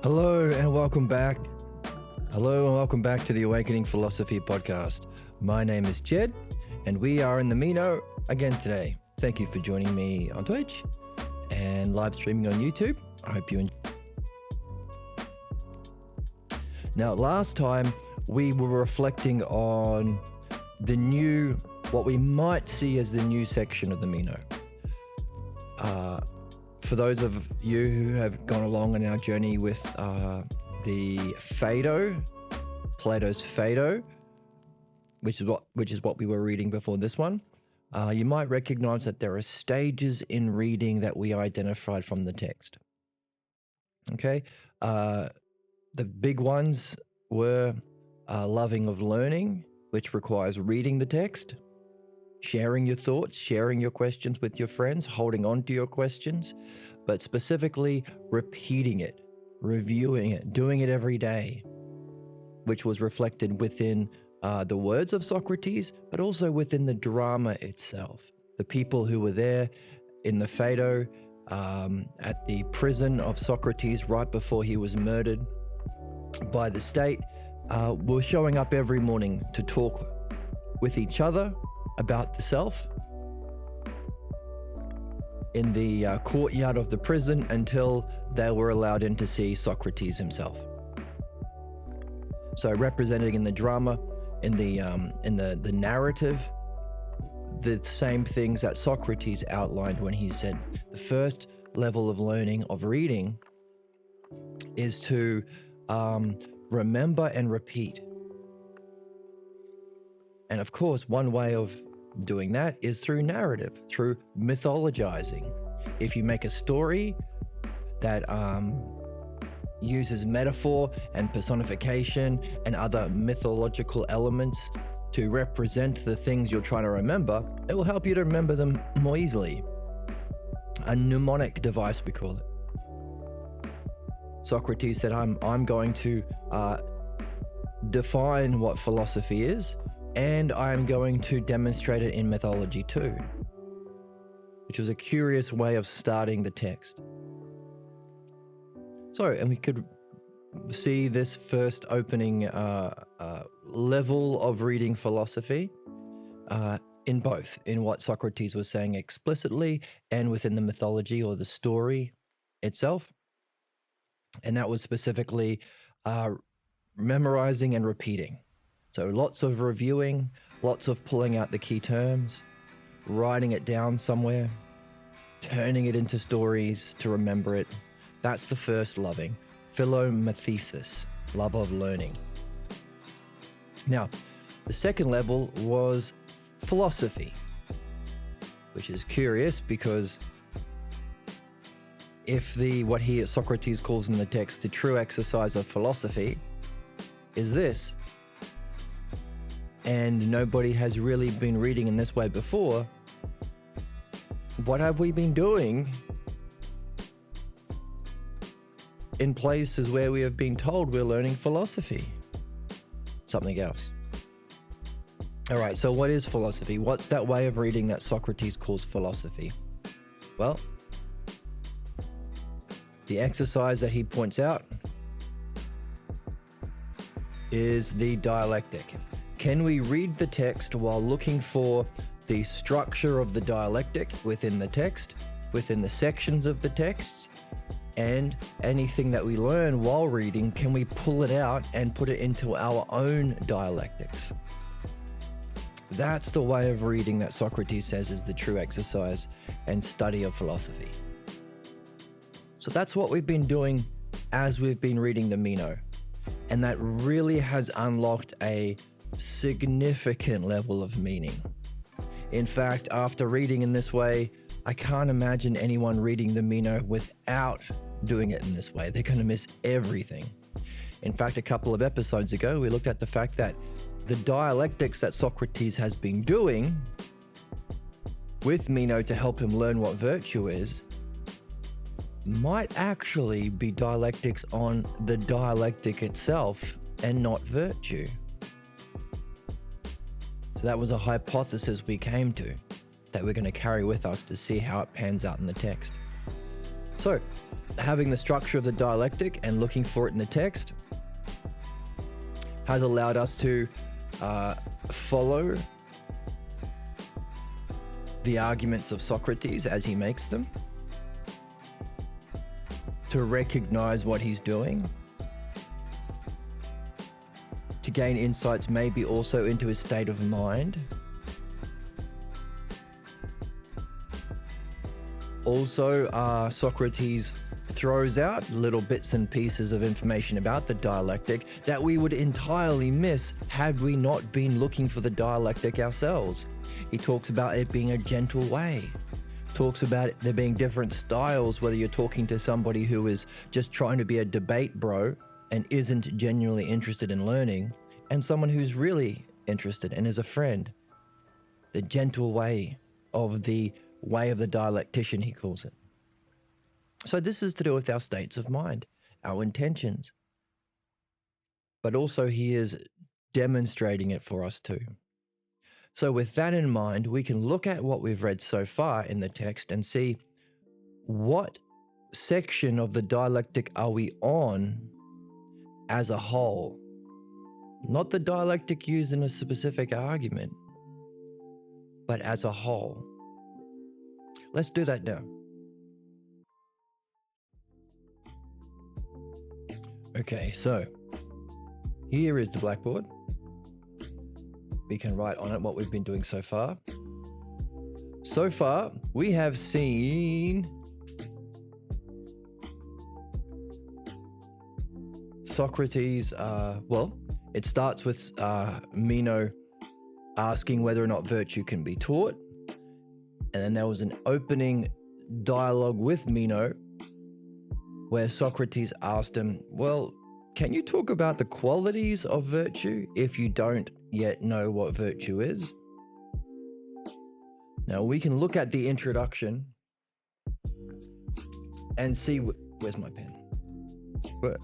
Hello and welcome back. Hello and welcome back to the Awakening Philosophy podcast. My name is Jed and we are in the Meno again today. Thank you for joining me on Twitch and live streaming on YouTube. I hope you enjoy. Now, last time we were reflecting on what we might see as the new section of the Meno. For those of you who have gone along on our journey with the Phaedo, Plato's Phaedo, which is what we were reading before this one, you might recognize that there are stages in reading that we identified from the text. Okay, the big ones were loving of learning, which requires reading the text, sharing your thoughts, sharing your questions with your friends, holding on to your questions, but specifically repeating it, reviewing it, doing it every day, which was reflected within the words of Socrates, but also within the drama itself. The people who were there in the Phaedo, at the prison of Socrates right before he was murdered by the state, were showing up every morning to talk with each other about the self in the courtyard of the prison until they were allowed in to see Socrates himself. So representing in the drama, in the narrative, the same things that Socrates outlined when he said the first level of learning of reading is to remember and repeat. And of course, one way of doing that is through narrative, through mythologizing. If you make a story that uses metaphor and personification and other mythological elements to represent the things you're trying to remember, it will help you to remember them more easily. A mnemonic device, we call it. Socrates said, I'm going to define what philosophy is, and I'm going to demonstrate it in mythology too, which was a curious way of starting the text. So, and we could see this first opening level of reading philosophy in what Socrates was saying explicitly and within the mythology or the story itself. And that was specifically memorizing and repeating. So lots of reviewing, lots of pulling out the key terms, writing it down somewhere, turning it into stories to remember it. That's the first loving, philomathesis, love of learning. Now, the second level was philosophy, which is curious because if what Socrates calls in the text the true exercise of philosophy is this, and nobody has really been reading in this way before, what have we been doing in places where we have been told we're learning philosophy? Something else. All right, so what is philosophy? What's that way of reading that Socrates calls philosophy? Well, the exercise that he points out is the dialectic. Can we read the text while looking for the structure of the dialectic within the text, within the sections of the texts, and anything that we learn while reading, can we pull it out and put it into our own dialectics? That's the way of reading that Socrates says is the true exercise and study of philosophy. So that's what we've been doing as we've been reading the Meno. And that really has unlocked a significant level of meaning. In fact, after reading in this way, I can't imagine anyone reading the Meno without doing it in this way. They're going to miss everything. In fact, a couple of episodes ago, we looked at the fact that the dialectics that Socrates has been doing with Meno to help him learn what virtue is might actually be dialectics on the dialectic itself and not virtue. So that was a hypothesis we came to that we're going to carry with us to see how it pans out in the text. So having the structure of the dialectic and looking for it in the text has allowed us to follow the arguments of Socrates as he makes them, to recognize what he's doing, to gain insights maybe also into his state of mind. Also, Socrates throws out little bits and pieces of information about the dialectic that we would entirely miss had we not been looking for the dialectic ourselves. He talks about it being a gentle way, talks about there being different styles, whether you're talking to somebody who is just trying to be a debate bro and isn't genuinely interested in learning, and someone who's really interested and is a friend. The gentle way of the dialectician, he calls it. So this is to do with our states of mind, our intentions. But also he is demonstrating it for us too. So with that in mind, we can look at what we've read so far in the text and see what section of the dialectic are we on as a whole. Not the dialectic used in a specific argument, but as a whole. Let's do that now. Okay, so here is the blackboard. We can write on it what we've been doing so far. So far, we have seen Socrates, it starts with Meno asking whether or not virtue can be taught. And then there was an opening dialogue with Meno where Socrates asked him, well, can you talk about the qualities of virtue if you don't yet know what virtue is? Now we can look at the introduction and see, where's my pen? Where?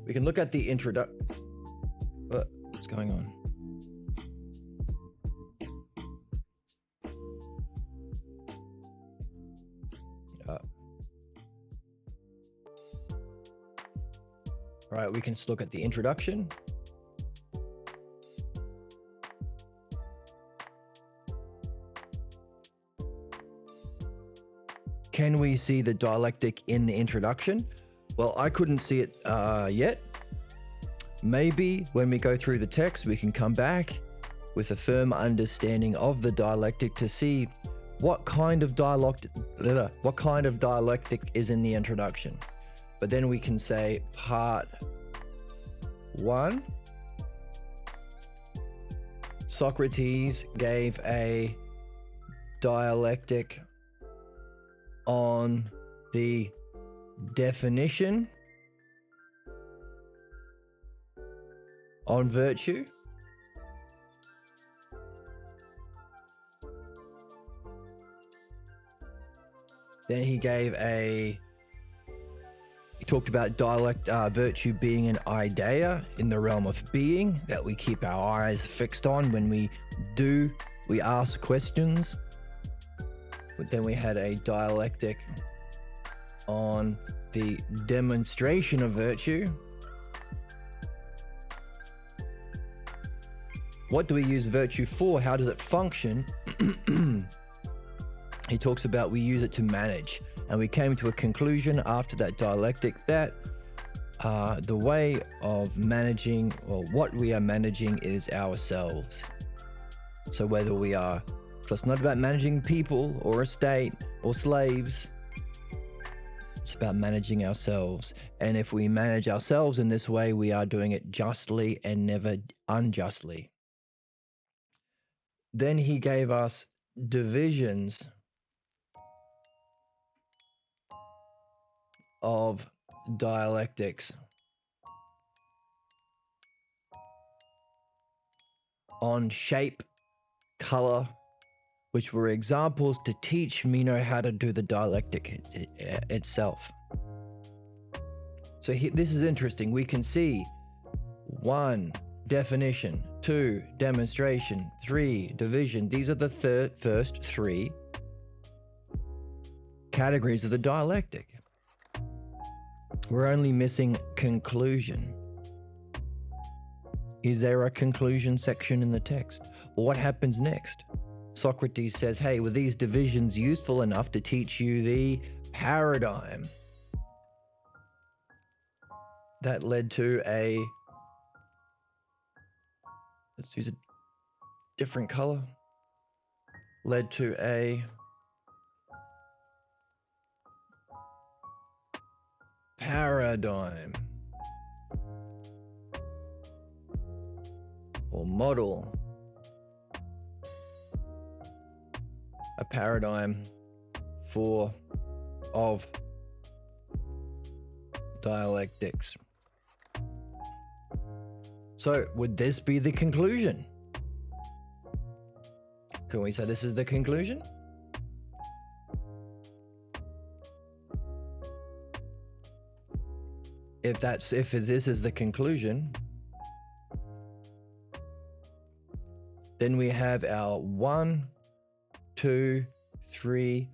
We can look at the what's going on? Right, we can just look at the introduction. Can we see the dialectic in the introduction? Well, I couldn't see it yet. Maybe when we go through the text, we can come back with a firm understanding of the dialectic to see what kind of dialectic is in the introduction. But then we can say part 1, Socrates gave a dialectic on the definition on virtue. Then he talked about virtue being an idea in the realm of being that we keep our eyes fixed on when we ask questions. But then we had a dialectic on the demonstration of virtue. What do we use virtue for? How does it function? He talks about we use it to manage. And we came to a conclusion after that dialectic that the way of managing, or what we are managing, is ourselves. So it's not about managing people or a state or slaves. It's about managing ourselves. And if we manage ourselves in this way, we are doing it justly and never unjustly. Then he gave us divisions of dialectics on shape, color, which were examples to teach Meno how to do the dialectic itself. So this is interesting. We can see 1, definition, 2, demonstration, 3, division. These are the first 3 categories of the dialectic. We're only missing conclusion. Is there a conclusion section in the text? What happens next? Socrates says, hey, were these divisions useful enough to teach you the paradigm? That led to a, let's use a different color, led to a paradigm or model. A paradigm of dialectics. So would this be the conclusion? Can we say this is the conclusion? If this is the conclusion, then we have our 1, 2, 3,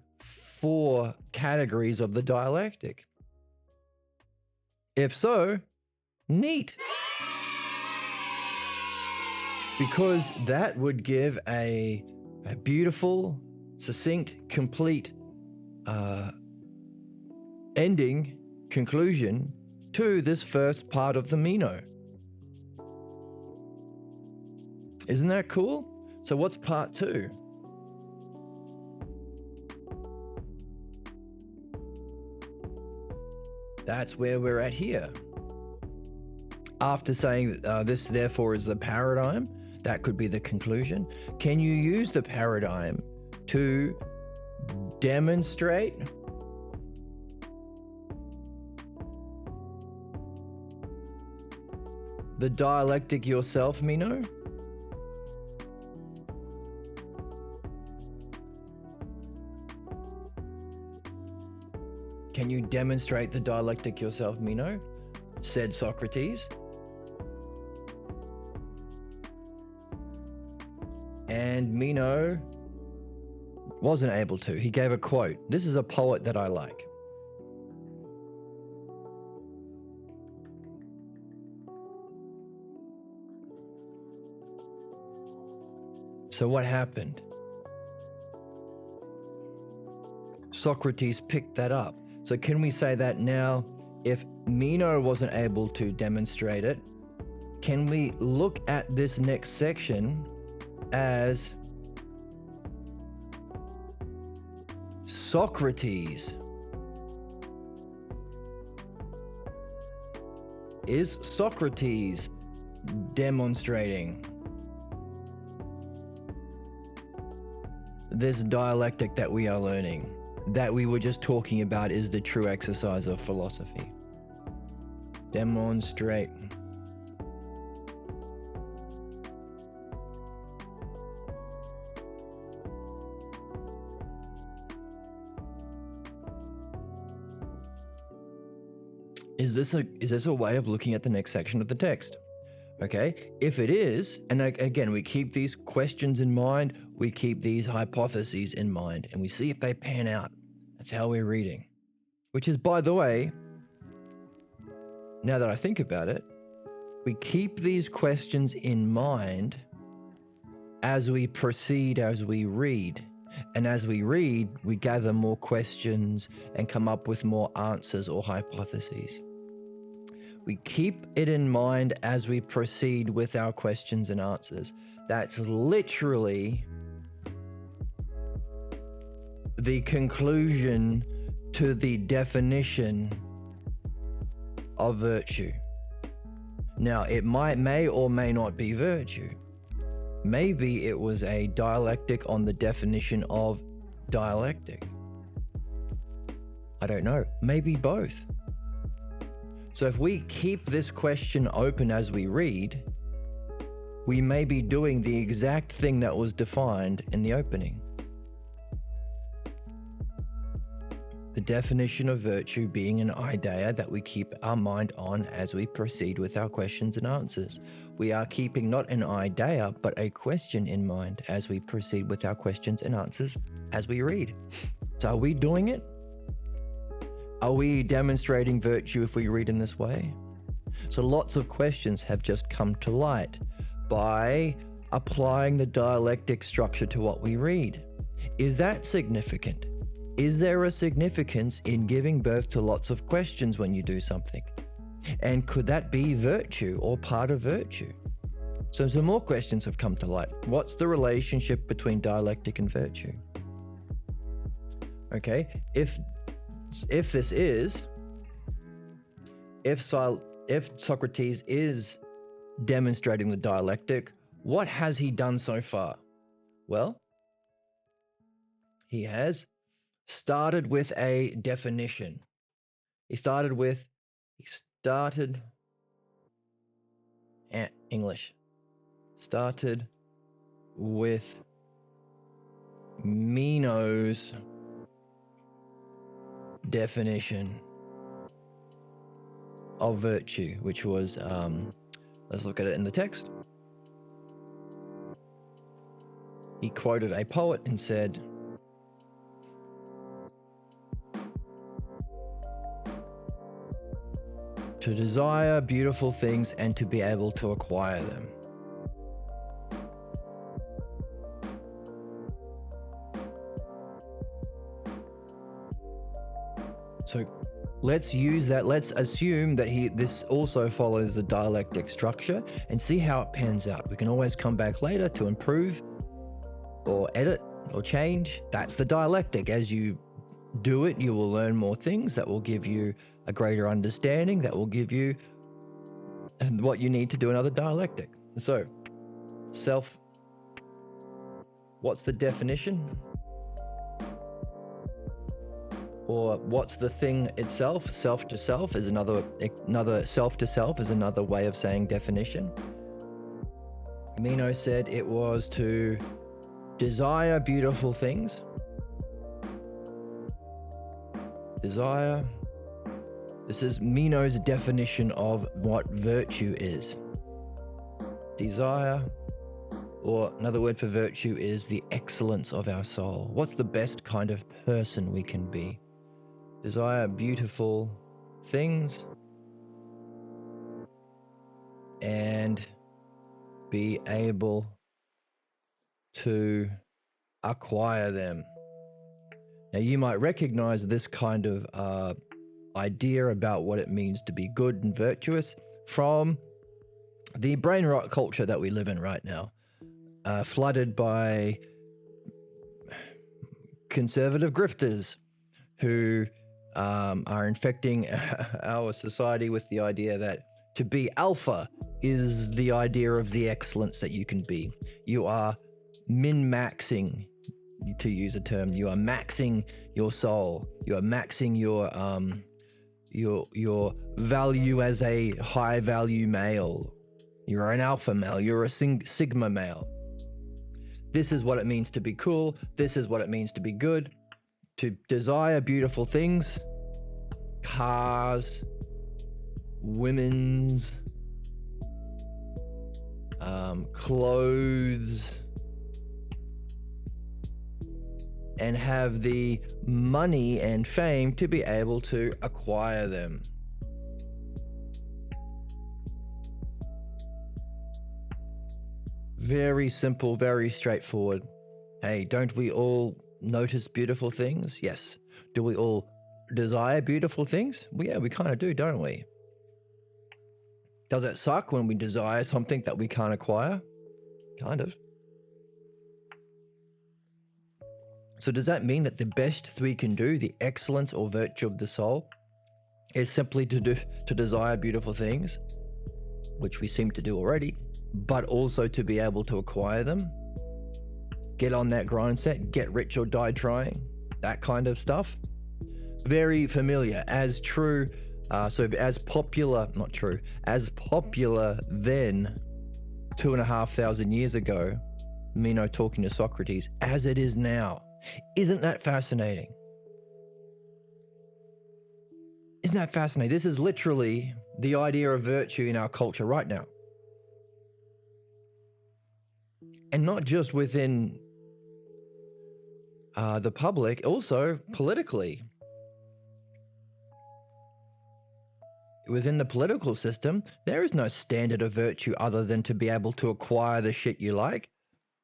4 categories of the dialectic. If so, neat. Because that would give a beautiful, succinct, complete ending, conclusion to this first part of the Meno. Isn't that cool? So what's part 2? That's where we're at here. After saying this therefore is the paradigm, that could be the conclusion. Can you use the paradigm to demonstrate the dialectic yourself, Meno? Can you demonstrate the dialectic yourself, Meno? Said Socrates. And Meno wasn't able to. He gave a quote. This is a poet that I like. So what happened? Socrates picked that up. So can we say that now, if Meno wasn't able to demonstrate it, can we look at this next section as Socrates? Is Socrates demonstrating this dialectic that we are learning, that we were just talking about, is the true exercise of philosophy? Demonstrate. Is this a way of looking at the next section of the text? Okay, if it is, and again, we keep these questions in mind, we keep these hypotheses in mind, and we see if they pan out. That's how we're reading. Which is, by the way, now that I think about it, we keep these questions in mind as we proceed, as we read. And as we read, we gather more questions and come up with more answers or hypotheses. We keep it in mind as we proceed with our questions and answers. That's literally the conclusion to the definition of virtue. Now, it may or may not be virtue. Maybe it was a dialectic on the definition of dialectic. I don't know. Maybe both. So if we keep this question open as we read, we may be doing the exact thing that was defined in the opening. The definition of virtue being an idea that we keep our mind on as we proceed with our questions and answers. We are keeping not an idea, but a question in mind as we proceed with our questions and answers as we read. So are we doing it? Are we demonstrating virtue if we read in this way? So lots of questions have just come to light by applying the dialectic structure to what we read. Is that significant? Is there a significance in giving birth to lots of questions when you do something? And could that be virtue or part of virtue? So some more questions have come to light. What's the relationship between dialectic and virtue? Okay, if Socrates is demonstrating the dialectic, what has he done so far? Well, he has started with a definition. Started with Meno's definition of virtue, which was, let's look at it in the text. He quoted a poet and said, "To desire beautiful things and to be able to acquire them." So let's use that. Let's assume that this also follows the dialectic structure and see how it pans out. We can always come back later to improve or edit or change. That's the dialectic. As you do it, you will learn more things that will give you a greater understanding, that will give you what you need to do another dialectic. So, what's the definition? Or what's the thing itself? Self to self is another self to self is another way of saying definition. Meno said it was to desire beautiful things. Desire. This is Meno's definition of what virtue is. Desire, or another word for virtue, is the excellence of our soul. What's the best kind of person we can be? Desire beautiful things and be able to acquire them. Now, you might recognize this kind of idea about what it means to be good and virtuous from the brain rot culture that we live in right now, flooded by conservative grifters who are infecting our society with the idea that to be alpha is the idea of the excellence that you can be. You are min-maxing, to use a term. You are maxing your soul. You are maxing your value as a high-value male. You're an alpha male. You're a sigma male. This is what it means to be cool. This is what it means to be good. To desire beautiful things, cars, women's, clothes, and have the money and fame to be able to acquire them. Very simple, very straightforward. Hey, don't we all notice beautiful things? Yes. Do we all desire beautiful things? Well, yeah, we kind of do, don't we? Does it suck when we desire something that we can't acquire? Kind of. So does that mean that the best we can do, the excellence or virtue of the soul, is simply to desire beautiful things, which we seem to do already, but also to be able to acquire them? Get on that grind set, get rich or die trying, that kind of stuff. Very familiar, as true, as popular then, 2,500 years ago, Meno talking to Socrates, as it is now. Isn't that fascinating? Isn't that fascinating? This is literally the idea of virtue in our culture right now. And not just within the public, also politically. Within the political system, there is no standard of virtue other than to be able to acquire the shit you like,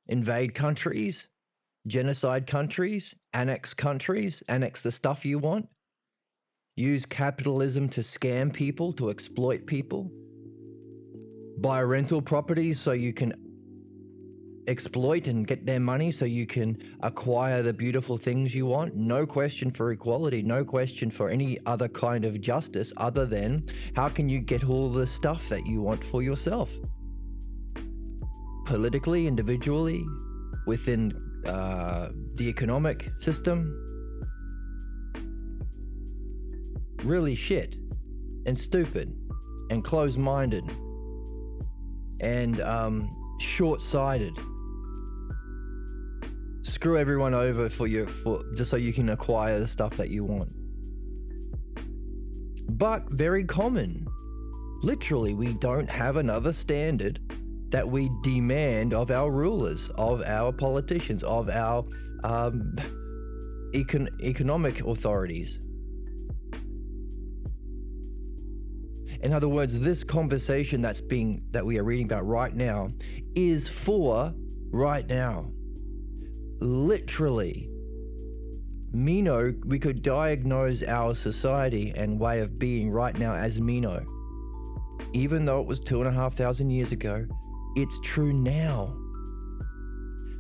invade countries, genocide countries, annex the stuff you want, use capitalism to scam people, to exploit people, buy rental properties so you can exploit and get their money so you can acquire the beautiful things you want. No question for equality, no question for any other kind of justice other than how can you get all the stuff that you want for yourself? Politically, individually, within the economic system. Really shit and stupid and closed-minded and short-sighted. Screw everyone over for just so you can acquire the stuff that you want. But very common. Literally, we don't have another standard that we demand of our rulers, of our politicians, of our economic authorities. In other words, this conversation that we are reading about right now is for right now. Literally. Meno, we could diagnose our society and way of being right now as Meno. Even though it was 2,500 years ago, it's true now.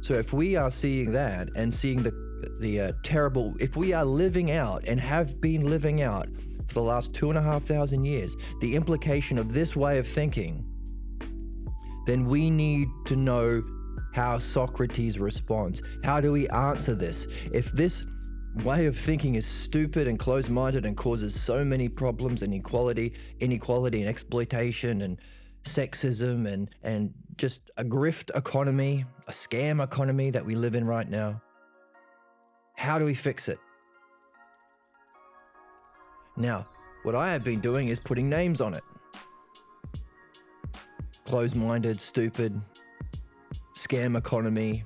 So if we are seeing that and seeing the terrible, if we are living out and have been living out for the last 2,500 years, the implication of this way of thinking, then we need to know how Socrates responds. How do we answer this? If this way of thinking is stupid and closed-minded and causes so many problems and inequality and exploitation and sexism and just a grift economy, a scam economy that we live in right now, how do we fix it? Now, what I have been doing is putting names on it. Closed-minded, stupid, scam economy,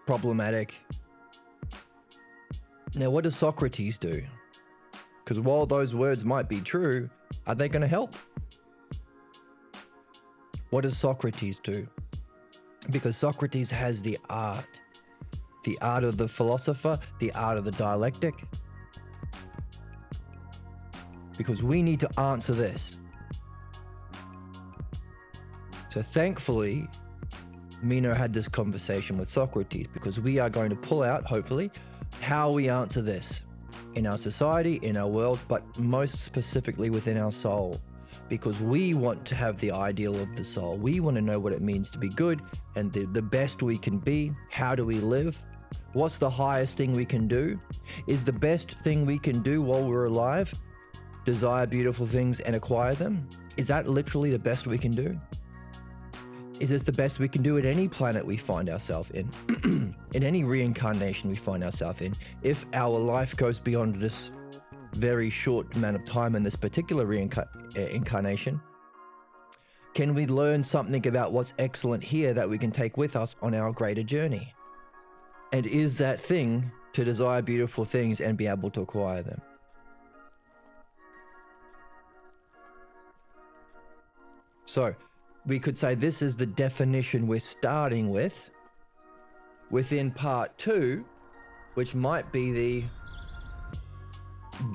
problematic. Now, what does Socrates do? Because while those words might be true, are they going to help? What does Socrates do? Because Socrates has the art of the philosopher, the art of the dialectic. Because we need to answer this. So thankfully, Meno had this conversation with Socrates, because we are going to pull out, hopefully, how we answer this in our society, in our world, but most specifically within our soul. Because we want to have the ideal of the soul. We want to know what it means to be good and the best we can be. How do we live? What's the highest thing we can do? Is the best thing we can do while we're alive desire beautiful things and acquire them? Is that literally the best we can do? Is this the best we can do at any planet we find ourselves in? In any reincarnation we find ourselves in? If our life goes beyond this very short amount of time in this particular incarnation, can we learn something about what's excellent here that we can take with us on our greater journey? And is that thing to desire beautiful things and be able to acquire them? So, we could say this is the definition we're starting with within part 2, which might be the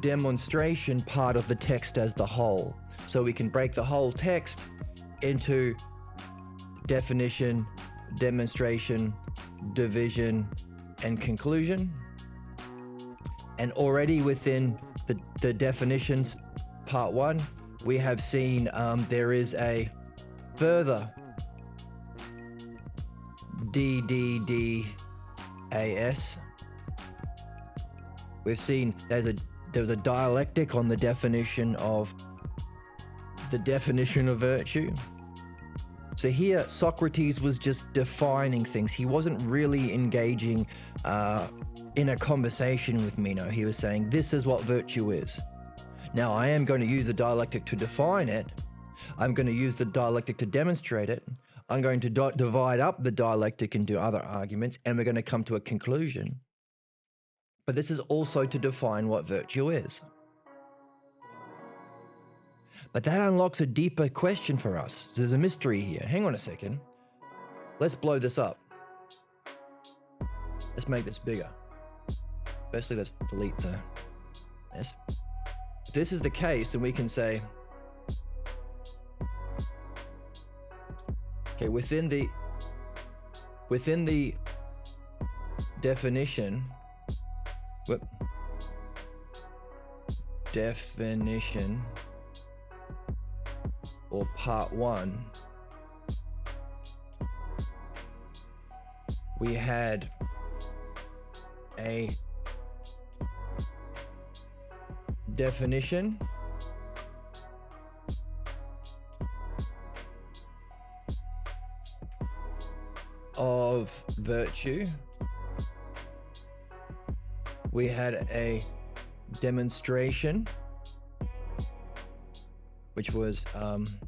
demonstration part of the text as the whole. So we can break the whole text into definition, demonstration, division, and conclusion. And already within the definitions, part 1, we have seen there is a further DDDAS. We've seen there's a dialectic on the definition of virtue. So here Socrates was just defining things. He wasn't really engaging in a conversation with Meno. He was saying, this is what virtue is. Now I am going to use the dialectic to define it. I'm going to use the dialectic to demonstrate it. I'm going to divide up the dialectic into other arguments, and we're going to come to a conclusion. But this is also to define what virtue is. But that unlocks a deeper question for us. There's a mystery here. Hang on a second. Let's blow this up. Let's make this bigger. Firstly, let's delete the mess. If this is the case, then we can say, okay, within the definition, definition or part 1, we had a definition of virtue. We had a demonstration, which was an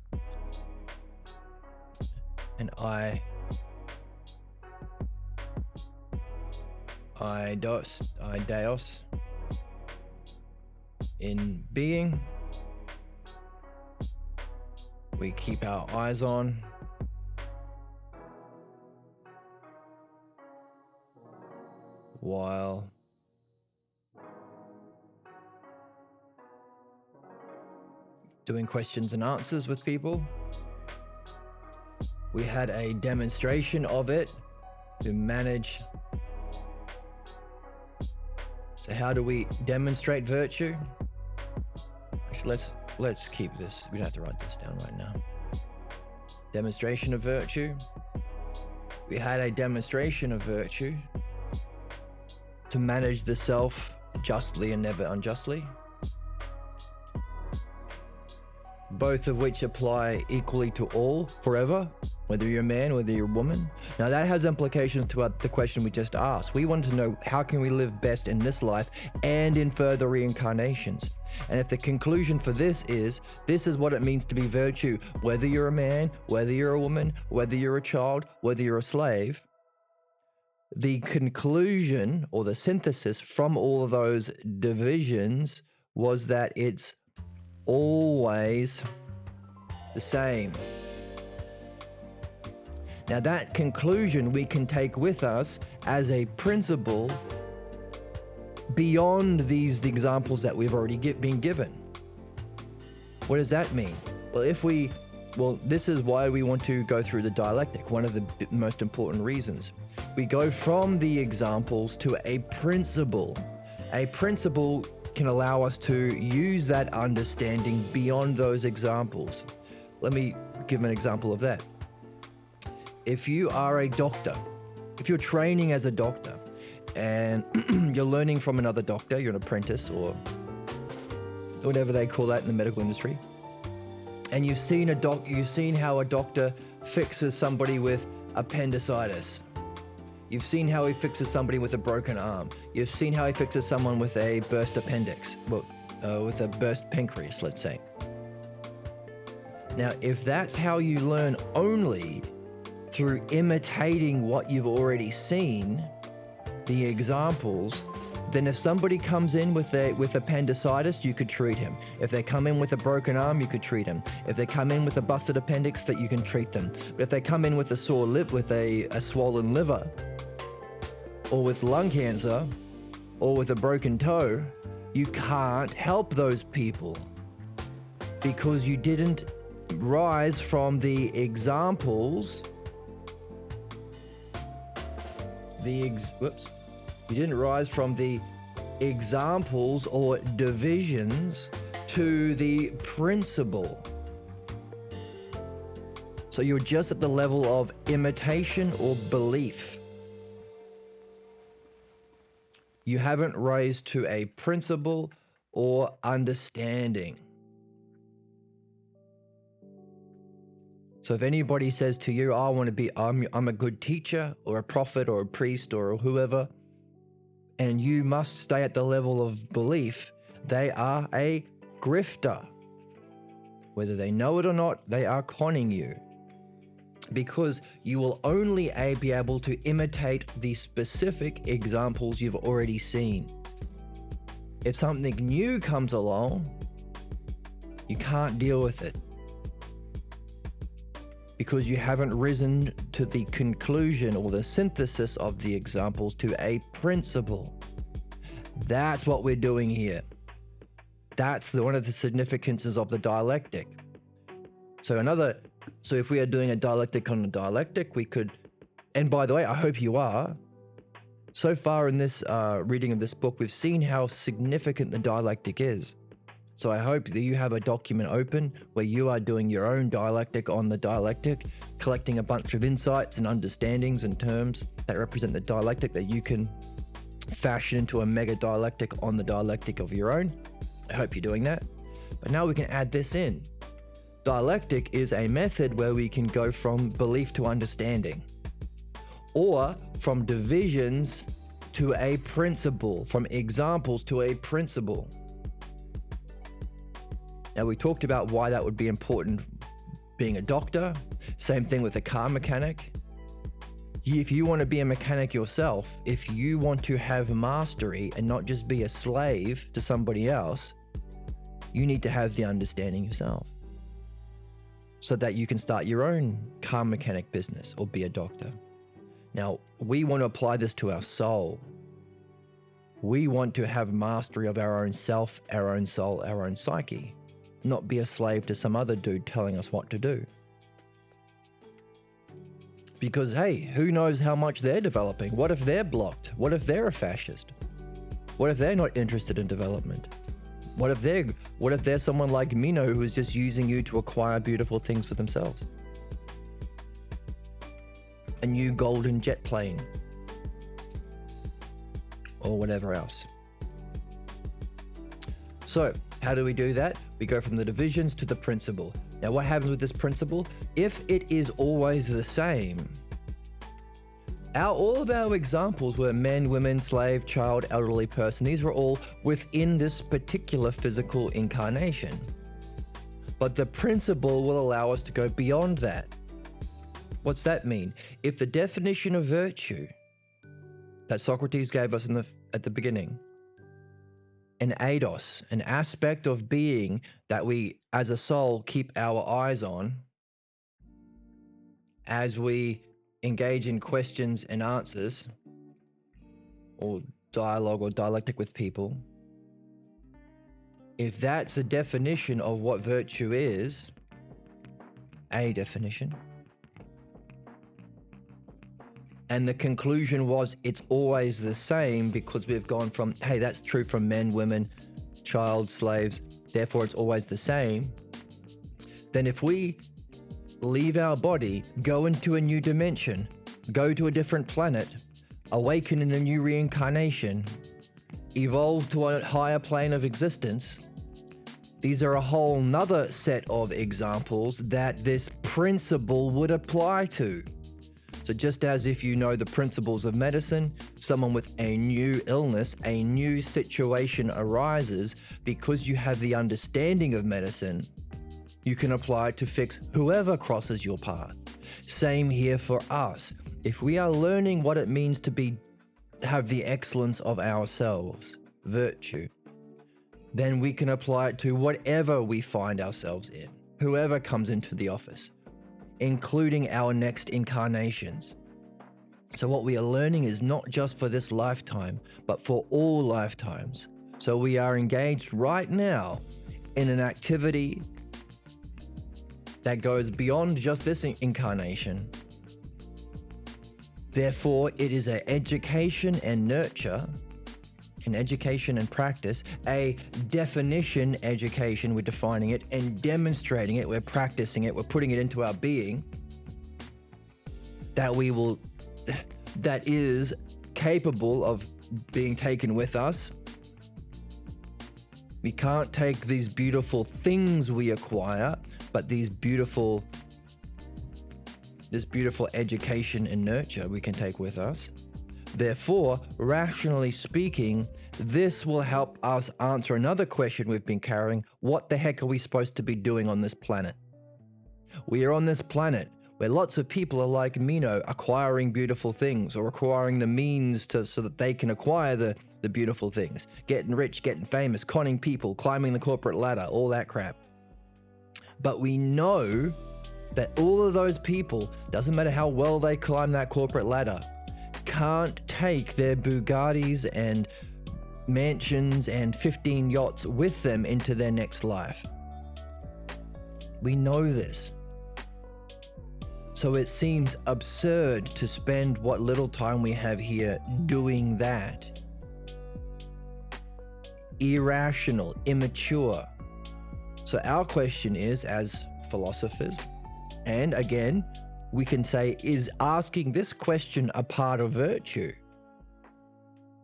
eidos in being. We keep our eyes on. While doing questions and answers with people. We had a demonstration of it to manage. So how do we demonstrate virtue? Actually, let's keep this. We don't have to write this down right now. Demonstration of virtue. We had a demonstration of virtue to manage the self justly and never unjustly. Both of which apply equally to all forever, whether you're a man, whether you're a woman. Now that has implications to the question we just asked. We want to know, how can we live best in this life and in further reincarnations? And if the conclusion for this is what it means to be virtue, whether you're a man, whether you're a woman, whether you're a child, whether you're a slave, the conclusion or the synthesis from all of those divisions was that it's always the same. Now that conclusion we can take with us as a principle beyond these examples that we've already been given. What does that mean? Well, this is why we want to go through the dialectic, one of the most important reasons. We go from the examples to a principle. A principle can allow us to use that understanding beyond those examples. Let me give an example of that. If you are a doctor, if you're training as a doctor and you're learning from another doctor, you're an apprentice or whatever they call that in the medical industry, and you've seen how a doctor fixes somebody with appendicitis. You've seen how he fixes somebody with a broken arm. You've seen how he fixes someone with a burst appendix, with a burst pancreas, let's say. Now, if that's how you learn only through imitating what you've already seen, the examples, then if somebody comes in with appendicitis, you could treat him. If they come in with a broken arm, you could treat him. If they come in with a busted appendix, that you can treat them. But if they come in with a sore lip, with a swollen liver, or with lung cancer, or with a broken toe, you can't help those people because you didn't rise from the examples. You didn't rise from the examples or divisions to the principle. So you're just at the level of imitation or belief. You haven't raised to a principle or understanding. So if anybody says to you, I'm a good teacher or a prophet or a priest or whoever, and you must stay at the level of belief, they are a grifter. Whether they know it or not, they are conning you. Because you will only be able to imitate the specific examples you've already seen. If something new comes along, You can't deal with it because you haven't risen to the conclusion or the synthesis of the examples to a principle. That's what we're doing here. That's one of the significances of the dialectic. So if we are doing a dialectic on a dialectic, we could, and by the way, I hope you are. So far in this reading of this book, we've seen how significant the dialectic is. So I hope that you have a document open where you are doing your own dialectic on the dialectic, collecting a bunch of insights and understandings and terms that represent the dialectic that you can fashion into a mega dialectic on the dialectic of your own. I hope you're doing that. But now we can add this in. Dialectic is a method where we can go from belief to understanding, or from divisions to a principle, from examples to a principle. Now, we talked about why that would be important being a doctor. Same thing with a car mechanic. If you want to be a mechanic yourself, if you want to have mastery and not just be a slave to somebody else, you need to have the understanding yourself so that you can start your own car mechanic business or be a doctor. Now, we want to apply this to our soul. We want to have mastery of our own self, our own soul, our own psyche, not be a slave to some other dude telling us what to do. Because, hey, who knows how much they're developing? What if they're blocked? What if they're a fascist? What if they're not interested in development? What if they're someone like Meno who is just using you to acquire beautiful things for themselves? A new golden jet plane. Or whatever else. So, how do we do that? We go from the divisions to the principle. Now, what happens with this principle? If it is always the same, all of our examples were men, women, slave, child, elderly person. These were all within this particular physical incarnation. But the principle will allow us to go beyond that. What's that mean? If the definition of virtue that Socrates gave us at the beginning, an eidos, an aspect of being that we as a soul keep our eyes on as we engage in questions and answers or dialogue or dialectic with people, if that's the definition of what virtue is, a definition, and the conclusion was it's always the same because we've gone from, hey, that's true from men, women, child, slaves, therefore it's always the same, then if we leave our body, go into a new dimension, go to a different planet, awaken in a new reincarnation, evolve to a higher plane of existence, these are a whole nother set of examples that this principle would apply to. So just as if you know the principles of medicine, someone with a new illness, a new situation arises, because you have the understanding of medicine, you can apply it to fix whoever crosses your path. Same here for us. If we are learning what it means to have the excellence of ourselves, virtue, then we can apply it to whatever we find ourselves in, whoever comes into the office, including our next incarnations. So what we are learning is not just for this lifetime, but for all lifetimes. So we are engaged right now in an activity that goes beyond just this incarnation. Therefore, it is an education and nurture, an education and practice, a definition education, we're defining it and demonstrating it, we're practicing it, we're putting it into our being, that is capable of being taken with us. We can't take these beautiful things we acquire, but this beautiful education and nurture we can take with us. Therefore, rationally speaking, this will help us answer another question we've been carrying. What the heck are we supposed to be doing on this planet? We are on this planet where lots of people are like Meno, acquiring beautiful things or acquiring the means so that they can acquire the beautiful things. Getting rich, getting famous, conning people, climbing the corporate ladder, all that crap. But we know that all of those people, doesn't matter how well they climb that corporate ladder, can't take their Bugattis and mansions and 15 yachts with them into their next life. We know this. So it seems absurd to spend what little time we have here doing that. Irrational, immature. So our question is, as philosophers, and again, we can say, is asking this question a part of virtue?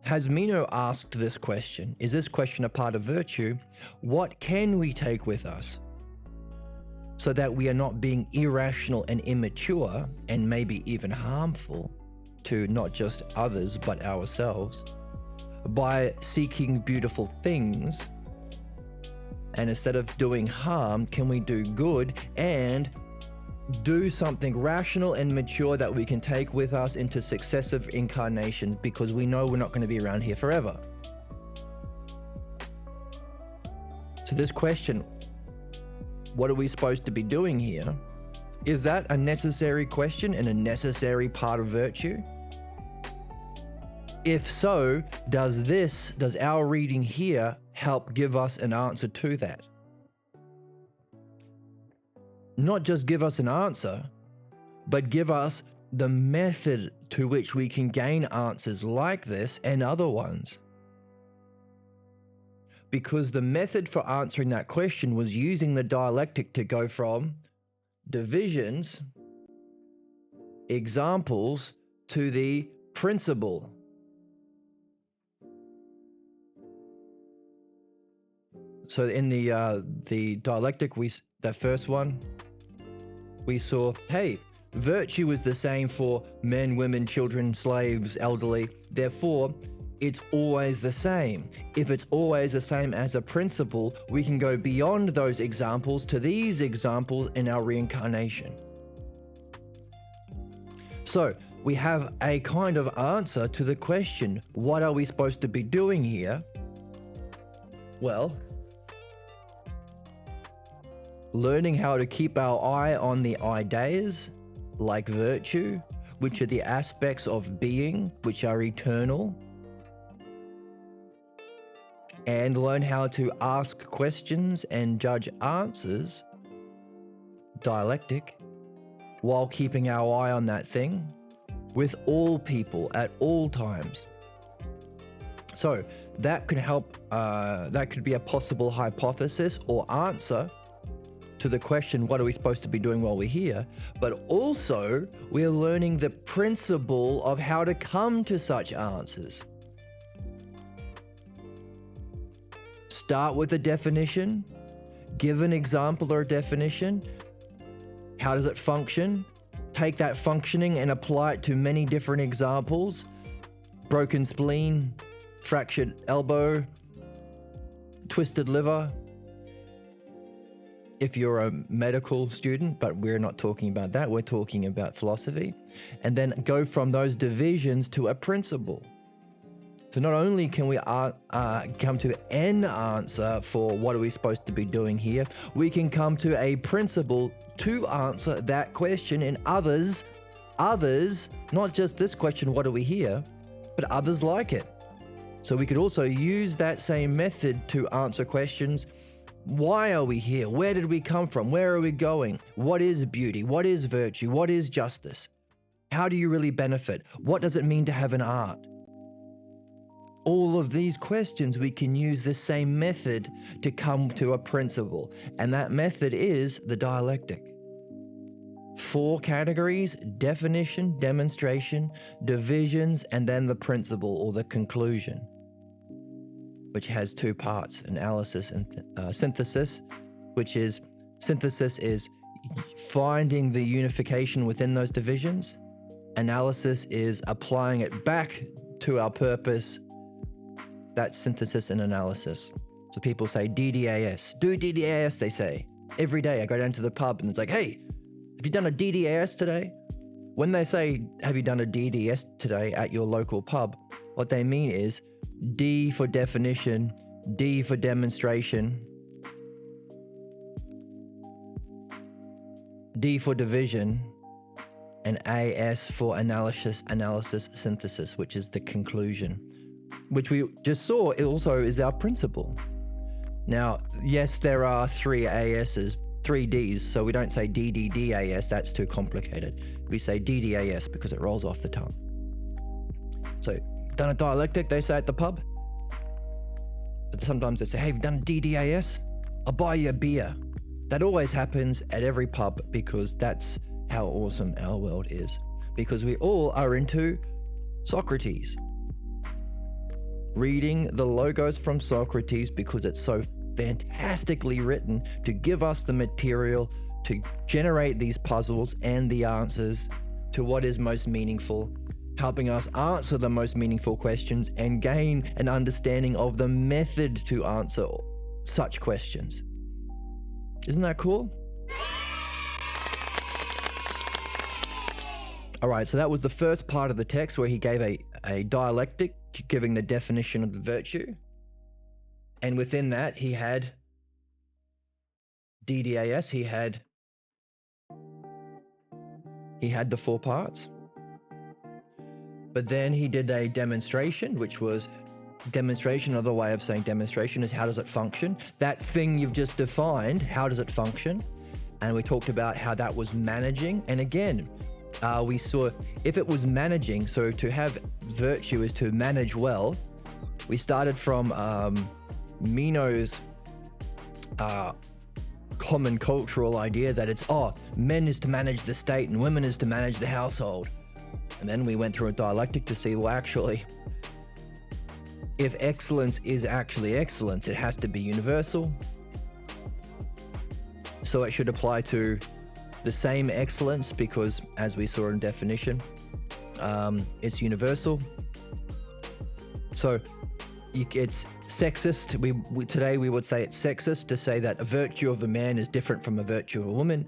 Has Meno asked this question? Is this question a part of virtue? What can we take with us so that we are not being irrational and immature and maybe even harmful to not just others but ourselves by seeking beautiful things? And instead of doing harm, can we do good and do something rational and mature that we can take with us into successive incarnations, because we know we're not going to be around here forever? So this question, what are we supposed to be doing here? Is that a necessary question and a necessary part of virtue? If so, does our reading here help give us an answer to that? Not just give us an answer, but give us the method to which we can gain answers like this and other ones. Because the method for answering that question was using the dialectic to go from divisions, examples, to the principle. So in the dialectic, the first one, we saw, hey, virtue is the same for men, women, children, slaves, elderly. Therefore, it's always the same. If it's always the same as a principle, we can go beyond those examples to these examples in our reincarnation. So we have a kind of answer to the question, what are we supposed to be doing here? Well, learning how to keep our eye on the ideas, like virtue, which are the aspects of being, which are eternal, and learn how to ask questions and judge answers, dialectic, while keeping our eye on that thing, with all people at all times. So that could help, that could be a possible hypothesis or answer to the question, what are we supposed to be doing while we're here? But also, we're learning the principle of how to come to such answers. Start with a definition, give an example or a definition. How does it function? Take that functioning and apply it to many different examples. Broken spleen, fractured elbow, twisted liver. If you're a medical student, but we're not talking about that, we're talking about philosophy. And then go from those divisions to a principle. So not only can we come to an answer for what are we supposed to be doing here, we can come to a principle to answer that question in others, not just this question, what are we here, but others like it. So we could also use that same method to answer questions. Why are we here? Where did we come from? Where are we going? What is beauty? What is virtue? What is justice? How do you really benefit? What does it mean to have an art? All of these questions, we can use the same method to come to a principle. And that method is the dialectic. 4 categories: definition, demonstration, divisions, and then the principle or the conclusion, which has 2 parts, analysis and synthesis, which is, synthesis is finding the unification within those divisions. Analysis is applying it back to our purpose. That's synthesis and analysis. So people say DDAS. Do DDAS, they say. Every day I go down to the pub and it's like, hey, have you done a DDAS today? When they say, have you done a DDS today at your local pub, what they mean is D for definition, D for demonstration, D for division, and AS for analysis, synthesis, which is the conclusion, which we just saw. It also is our principle. Now, yes, there are 3 ASs, 3 Ds, so we don't say DDDAS, that's too complicated. We say DDAS because it rolls off the tongue. So, done a dialectic, they say at the pub. But sometimes they say, hey, have you done a DDAS? I'll buy you a beer. That always happens at every pub because that's how awesome our world is. Because we all are into Socrates. Reading the logos from Socrates because it's so fantastically written to give us the material to generate these puzzles and the answers to what is most meaningful, helping us answer the most meaningful questions and gain an understanding of the method to answer such questions. Isn't that cool? All right, so that was the first part of the text where he gave a dialectic, giving the definition of the virtue. And within that, he had DDAS, he had the 4 parts. But then he did a demonstration, which was demonstration. Another way of saying demonstration is how does it function? That thing you've just defined, how does it function? And we talked about how that was managing. And again, we saw if it was managing, so to have virtue is to manage well. We started from Meno's common cultural idea that it's, men is to manage the state and women is to manage the household. And then we went through a dialectic to see, well, actually, if excellence is actually excellence, it has to be universal. So it should apply to the same excellence because, as we saw in definition, it's universal. So it's sexist. Today we would say it's sexist to say that a virtue of a man is different from a virtue of a woman.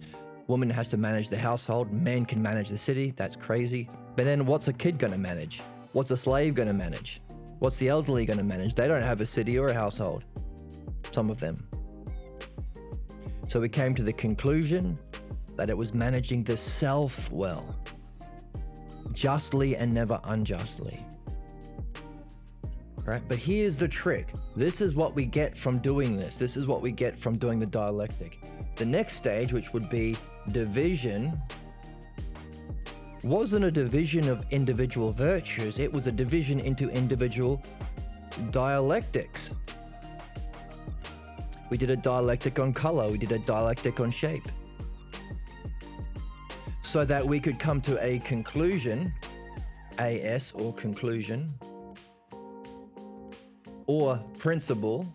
Woman has to manage the household. Man can manage the city. That's crazy. But then what's a kid going to manage? What's a slave going to manage? What's the elderly going to manage? They don't have a city or a household. Some of them. So we came to the conclusion that it was managing the self well, justly and never unjustly. Right? But here's the trick. This is what we get from doing this. This is what we get from doing the dialectic. The next stage, which would be division, wasn't a division of individual virtues. It was a division into individual dialectics. We did a dialectic on color. We did a dialectic on shape. So that we could come to a conclusion, AS or conclusion, or principle,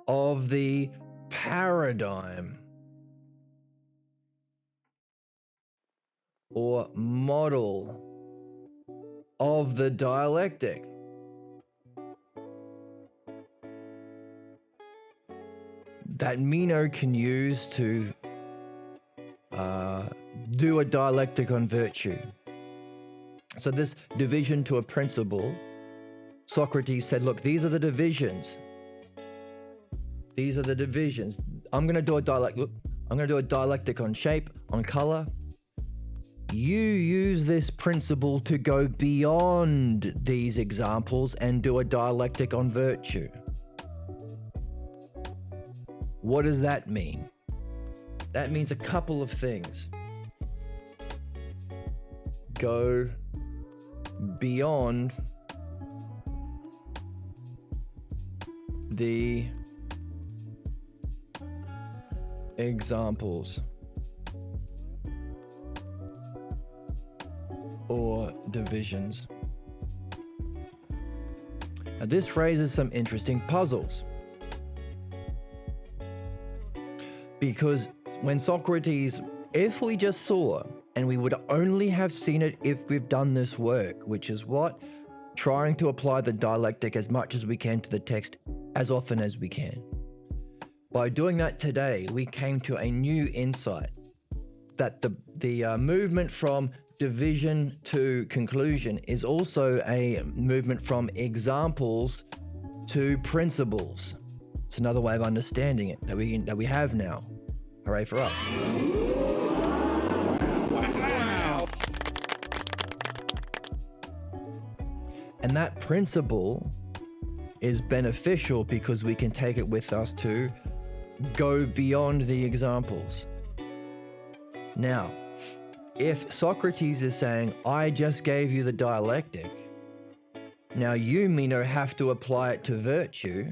of the paradigm or model of the dialectic. That Meno can use to do a dialectic on virtue. So this division to a principle, Socrates said, look, these are the divisions. These are the divisions. I'm going to do a dialectic on shape, on color. You use this principle to go beyond these examples and do a dialectic on virtue. What does that mean? That means a couple of things. Go beyond the examples or divisions. Now, this raises some interesting puzzles. Because when Socrates, if we just saw, and we would only have seen it if we've done this work, which is what? Trying to apply the dialectic as much as we can to the text as often as we can. By doing that today, we came to a new insight that the movement from division to conclusion is also a movement from examples Two principles. It's another way of understanding it that we have now. Hooray for us. Wow. And that principle is beneficial because we can take it with us to go beyond the examples. Now, if Socrates is saying, I just gave you the dialectic, now you, Meno, have to apply it to virtue,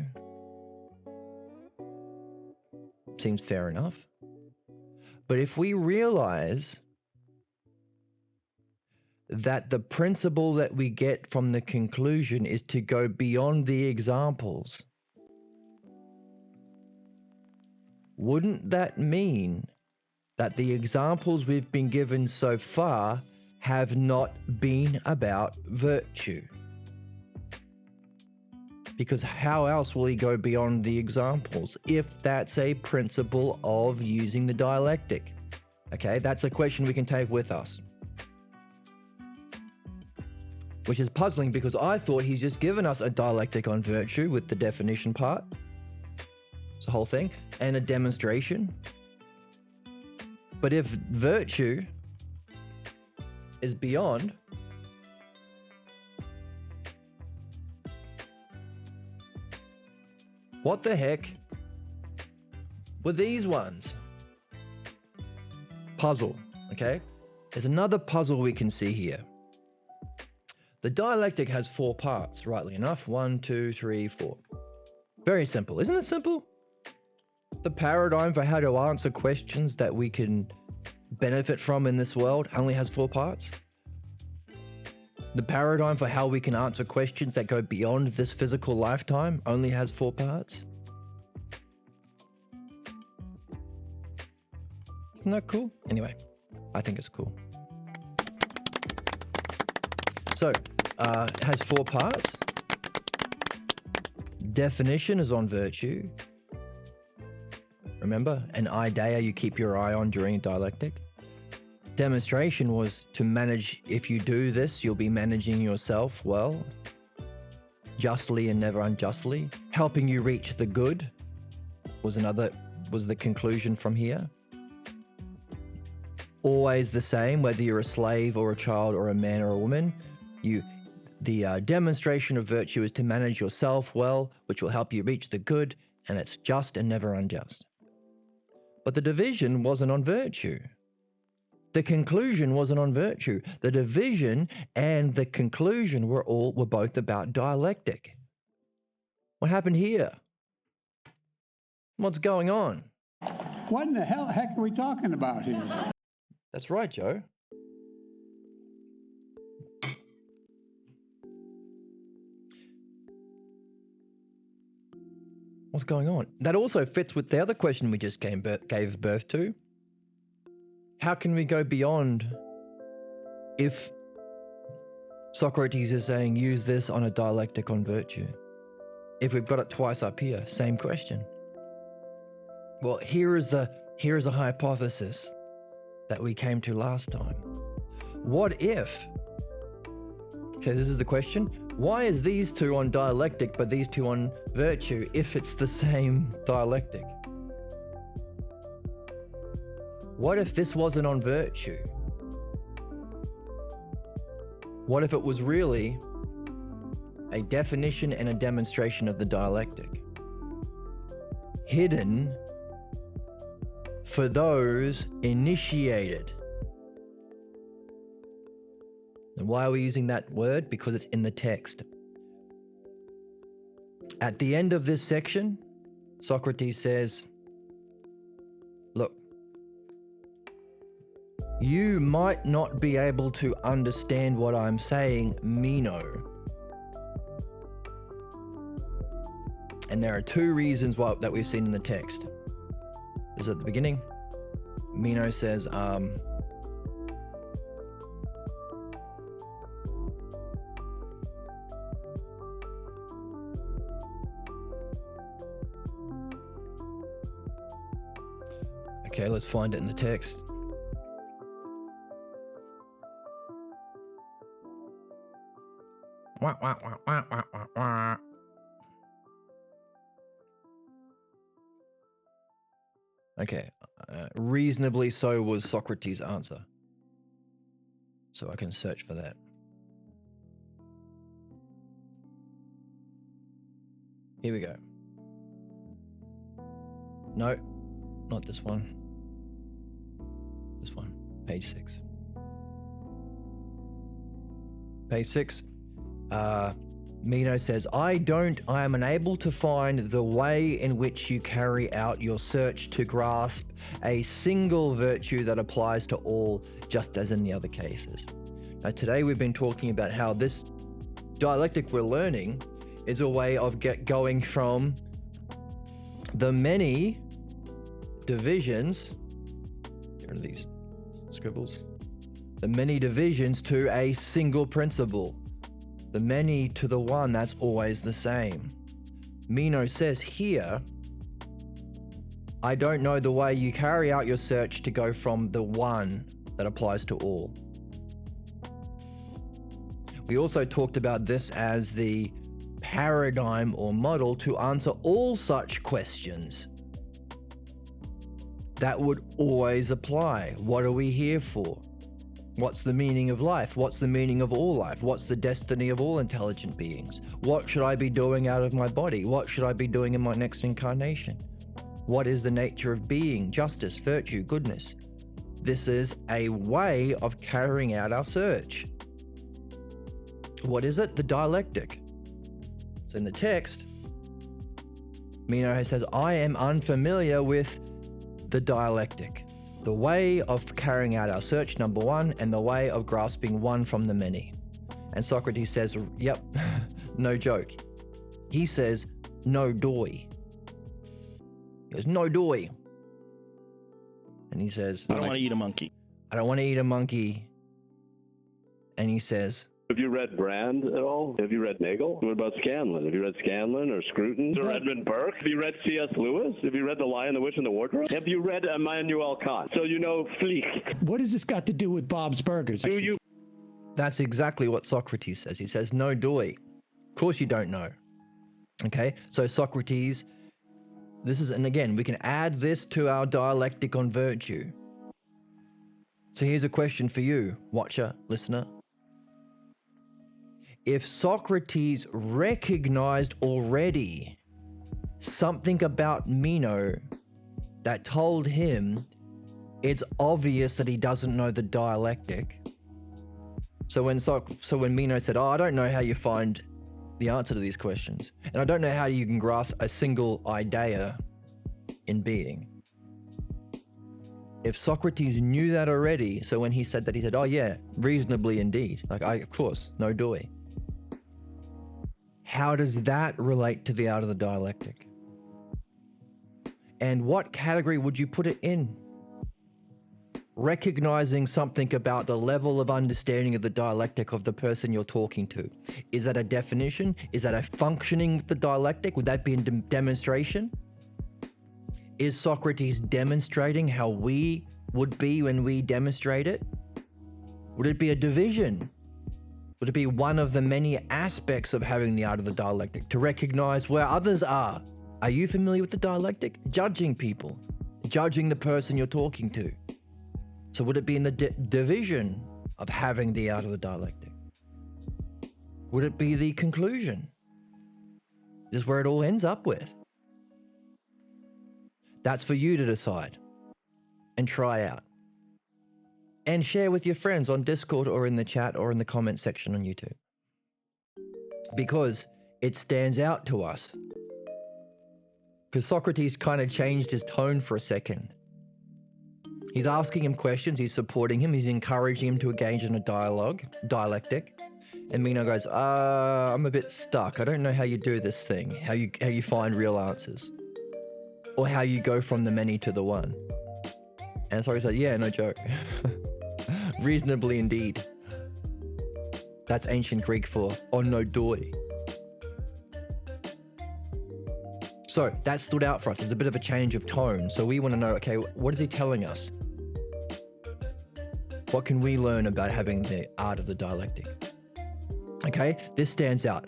seems fair enough. But if we realize that the principle that we get from the conclusion is to go beyond the examples, wouldn't that mean that the examples we've been given so far have not been about virtue? Because how else will he go beyond the examples if that's a principle of using the dialectic? Okay, that's a question we can take with us. Which is puzzling because I thought he's just given us a dialectic on virtue with the definition part. It's the whole thing. And a demonstration. But if virtue is beyond, what the heck were these ones? Puzzle, okay? There's another puzzle we can see here. The dialectic has 4 parts, rightly enough. 1, 2, 3, 4. Very simple. Isn't it simple? The paradigm for how to answer questions that we can benefit from in this world only has 4 parts. The paradigm for how we can answer questions that go beyond this physical lifetime only has 4 parts. Isn't that cool? Anyway, I think it's cool. So, it has 4 parts. Definition is on virtue. Remember, an idea you keep your eye on during a dialectic. Demonstration was to manage, if you do this, you'll be managing yourself well, justly and never unjustly. Helping you reach the good was the conclusion from here. Always the same, whether you're a slave or a child or a man or a woman. The demonstration of virtue is to manage yourself well, which will help you reach the good, and it's just and never unjust. But the division wasn't on virtue. The conclusion wasn't on virtue. The division and the conclusion were both about dialectic. What happened here? What's going on? What in the heck are we talking about here? That's right, Joe. What's going on? That also fits with the other question we just gave birth to. How can we go beyond if Socrates is saying use this on a dialectic on virtue? If we've got it twice up here, same question. Well, here is a hypothesis that we came to last time. What if, okay, this is the question. Why is these 2 on dialectic but these 2 on virtue if it's the same dialectic? What if this wasn't on virtue? What if it was really a definition and a demonstration of the dialectic? Hidden for those initiated. And why are we using that word? Because it's in the text. At the end of this section, Socrates says, look, you might not be able to understand what I'm saying, Meno. And there are 2 reasons that we've seen in the text. This is at the beginning. Meno says, okay, let's find it in the text. Okay. Reasonably so was Socrates' answer. So I can search for that. Here we go. No, not this one. This one, page 6. Page 6. Meno says, I am unable to find the way in which you carry out your search to grasp a single virtue that applies to all, just as in the other cases. Now, today we've been talking about how this dialectic we're learning is a way of going from the many divisions, get rid of these scribbles, the many divisions to a single principle. The many to the one, that's always the same. Meno says here, I don't know the way you carry out your search to go from the one that applies to all. We also talked about this as the paradigm or model to answer all such questions. That would always apply. What are we here for? What's the meaning of life? What's the meaning of all life? What's the destiny of all intelligent beings? What should I be doing out of my body? What should I be doing in my next incarnation? What is the nature of being, justice, virtue, goodness? This is a way of carrying out our search. What is it? The dialectic. So in the text, Meno says, I am unfamiliar with the dialectic. The way of carrying out our search, number one, and the way of grasping one from the many. And Socrates says, yep, no joke. He says, no doy. He goes, no doy. And he says, I don't want to eat a monkey. I don't want to eat a monkey. And he says, have you read Brand at all? Have you read Nagel? What about Scanlon? Have you read Scanlon or Scruton or Edmund Burke? Have you read C.S. Lewis? Have you read The Lion, the Witch, and the Wardrobe? Have you read Immanuel Kant? So you know Flicht. What has this got to do with Bob's Burgers? Do you? That's exactly what Socrates says. He says, no doy. Of course you don't know. Okay, so Socrates, this is, and again, we can add this to our dialectic on virtue. So here's a question for you, watcher, listener. If Socrates recognized already something about Meno that told him it's obvious that he doesn't know the dialectic. So when Meno said, I don't know how you find the answer to these questions, and I don't know how you can grasp a single idea in being. If Socrates knew that already, so when he said that, he said, oh yeah, reasonably indeed. Like, of course, no doy. How does that relate to the art of the dialectic? And what category would you put it in? Recognizing something about the level of understanding of the dialectic of the person you're talking to. Is that a definition? Is that a functioning with the dialectic? Would that be a demonstration? Is Socrates demonstrating how we would be when we demonstrate it? Would it be a division? Would it be one of the many aspects of having the art of the dialectic, to recognize where others are? Are you familiar with the dialectic? Judging people, judging the person you're talking to. So would it be in the division of having the art of the dialectic? Would it be the conclusion? This is where it all ends up with. That's for you to decide and try out. And share with your friends on Discord or in the chat or in the comment section on YouTube. Because it stands out to us. Because Socrates kind of changed his tone for a second. He's asking him questions, he's supporting him, he's encouraging him to engage in a dialectic. And Meno goes, I'm a bit stuck. I don't know how you do this thing, how you find real answers. Or how you go from the many to the one. And Socrates said, yeah, no joke. Reasonably indeed. That's ancient Greek for no doy. So that stood out for us. There's a bit of a change of tone. So we want to know, okay, what is he telling us? What can we learn about having the art of the dialectic? Okay, this stands out.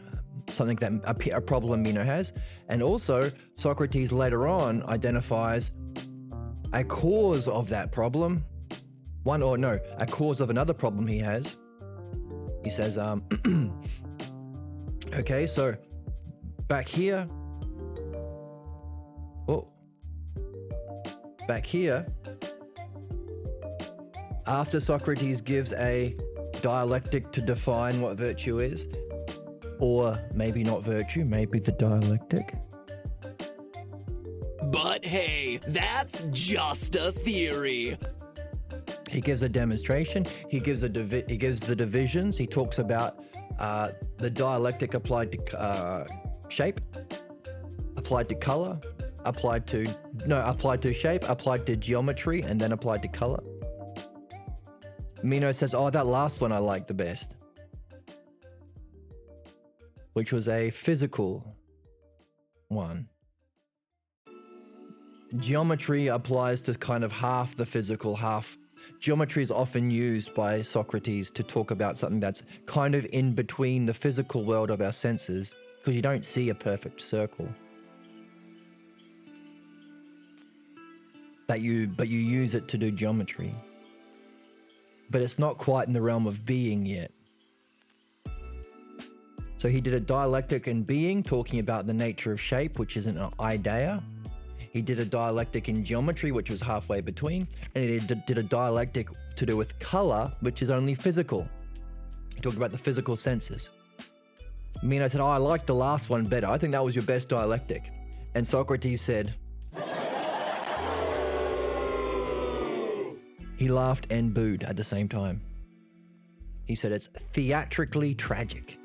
Something that a problem Meno has. And also Socrates later on identifies a cause of that problem, a cause of another problem he has. He says, okay, so back here, after Socrates gives a dialectic to define what virtue is, or maybe not virtue, maybe the dialectic. But hey, that's just a theory. He gives a demonstration. He gives the divisions. He talks about the dialectic applied to shape, applied to color, applied to shape, applied to geometry, and then applied to color. Meno says, that last one I like the best, which was a physical one. Geometry applies to kind of half the physical, half. Geometry is often used by Socrates to talk about something that's kind of in between the physical world of our senses, because you don't see a perfect circle. But you use it to do geometry. But it's not quite in the realm of being yet. So he did a dialectic in being, talking about the nature of shape, which isn't an idea. He did a dialectic in geometry, which was halfway between, and he did a dialectic to do with color, which is only physical. He talked about the physical senses. Meno said, I like the last one better. I think that was your best dialectic. And Socrates said, he laughed and booed at the same time. He said, it's theatrically tragic.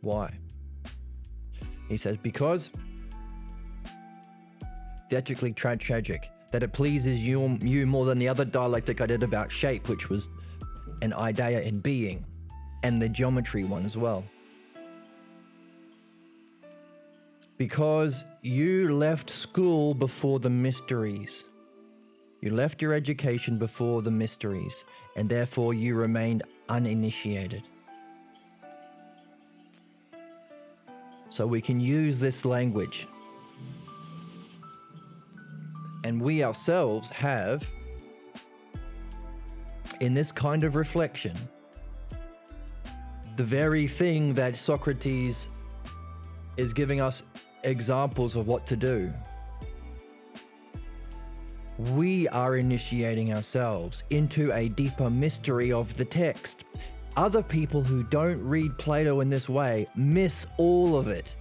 Why? He says, because theatrically tragic, that it pleases you more than the other dialectic I did about shape, which was an idea in being, and the geometry one as well. Because you left school before the mysteries. You left your education before the mysteries, and therefore you remained uninitiated. So we can use this language. And we ourselves have, in this kind of reflection, the very thing that Socrates is giving us examples of what to do. We are initiating ourselves into a deeper mystery of the text. Other people who don't read Plato in this way miss all of it.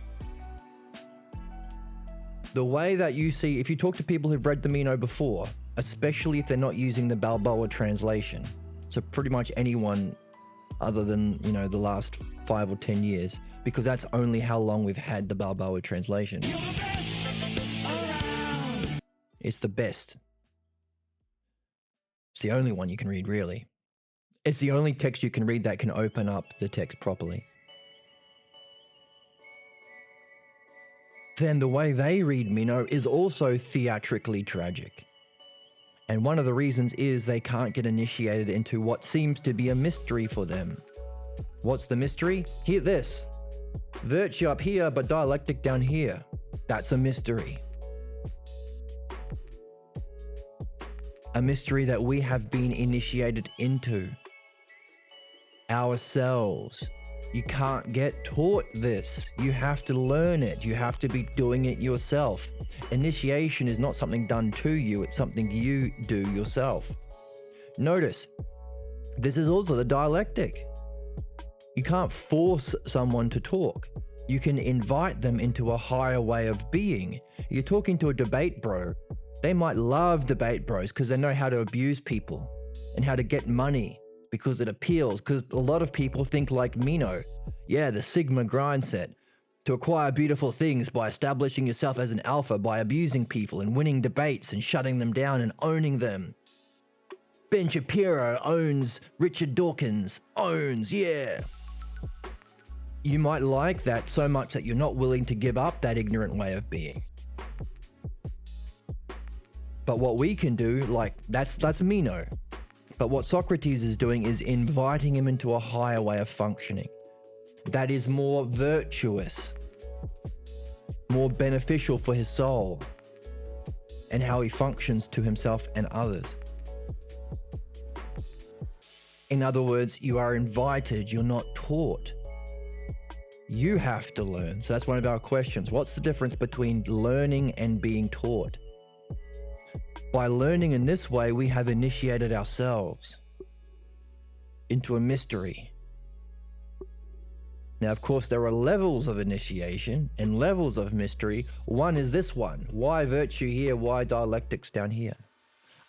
The way that you see, if you talk to people who've read the Meno before, especially if they're not using the Balboa translation, so pretty much anyone other than, the last 5 or 10 years, because that's only how long we've had the Balboa translation. It's the best. It's the only one you can read, really. It's the only text you can read that can open up the text properly. Then the way they read Meno is also theatrically tragic. And one of the reasons is they can't get initiated into what seems to be a mystery for them. What's the mystery? Hear this. Virtue up here, but dialectic down here. That's a mystery. A mystery that we have been initiated into ourselves. You can't get taught this. You have to learn it. You have to be doing it yourself. Initiation is not something done to you. It's something you do yourself. Notice, this is also the dialectic. You can't force someone to talk. You can invite them into a higher way of being. You're talking to a debate bro. They might love debate bros because they know how to abuse people and how to get money because it appeals. Because a lot of people think like Meno. Yeah, the Sigma grind set. To acquire beautiful things by establishing yourself as an alpha, by abusing people and winning debates and shutting them down and owning them. Ben Shapiro owns Richard Dawkins. Owns, yeah. You might like that so much that you're not willing to give up that ignorant way of being. But what we can do, that's Meno. But what Socrates is doing is inviting him into a higher way of functioning. That is more virtuous, more beneficial for his soul and how he functions to himself and others. In other words, you are invited, you're not taught. You have to learn. So that's one of our questions. What's the difference between learning and being taught? By learning in this way, we have initiated ourselves into a mystery. Now, of course, there are levels of initiation and levels of mystery. One is this one. Why virtue here? Why dialectics down here?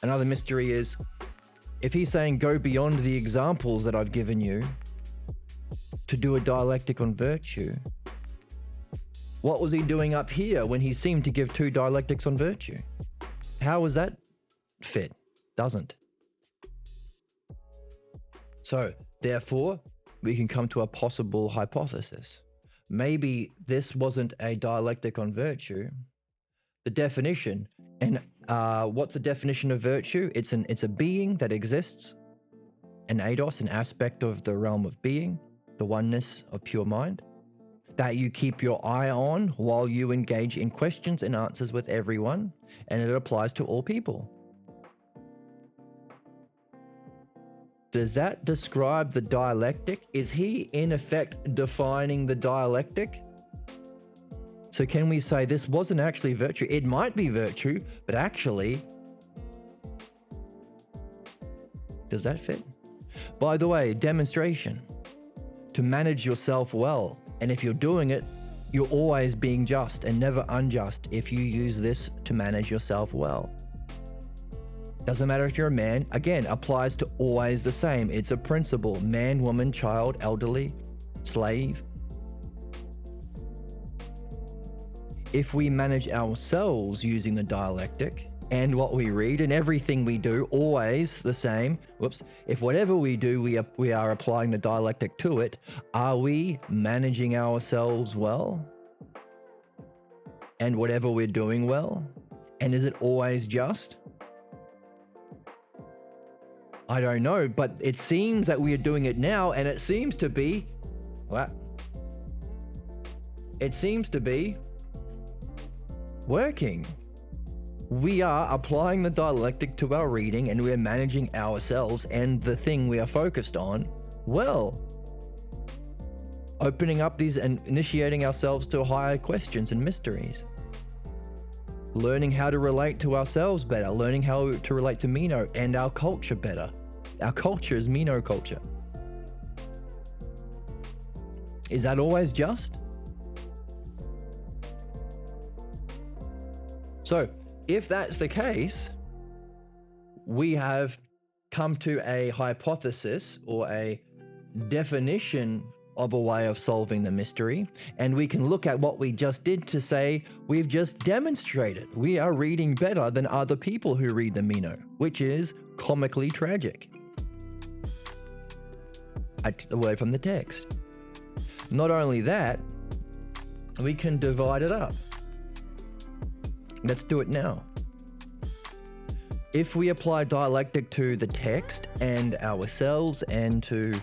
Another mystery is, if he's saying go beyond the examples that I've given you to do a dialectic on virtue, what was he doing up here when he seemed to give 2 dialectics on virtue? How was that fit? Doesn't. So, therefore, we can come to a possible hypothesis. Maybe this wasn't a dialectic on virtue. The definition, and what's the definition of virtue? It's a being that exists, an eidos, an aspect of the realm of being, the oneness of pure mind, that you keep your eye on while you engage in questions and answers with everyone, and it applies to all people. Does that describe the dialectic? Is he in effect defining the dialectic? So can we say this wasn't actually virtue? It might be virtue, but actually, does that fit? By the way, demonstration. To manage yourself well. And if you're doing it, you're always being just and never unjust if you use this to manage yourself well. Doesn't matter if you're a man, again, applies to always the same. It's a principle. Man, woman, child, elderly, slave. If we manage ourselves using the dialectic and what we read and everything we do, always the same. If whatever we do, we are applying the dialectic to it, are we managing ourselves well? And whatever we're doing well? And is it always just? I don't know, but it seems that we are doing it now, and it seems to be, it seems to be working. We are applying the dialectic to our reading, and we're managing ourselves and the thing we are focused on well. Opening up these and initiating ourselves to higher questions and mysteries. Learning how to relate to ourselves better, learning how to relate to Meno and our culture better. Our culture is Meno culture. Is that always just? So, if that's the case, we have come to a hypothesis or a definition of a way of solving the mystery, and we can look at what we just did to say we've just demonstrated we are reading better than other people who read the Meno, which is comically tragic. Away from the text. Not only that, we can divide it up. Let's do it now. If we apply dialectic to the text and ourselves and to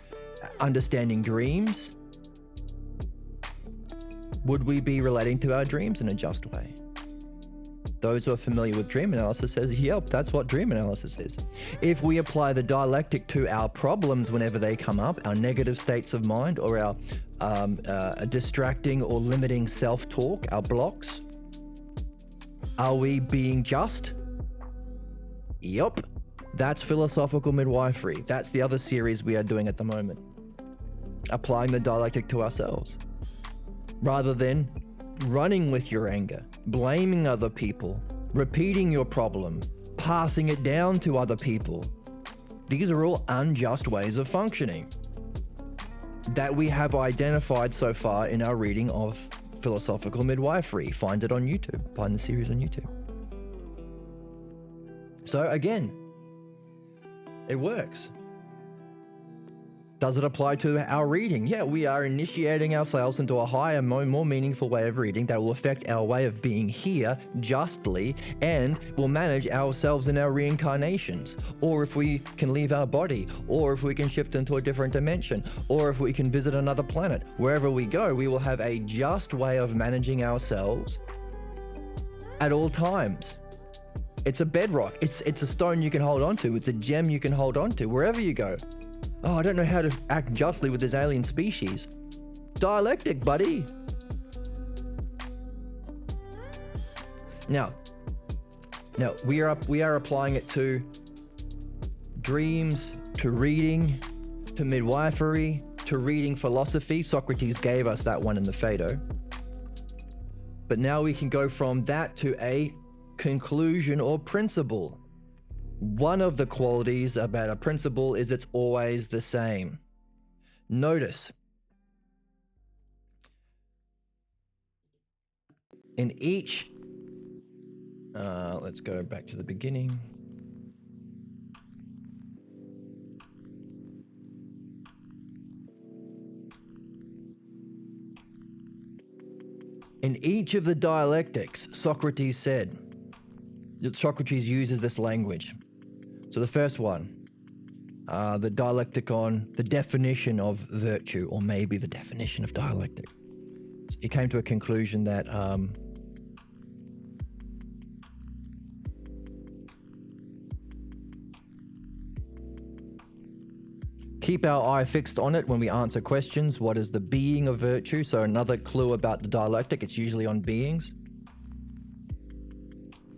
understanding dreams, would we be relating to our dreams in a just way? Those who are familiar with dream analysis says, yep, that's what dream analysis is. If we apply the dialectic to our problems whenever they come up, our negative states of mind or our distracting or limiting self-talk, our blocks, are we being just? Yup. That's philosophical midwifery. That's the other series we are doing at the moment. Applying the dialectic to ourselves. Rather than running with your anger, blaming other people, repeating your problem, passing it down to other people. These are all unjust ways of functioning that we have identified so far in our reading of philosophical midwifery. Find it on YouTube. Find the series on YouTube. So again, it works. Does it apply to our reading? Yeah, we are initiating ourselves into a higher, more meaningful way of reading that will affect our way of being here justly and will manage ourselves in our reincarnations. Or if we can leave our body, or if we can shift into a different dimension, or if we can visit another planet. Wherever we go, we will have a just way of managing ourselves at all times. It's a bedrock. It's a stone you can hold on to. It's a gem you can hold on to wherever you go. Oh, I don't know how to act justly with this alien species. Dialectic, buddy. Now we are applying it to dreams, to reading, to midwifery, to reading philosophy. Socrates gave us that one in the Phaedo. But now we can go from that to a conclusion or principle. One of the qualities about a principle is it's always the same. Notice, in each, let's go back to the beginning. In each of the dialectics, Socrates uses this language. So the first one, the dialectic on the definition of virtue, or maybe the definition of dialectic. He came to a conclusion that keep our eye fixed on it when we answer questions. What is the being of virtue? So another clue about the dialectic, it's usually on beings.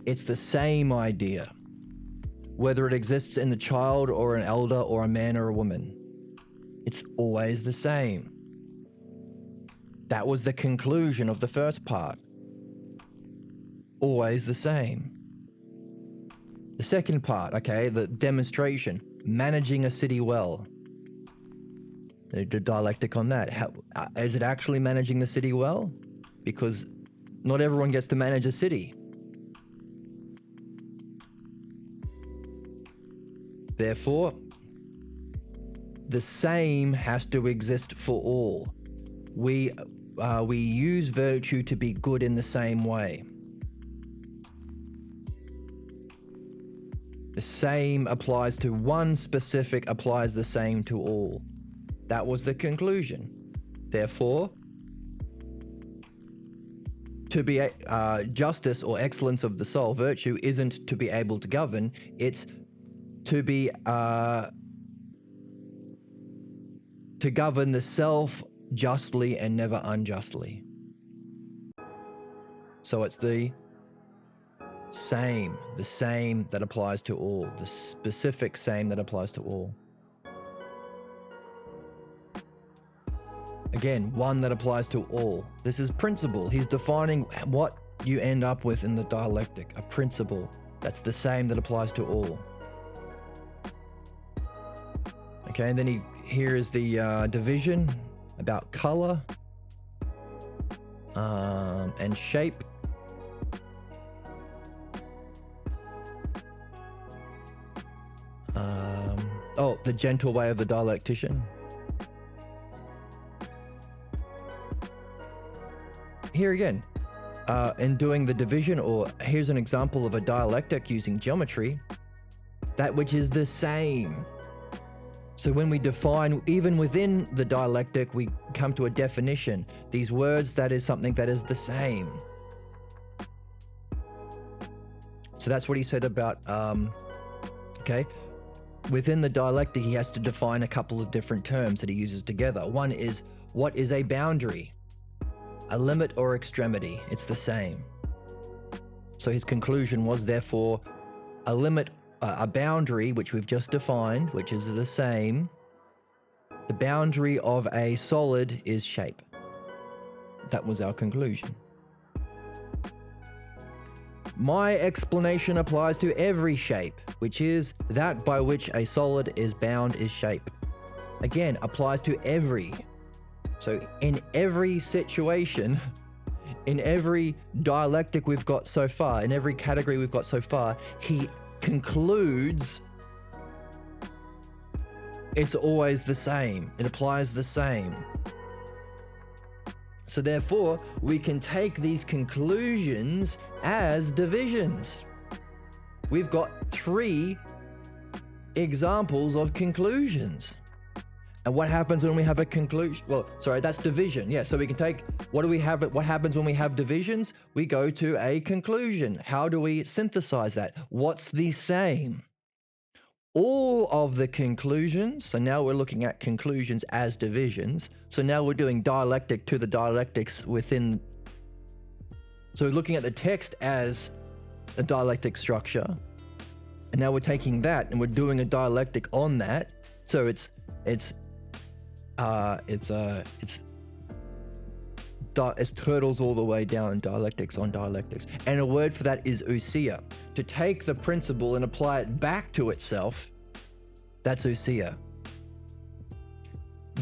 It's the same idea, whether it exists in the child or an elder or a man or a woman. It's always the same. That was the conclusion of the first part. Always the same. The second part, okay, the demonstration, managing a city well. The dialectic on that. How, is it actually managing the city well? Because not everyone gets to manage a city. Therefore, the same has to exist for all. We use virtue to be good in the same way. The same applies to one specific, applies the same to all. That was the conclusion. Therefore, to be justice or excellence of the soul, virtue isn't to be able to govern, it's to be to govern the self justly and never unjustly. So it's the same that applies to all, the specific same that applies to all. Again, one that applies to all. This is principle. He's defining what you end up with in the dialectic, a principle that's the same that applies to all. Okay, and then here is the division about color and shape. The gentle way of the dialectician. Here again, in doing the division, or here's an example of a dialectic using geometry, that which is the same. So when we define, even within the dialectic, we come to a definition. These words, that is something that is the same. So that's what he said about, okay, within the dialectic, he has to define a couple of different terms that he uses together. One is, what is a boundary? A limit or extremity, it's the same. So his conclusion was, therefore, a limit, a boundary, which we've just defined, which is the same. The boundary of a solid is shape. That was our conclusion. My explanation applies to every shape, which is that by which a solid is bound is shape. Again, applies to every. So in every situation, in every dialectic we've got so far, in every category we've got so far, he concludes it's always the same. It applies the same. So therefore, we can take these conclusions as divisions. We've got 3 examples of conclusions. And what happens when we have a conclusion? Well, sorry, that's division. Yeah, so we can take, what do we have? What happens when we have divisions? We go to a conclusion. How do we synthesize that? What's the same? All of the conclusions, so now we're looking at conclusions as divisions. So now we're doing dialectic to the dialectics within. So we're looking at the text as a dialectic structure. And now we're taking that and we're doing a dialectic on that. So it's turtles all the way down in dialectics on dialectics. And a word for that is ousia. To take the principle and apply it back to itself, that's ousia.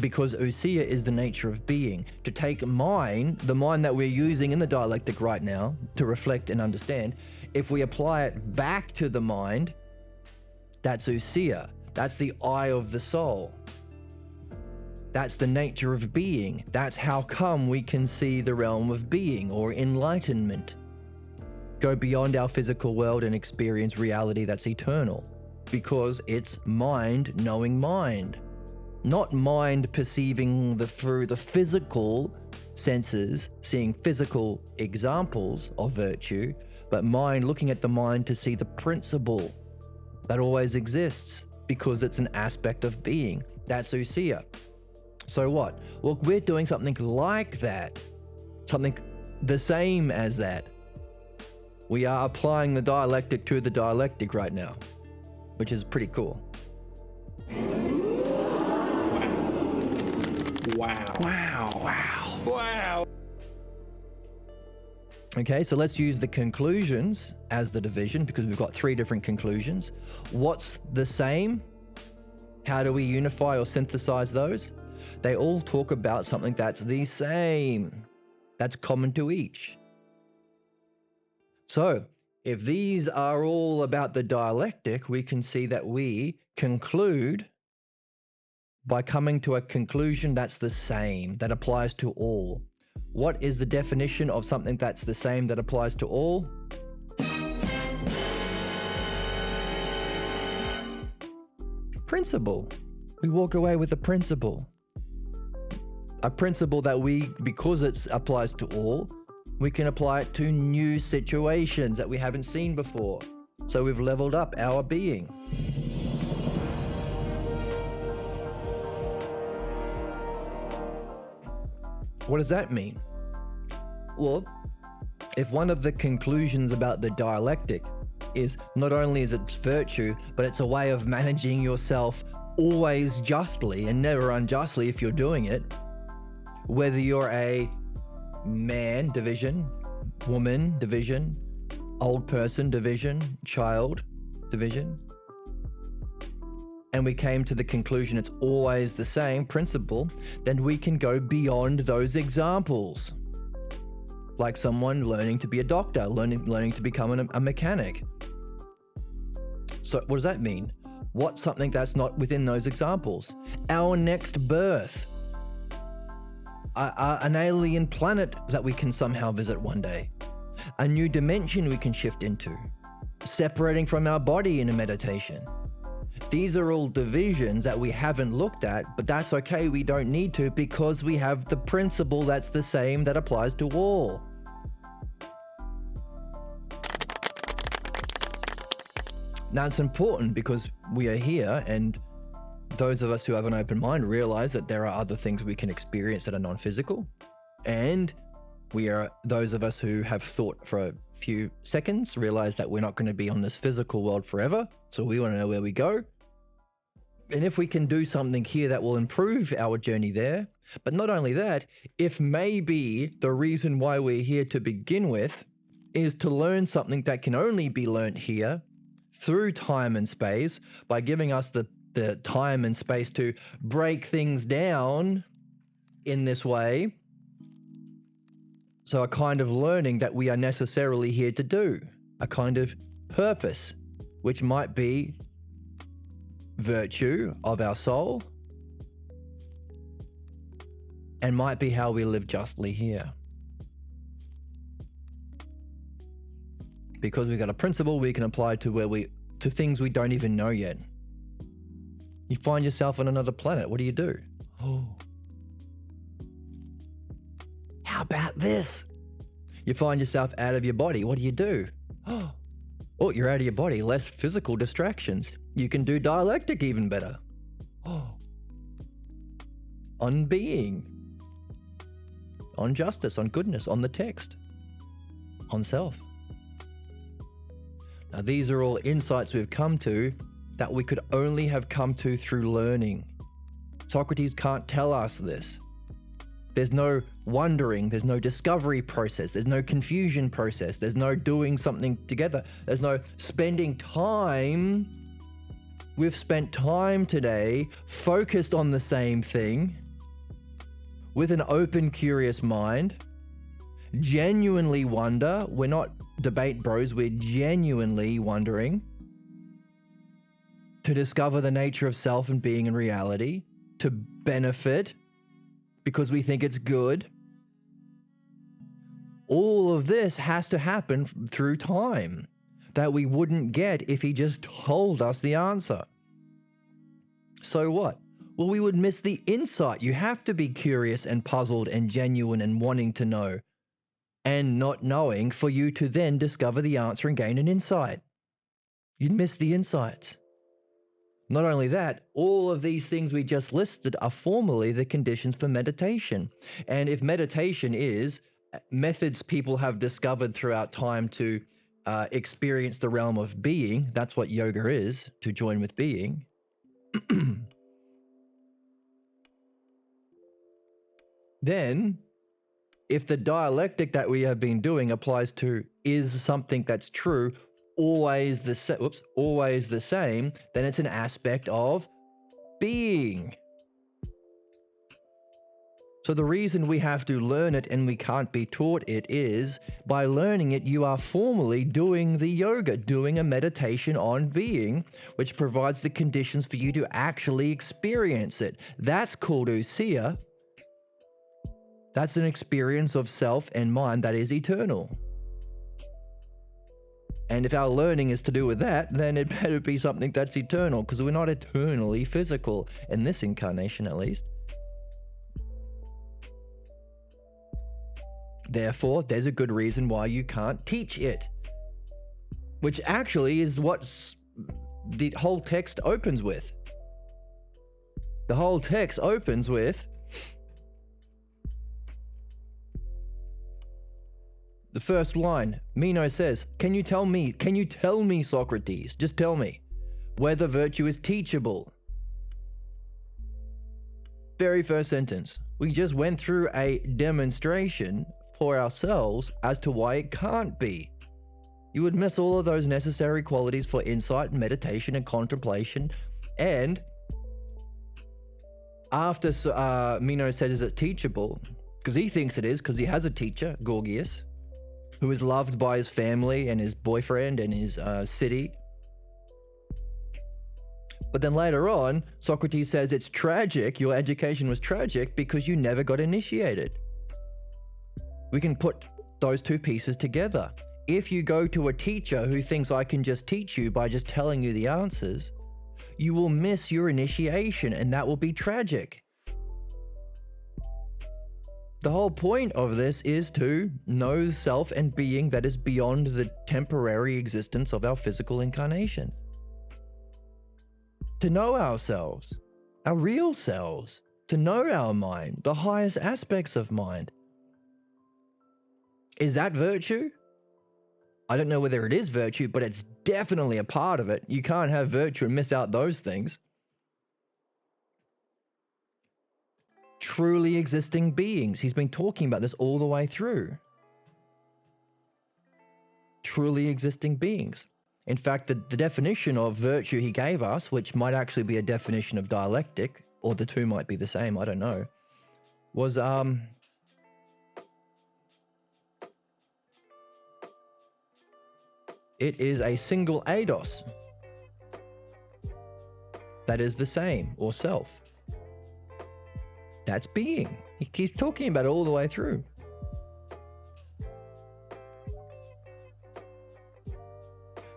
Because ousia is the nature of being. To take the mind that we're using in the dialectic right now to reflect and understand, if we apply it back to the mind, that's ousia. That's the eye of the soul. That's the nature of being. That's how come we can see the realm of being or enlightenment. Go beyond our physical world and experience reality that's eternal. Because it's mind knowing mind. Not mind perceiving through the physical senses, seeing physical examples of virtue, but mind looking at the mind to see the principle that always exists because it's an aspect of being. That's ousia. So what? Well, we're doing something like that, something the same as that. We are applying the dialectic to the dialectic right now, which is pretty cool. Wow. Okay, so let's use the conclusions as the division because we've got 3 different conclusions. What's the same? How do we unify or synthesize those? They all talk about something that's the same, that's common to each. So, if these are all about the dialectic, we can see that we conclude by coming to a conclusion that's the same, that applies to all. What is the definition of something that's the same that applies to all? Principle. We walk away with a principle. A principle that because it applies to all, we can apply it to new situations that we haven't seen before. So we've leveled up our being. What does that mean? Well, if one of the conclusions about the dialectic is not only is it virtue, but it's a way of managing yourself always justly and never unjustly if you're doing it, whether you're a man, division, woman, division, old person, division, child, division, and we came to the conclusion it's always the same principle, then we can go beyond those examples. Like someone learning to be a doctor, learning to become a mechanic. So what does that mean? What's something that's not within those examples? Our next birth. An alien planet that we can somehow visit one day. A new dimension we can shift into. Separating from our body in a meditation. These are all divisions that we haven't looked at, but that's okay, we don't need to because we have the principle that's the same that applies to all. Now it's important because we are here and those of us who have an open mind realize that there are other things we can experience that are non-physical. And we are those of us who have thought for a few seconds realize that we're not going to be on this physical world forever. So we want to know where we go. And if we can do something here that will improve our journey there, but not only that, if maybe the reason why we're here to begin with is to learn something that can only be learnt here through time and space by giving us the time and space to break things down in this way. So a kind of learning that we are necessarily here to do, a kind of purpose, which might be virtue of our soul and might be how we live justly here. Because we've got a principle we can apply to things we don't even know yet. You find yourself on another planet, what do? Oh. How about this? You find yourself out of your body. What do? Oh, you're out of your body. Less physical distractions. You can do dialectic even better. Oh. On being. On justice, on goodness, on the text. On self. Now, these are all insights we've come to that we could only have come to through learning. Socrates can't tell us this. There's no wondering, there's no discovery process, there's no confusion process, there's no doing something together, there's no spending time. We've spent time today focused on the same thing with an open, curious mind, genuinely wonder. We're not debate bros, we're genuinely wondering to discover the nature of self and being and reality, to benefit because we think it's good. All of this has to happen through time that we wouldn't get if he just told us the answer. So what? Well, we would miss the insight. You have to be curious and puzzled and genuine and wanting to know and not knowing for you to then discover the answer and gain an insight. You'd miss the insights. Not only that, all of these things we just listed are formally the conditions for meditation. And if meditation is methods people have discovered throughout time to experience the realm of being, that's what yoga is, to join with being. Then, if the dialectic that we have been doing applies to is something that's true, always the same, then it's an aspect of being. So the reason we have to learn it and we can't be taught it is by learning it, you are formally doing the yoga, doing a meditation on being, which provides the conditions for you to actually experience it. That's called ousia. That's an experience of self and mind that is eternal. And if our learning is to do with that, then it better be something that's eternal, because we're not eternally physical, in this incarnation at least. Therefore, there's a good reason why you can't teach it. Which actually is what the whole text opens with. The whole text opens with the first line. Meno says, can you tell me, Socrates, just tell me, whether virtue is teachable? Very first sentence. We just went through a demonstration for ourselves as to why it can't be. You would miss all of those necessary qualities for insight and meditation and contemplation. And after Meno said, is it teachable? Because he thinks it is, because he has a teacher, Gorgias, who is loved by his family and his boyfriend and his city. But then later on, Socrates says it's tragic, your education was tragic because you never got initiated. We can put those two pieces together. If you go to a teacher who thinks I can just teach you by just telling you the answers, you will miss your initiation, and that will be tragic. The whole point of this is to know self and being that is beyond the temporary existence of our physical incarnation. To know ourselves, our real selves, to know our mind, the highest aspects of mind. Is that virtue? I don't know whether it is virtue, but it's definitely a part of it. You can't have virtue and miss out those things. Truly existing beings. He's been talking about this all the way through. Truly existing beings. In fact, the definition of virtue he gave us, which might actually be a definition of dialectic, or the two might be the same, I don't know, was it is a single eidos that is the same, or self. That's being. He keeps talking about it all the way through.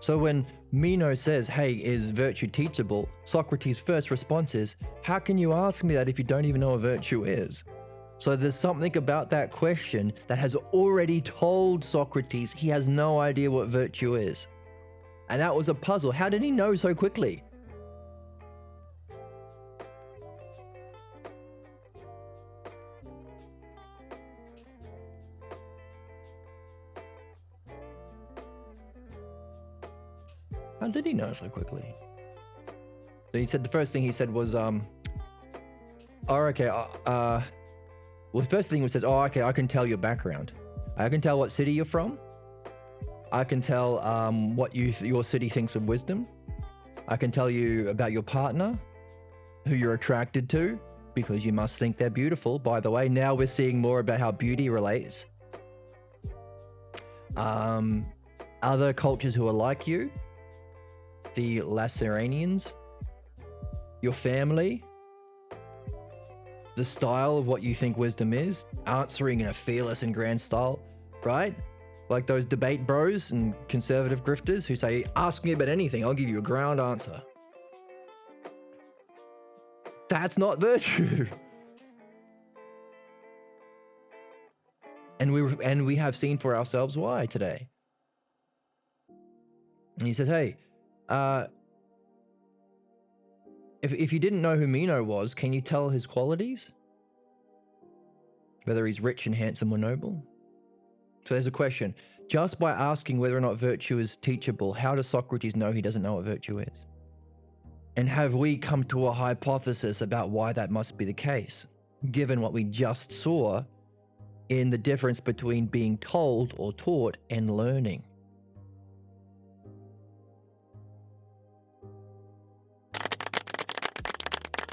So when Meno says, hey, is virtue teachable? Socrates' first response is, how can you ask me that if you don't even know what virtue is? So there's something about that question that has already told Socrates he has no idea what virtue is. And that was a puzzle. How did he know so quickly? How did he know so quickly? So he said the first thing he said was, well, the first thing he said, oh, okay, I can tell your background. I can tell what city you're from. I can tell what your city thinks of wisdom. I can tell you about your partner, who you're attracted to, because you must think they're beautiful. By the way, now we're seeing more about how beauty relates. Other cultures who are like you, the Laceranians, your family, the style of what you think wisdom is, answering in a fearless and grand style, right? Like those debate bros and conservative grifters who say, ask me about anything, I'll give you a ground answer. That's not virtue. And we have seen for ourselves why today. And he says, hey, if you didn't know who Meno was, can you tell his qualities? Whether he's rich and handsome or noble? So there's a question. Just by asking whether or not virtue is teachable, how does Socrates know he doesn't know what virtue is? And have we come to a hypothesis about why that must be the case, given what we just saw in the difference between being told or taught and learning?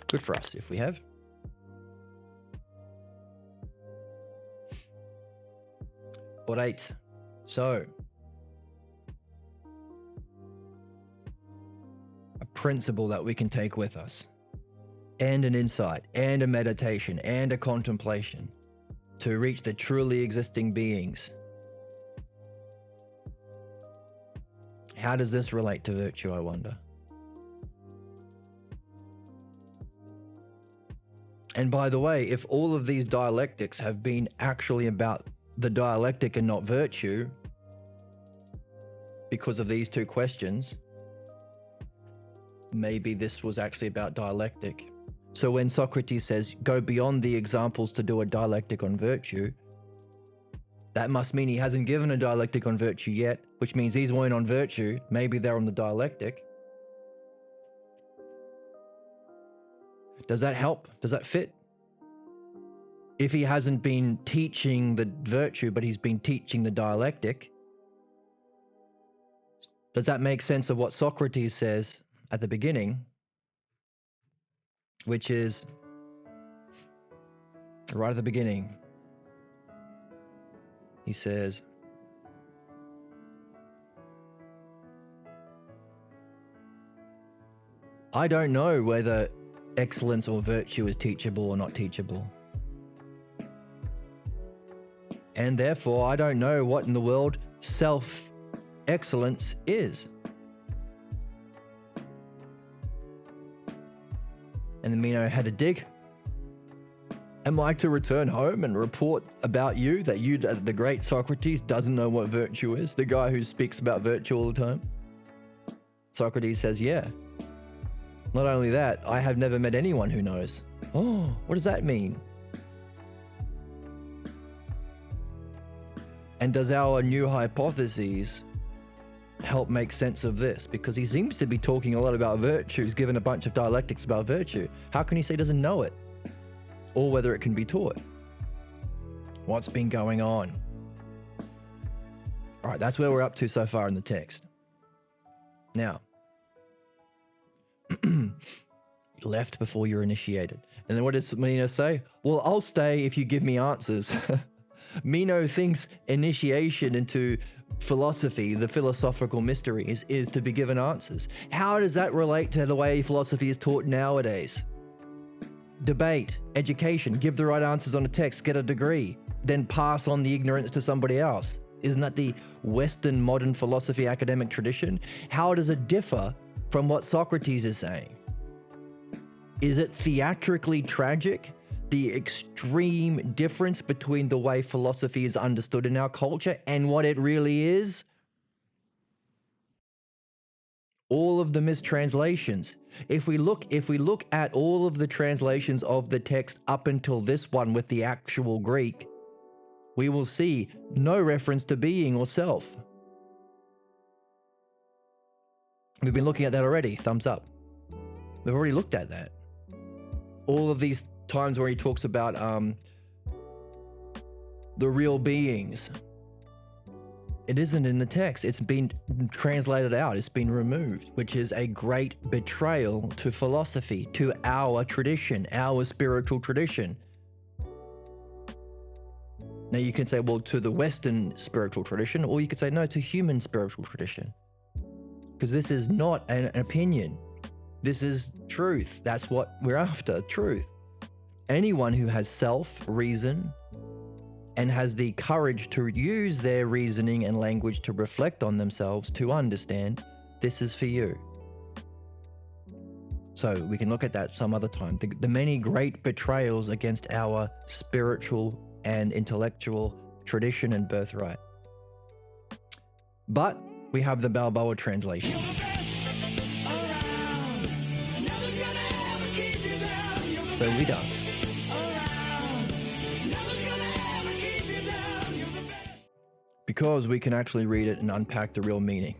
Good for us if we have. What 8? So, a principle that we can take with us, and an insight, and a meditation, and a contemplation to reach the truly existing beings. How does this relate to virtue, I wonder? And by the way, if all of these dialectics have been actually about the dialectic and not virtue, because of these two questions, maybe this was actually about dialectic. So when Socrates says, go beyond the examples to do a dialectic on virtue, that must mean he hasn't given a dialectic on virtue yet, which means these weren't on virtue. Maybe they're on the dialectic. Does that help? Does that fit? If he hasn't been teaching the virtue, but he's been teaching the dialectic, does that make sense of what Socrates says at the beginning, which is right at the beginning? He says, I don't know whether excellence or virtue is teachable or not teachable. And therefore, I don't know what in the world self-excellence is. And then Meno had a dig. Am I to return home and report about you that you, the great Socrates, doesn't know what virtue is? The guy who speaks about virtue all the time? Socrates says, yeah. Not only that, I have never met anyone who knows. Oh, what does that mean? And does our new hypotheses help make sense of this? Because he seems to be talking a lot about virtues, given a bunch of dialectics about virtue. How can he say he doesn't know it? Or whether it can be taught? What's been going on? All right, that's where we're up to so far in the text. Now, you left before you're initiated. And then what does Meno say? Well, I'll stay if you give me answers. Meno thinks initiation into philosophy, the philosophical mysteries, is to be given answers. How does that relate to the way philosophy is taught nowadays? Debate, education, give the right answers on a text, get a degree, then pass on the ignorance to somebody else. Isn't that the Western modern philosophy academic tradition? How does it differ from what Socrates is saying? Is it theatrically tragic? The extreme difference between the way philosophy is understood in our culture and what it really is? All of the mistranslations. If we look at all of the translations of the text up until this one with the actual Greek, we will see no reference to being or self. We've been looking at that already. Thumbs up. We've already looked at that. All of these times where he talks about the real beings. It isn't in the text. It's been translated out. It's been removed, which is a great betrayal to philosophy, to our tradition, our spiritual tradition. Now you can say, well, to the Western spiritual tradition, or you could say, no, to human spiritual tradition. Because this is not an opinion. This is truth. That's what we're after, truth. Anyone who has self, reason, and has the courage to use their reasoning and language to reflect on themselves, to understand, this is for you. So we can look at that some other time. The many great betrayals against our spiritual and intellectual tradition and birthright. But we have the Balboa translation. So we dance. Because we can actually read it and unpack the real meaning.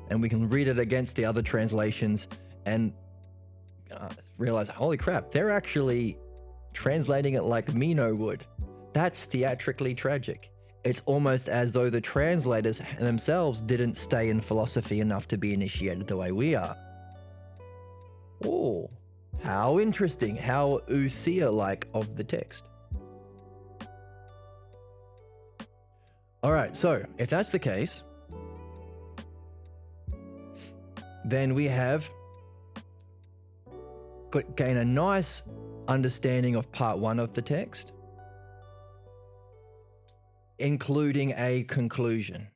And we can read it against the other translations and realize, holy crap, they're actually translating it like Meno would. That's theatrically tragic. It's almost as though the translators themselves didn't stay in philosophy enough to be initiated the way we are. Oh, how interesting, how Usia-like of the text. All right, so if that's the case, then we have gained a nice understanding of part one of the text, including a conclusion.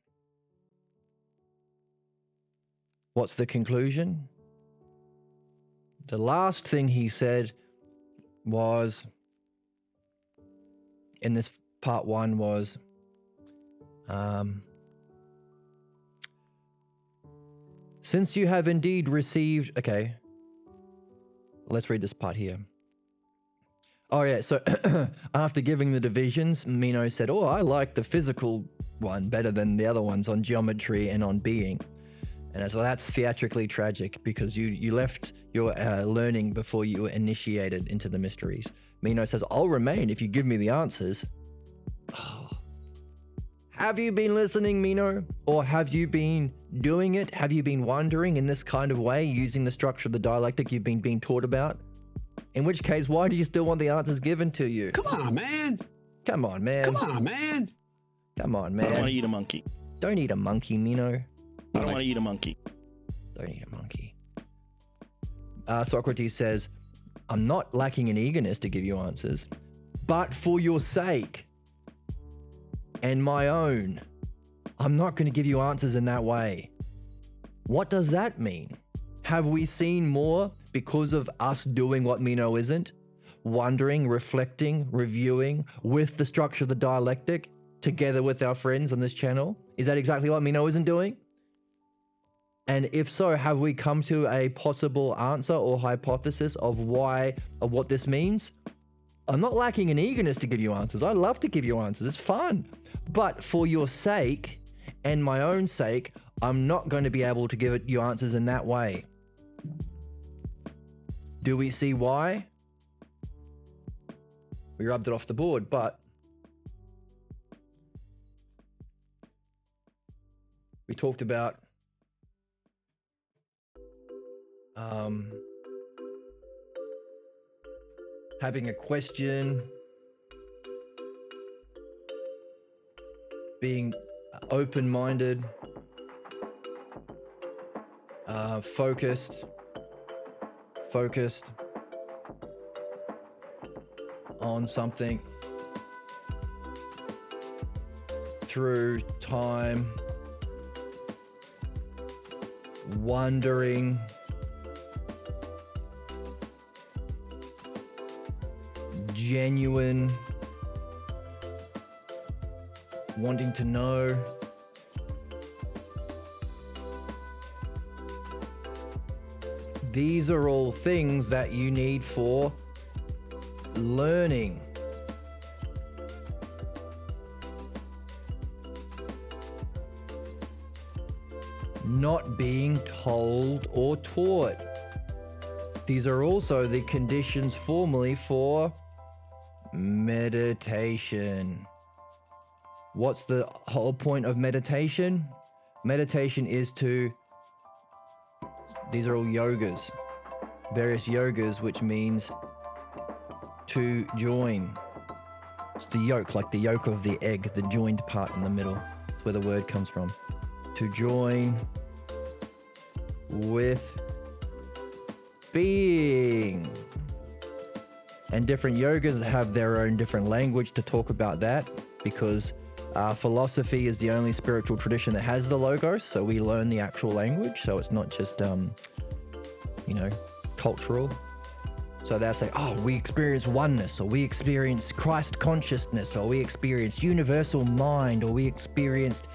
What's the conclusion? The last thing he said was, in this part one was, since you have indeed received, okay, let's read this part here. Oh yeah, so after giving the divisions, Meno said, oh, I like the physical one better than the other ones on geometry and on being. And so that's theatrically tragic because you left your learning before you were initiated into the mysteries. Meno says, I'll remain if you give me the answers. Oh. Have you been listening, Meno? Or have you been doing it? Have you been wondering in this kind of way, using the structure of the dialectic you've been being taught about? In which case, why do you still want the answers given to you? Come on, man. Come on, man. Come on, man. Come on, man. I don't want to eat a monkey. Don't eat a monkey, Meno. I don't want to eat a monkey. Don't eat a monkey. Socrates says, I'm not lacking in eagerness to give you answers, but for your sake and my own, I'm not going to give you answers in that way. What does that mean? Have we seen more because of us doing what Meno isn't? Wondering, reflecting, reviewing with the structure of the dialectic together with our friends on this channel? Is that exactly what Meno isn't doing? And if so, have we come to a possible answer or hypothesis of what this means? I'm not lacking in eagerness to give you answers. I love to give you answers. It's fun. But for your sake and my own sake, I'm not going to be able to give you answers in that way. Do we see why? We rubbed it off the board, but we talked about having a question, being open-minded, focused on something, through time, wondering, genuine, wanting to know. These are all things that you need for learning. Not being told or taught. These are also the conditions formally for meditation. What's the whole point of meditation? Meditation is to, these are all yogas, various yogas, which means to join. It's the yolk, like the yolk of the egg, the joined part in the middle. That's where the word comes from. To join with being. And different yogas have their own different language to talk about that, because philosophy is the only spiritual tradition that has the logos, so we learn the actual language, so it's not just cultural. So they'll say, oh, we experience oneness, or we experience Christ consciousness, or we experienced universal mind, or we experienced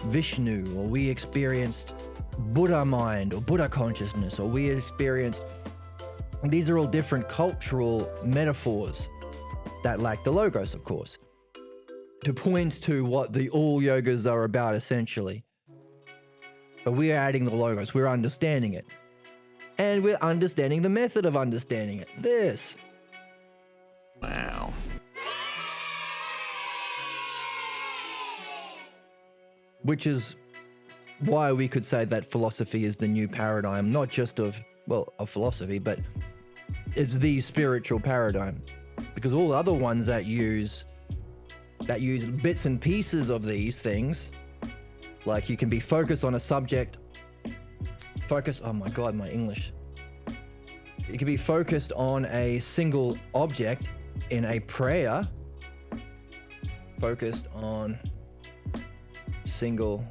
Vishnu, or we experienced Buddha mind, or Buddha consciousness, or we experienced. These are all different cultural metaphors that lack the logos, of course, to point to what the all yogas are about, essentially. But we're adding the logos, we're understanding it. And we're understanding the method of understanding it. This. Wow. Which is why we could say that philosophy is the new paradigm, not just of philosophy, but it's the spiritual paradigm. Because all other ones that use bits and pieces of these things, like you can be focused on a subject, oh my God, my English. You can be focused on a single object in a prayer, focused on single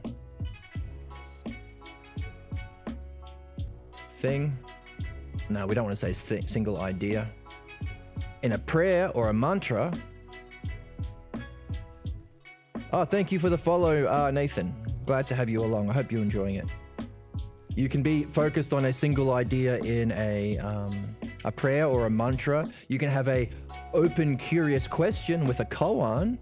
thing. No, we don't want to say single idea. In a prayer or a mantra. Oh, thank you for the follow, Nathan. Glad to have you along. I hope you're enjoying it. You can be focused on a single idea in a prayer or a mantra. You can have a open, curious question with a koan.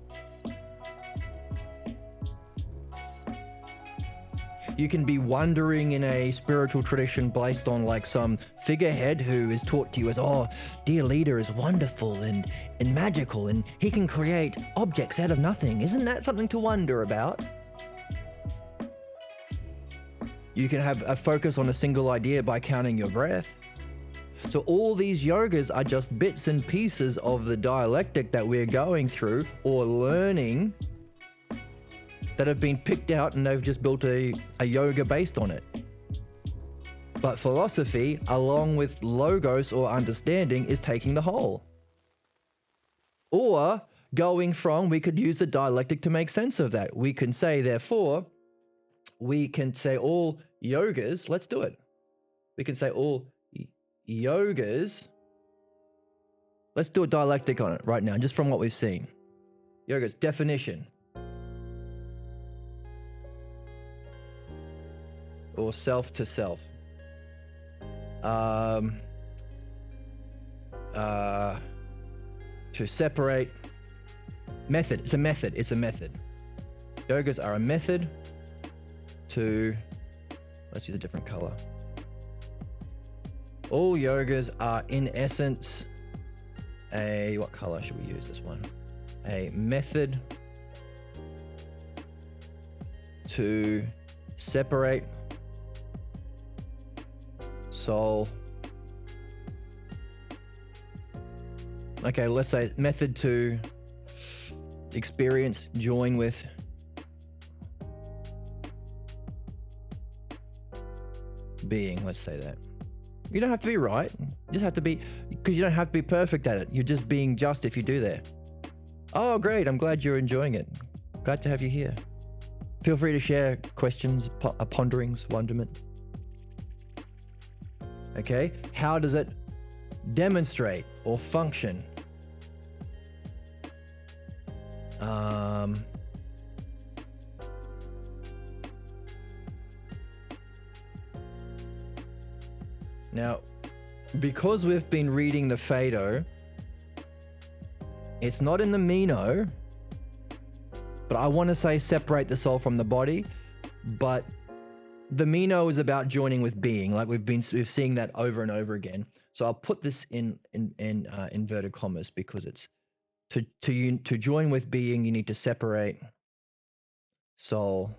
You can be wondering in a spiritual tradition based on like some figurehead who is taught to you as, oh, dear leader is wonderful and magical and he can create objects out of nothing. Isn't that something to wonder about? You can have a focus on a single idea by counting your breath. So all these yogas are just bits and pieces of the dialectic that we're going through or learning that have been picked out, and they've just built a yoga based on it. But philosophy, along with logos or understanding, is taking the whole. Or going from, we could use the dialectic to make sense of that. We can say, therefore, we can say all yogas, let's do it. We can say all yogas, let's do a dialectic on it right now, just from what we've seen. Yoga's definition. Or self to self. To separate. Method. It's a method. It's a method. Yogas are a method to. Let's use a different color. All yogas are, in essence, what color should we use this one? A method to separate soul. Okay, let's say method to experience, join with being, let's say that. You don't have to be right. You just have to be, because you don't have to be perfect at it. You're just being just if you do that. Oh, great. I'm glad you're enjoying it. Glad to have you here. Feel free to share questions, ponderings, wonderment. Okay, how does it demonstrate or function? Now, because we've been reading the Phaedo, it's not in the Meno, but I want to say separate the soul from the body, but the Meno is about joining with being, like we've seeing that over and over again. So I'll put this in inverted commas because it's to join with being, you need to separate soul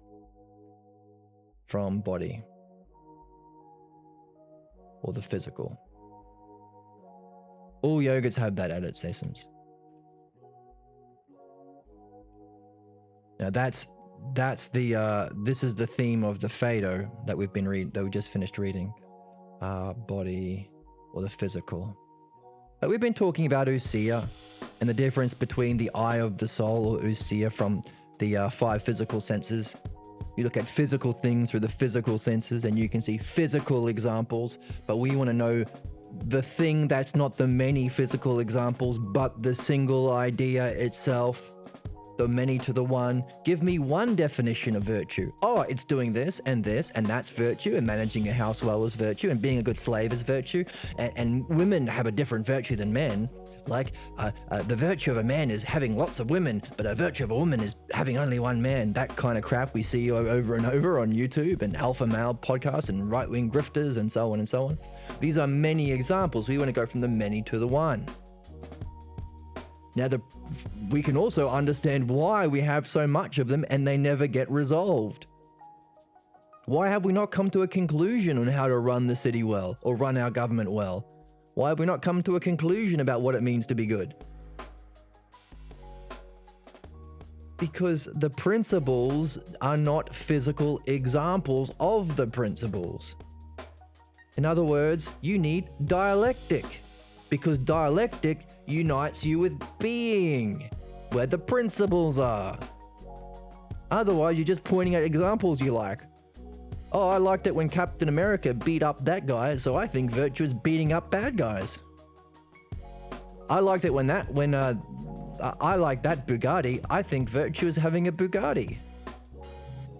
from body or the physical. All yogas have that at its essence. Now this is the theme of the Phaedo that we just finished reading. Body or the physical. But we've been talking about Usiya and the difference between the eye of the soul or Usiya from the 5 physical senses. You look at physical things through the physical senses and you can see physical examples, but we want to know the thing that's not the many physical examples, but the single idea itself. The many to the one. Give me one definition of virtue. Oh, it's doing this, and that's virtue, and managing a house well is virtue, and being a good slave is virtue. And women have a different virtue than men. Like, the virtue of a man is having lots of women, but a virtue of a woman is having only one man. That kind of crap we see over and over on YouTube and alpha male podcasts and right-wing grifters and so on and so on. These are many examples. We want to go from the many to the one. Now, we can also understand why we have so much of them and they never get resolved. Why have we not come to a conclusion on how to run the city well or run our government well? Why have we not come to a conclusion about what it means to be good? Because the principles are not physical examples of the principles. In other words, you need dialectic, because dialectic unites you with being, where the principles are. Otherwise, you're just pointing at examples you like. Oh, I liked it when Captain America beat up that guy, so I think virtue is beating up bad guys. I liked it when I like that Bugatti, I think virtue is having a Bugatti.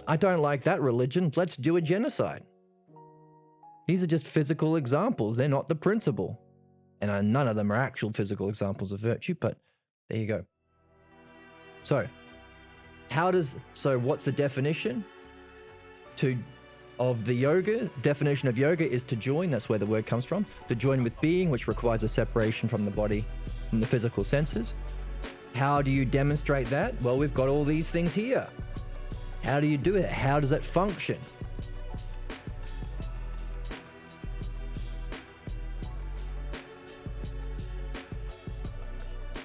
I don't like that religion, let's do a genocide. These are just physical examples, they're not the principle. And none of them are actual physical examples of virtue, but there you go. So, what's the definition of the yoga? Definition of yoga is to join, that's where the word comes from. To join with being, which requires a separation from the body, from the physical senses. How do you demonstrate that? Well, we've got all these things here. How do you do it? How does it function?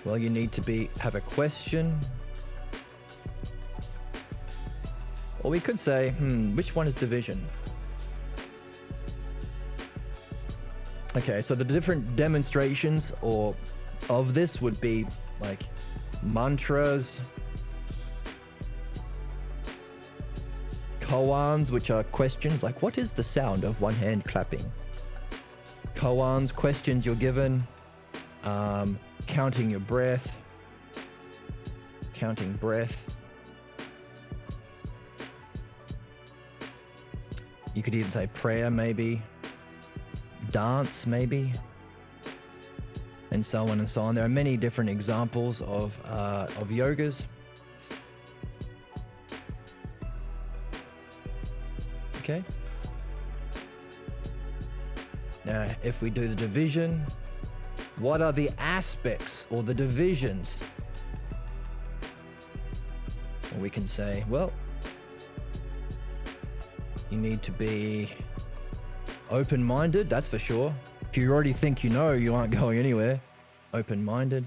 Well, you need to have a question. Or we could say, which one is division? Okay, so the different demonstrations of this would be like mantras, koans, which are questions, like what is the sound of one hand clapping? Koans, questions you're given. Counting your breath. Counting breath. You could even say prayer, maybe. Dance, maybe. And so on and so on. There are many different examples of yogas. Okay. Now, if we do the division, what are the aspects or the divisions? Well, we can say, well, you need to be open-minded, that's for sure. If you already think you know, you aren't going anywhere. Open-minded.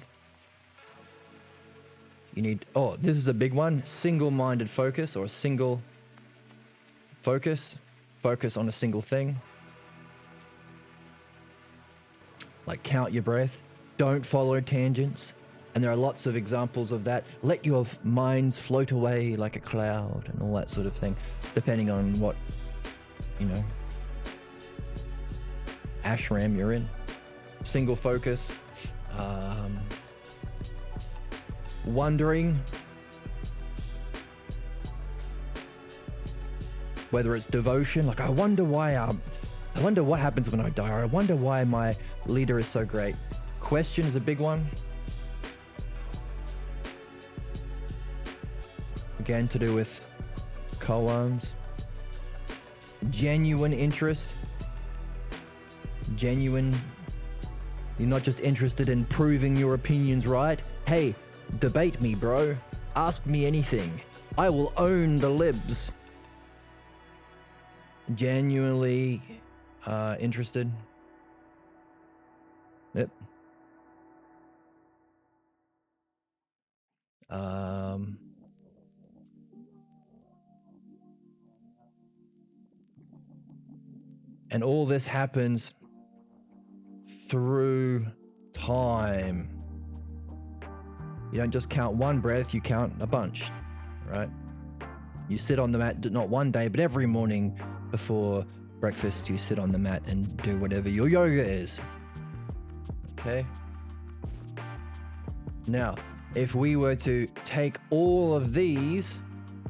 You need, this is a big one, single-minded focus or a single focus. Focus on a single thing. Like count your breath. Don't follow tangents. And there are lots of examples of that. Let your minds float away like a cloud and all that sort of thing, depending on what, ashram you're in. Single focus. Wondering. Whether it's devotion, like I wonder what happens when I die, or I wonder why my leader is so great. Question is a big one. Again, to do with koans. Genuine interest. Genuine. You're not just interested in proving your opinions right. Hey, debate me, bro. Ask me anything. I will own the libs. Genuinely interested. Yep. And all this happens through time. You don't just count one breath, you count a bunch, right? You sit on the mat, not one day, but every morning before breakfast, you sit on the mat and do whatever your yoga is. Okay? Now, if we were to take all of these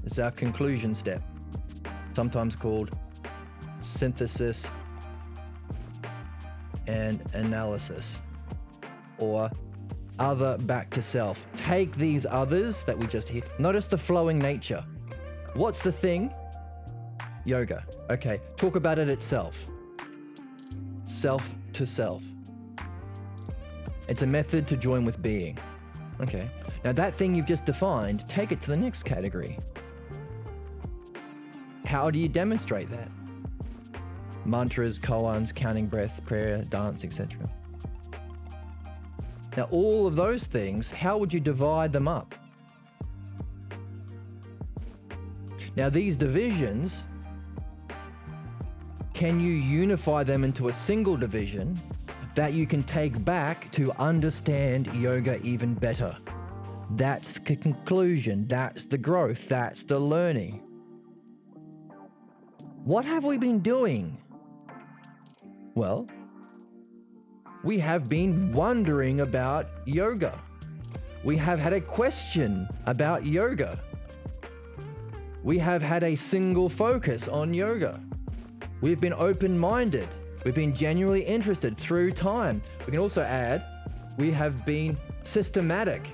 as our conclusion step, sometimes called synthesis and analysis, or other back to self. Take these others that we just hear. Notice the flowing nature. What's the thing? Yoga. Okay, talk about it itself. Self to self. It's a method to join with being. Okay, now that thing you've just defined, take it to the next category. How do you demonstrate that? Mantras, koans, counting breath, prayer, dance, etc. Now all of those things, how would you divide them up? Now these divisions, can you unify them into a single division that you can take back to understand yoga even better? That's the conclusion, that's the growth, that's the learning. What have we been doing? Well, we have been wondering about yoga. We have had a question about yoga. We have had a single focus on yoga. We've been open-minded. We've been genuinely interested through time. We can also add, we have been systematic.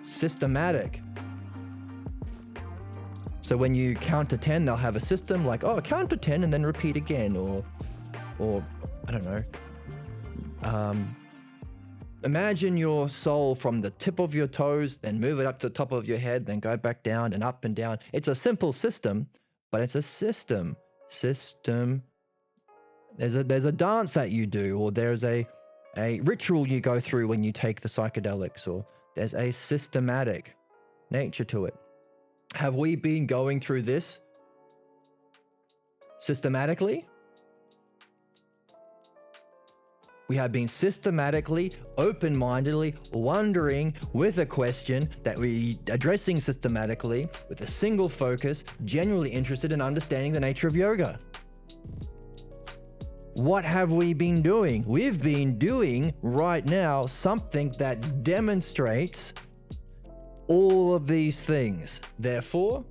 Systematic. So when you count to 10, they'll have a system like, oh, count to 10 and then repeat again, or I don't know. Imagine your soul from the tip of your toes, then move it up to the top of your head, then go back down and up and down. It's a simple system, but it's a system. There's a dance that you do, or there's a ritual you go through when you take the psychedelics, or there's a systematic nature to it. Have we been going through this systematically? We have been systematically, open-mindedly wondering with a question that we're addressing systematically with a single focus, genuinely interested in understanding the nature of yoga. What have we been doing? We've been doing right now something that demonstrates all of these things. Therefore,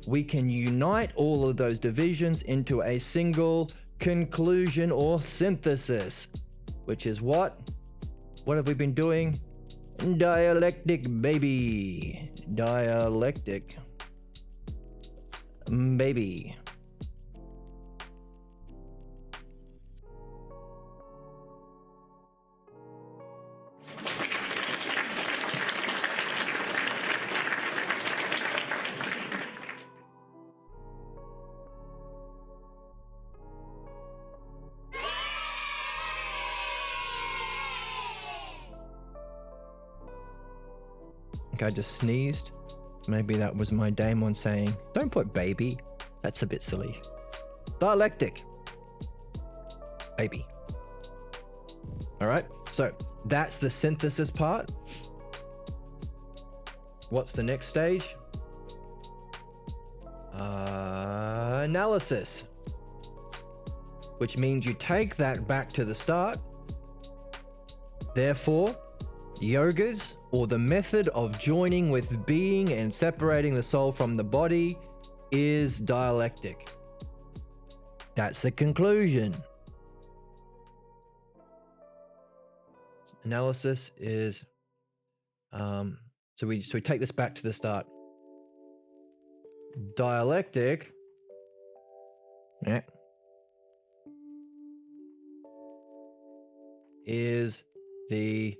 we can unite all of those divisions into a single conclusion or synthesis, which is what? What have we been doing? Dialectic, baby. Dialectic. Baby. I just sneezed. Maybe that was my daemon saying, don't put baby. That's a bit silly. Dialectic. Baby. All right. So that's the synthesis part. What's the next stage? Analysis. Which means you take that back to the start. Therefore, yogas, or the method of joining with being and separating the soul from the body, is dialectic. That's the conclusion. Analysis is so we take this back to the start. Dialectic, yeah, is the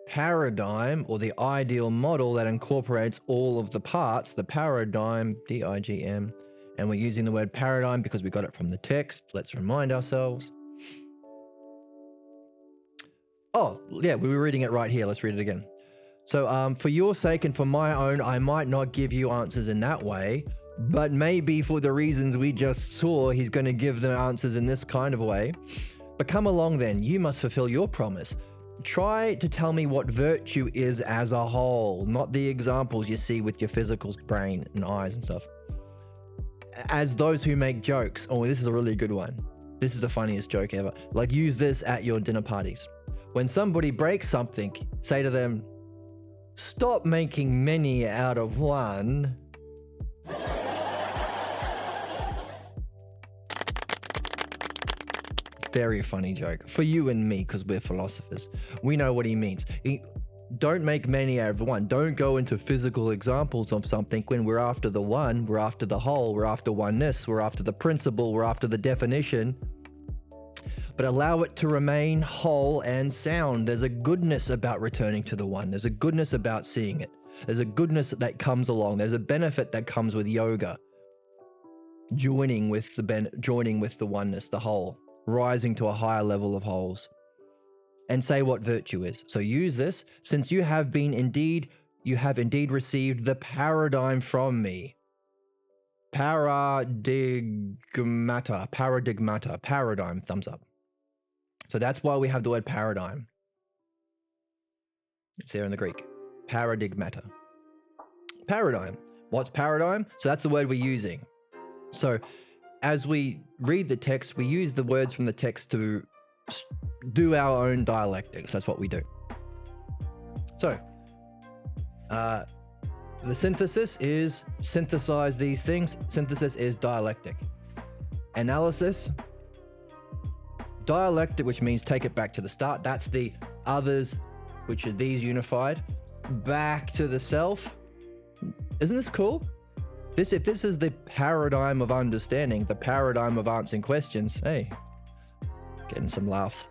paradigm or the ideal model that incorporates all of the parts. The paradigm, D-I-G-M, and we're using the word paradigm because we got it from the text. Let's remind ourselves. Oh, yeah, we were reading it right here. Let's read it again. So for your sake and for my own, I might not give you answers in that way, but maybe for the reasons we just saw, he's going to give them answers in this kind of way. But come along then, you must fulfill your promise. Try to tell me what virtue is as a whole, not the examples you see with your physical brain and eyes and stuff. As those who make jokes, oh, this is a really good one. This is the funniest joke ever. Like, use this at your dinner parties. When somebody breaks something, say to them, stop making many out of one. Very funny joke for you and me, because we're philosophers. We know what he means. Don't make many out of one. Don't go into physical examples of something when we're after the one, we're after the whole, we're after oneness, we're after the principle, we're after the definition. But allow it to remain whole and sound. There's a goodness about returning to the one. There's a goodness about seeing it. There's a goodness that comes along. There's a benefit that comes with yoga. Joining with the oneness, the whole. Rising to a higher level of wholes. And say what virtue is. So use this, since you have indeed received the paradigm from me. Paradigm, thumbs up. So that's why we have the word paradigm. It's there in the Greek. Paradigmata. Paradigm. What's paradigm? So that's the word we're using. So as we read the text, we use the words from the text to do our own dialectics. That's what we do. So, the synthesis is synthesize these things. Synthesis is dialectic. Analysis, dialectic, which means take it back to the start. That's the others, which are these unified, back to the self. Isn't this cool? If this is the paradigm of understanding, the paradigm of answering questions, hey, getting some laughs.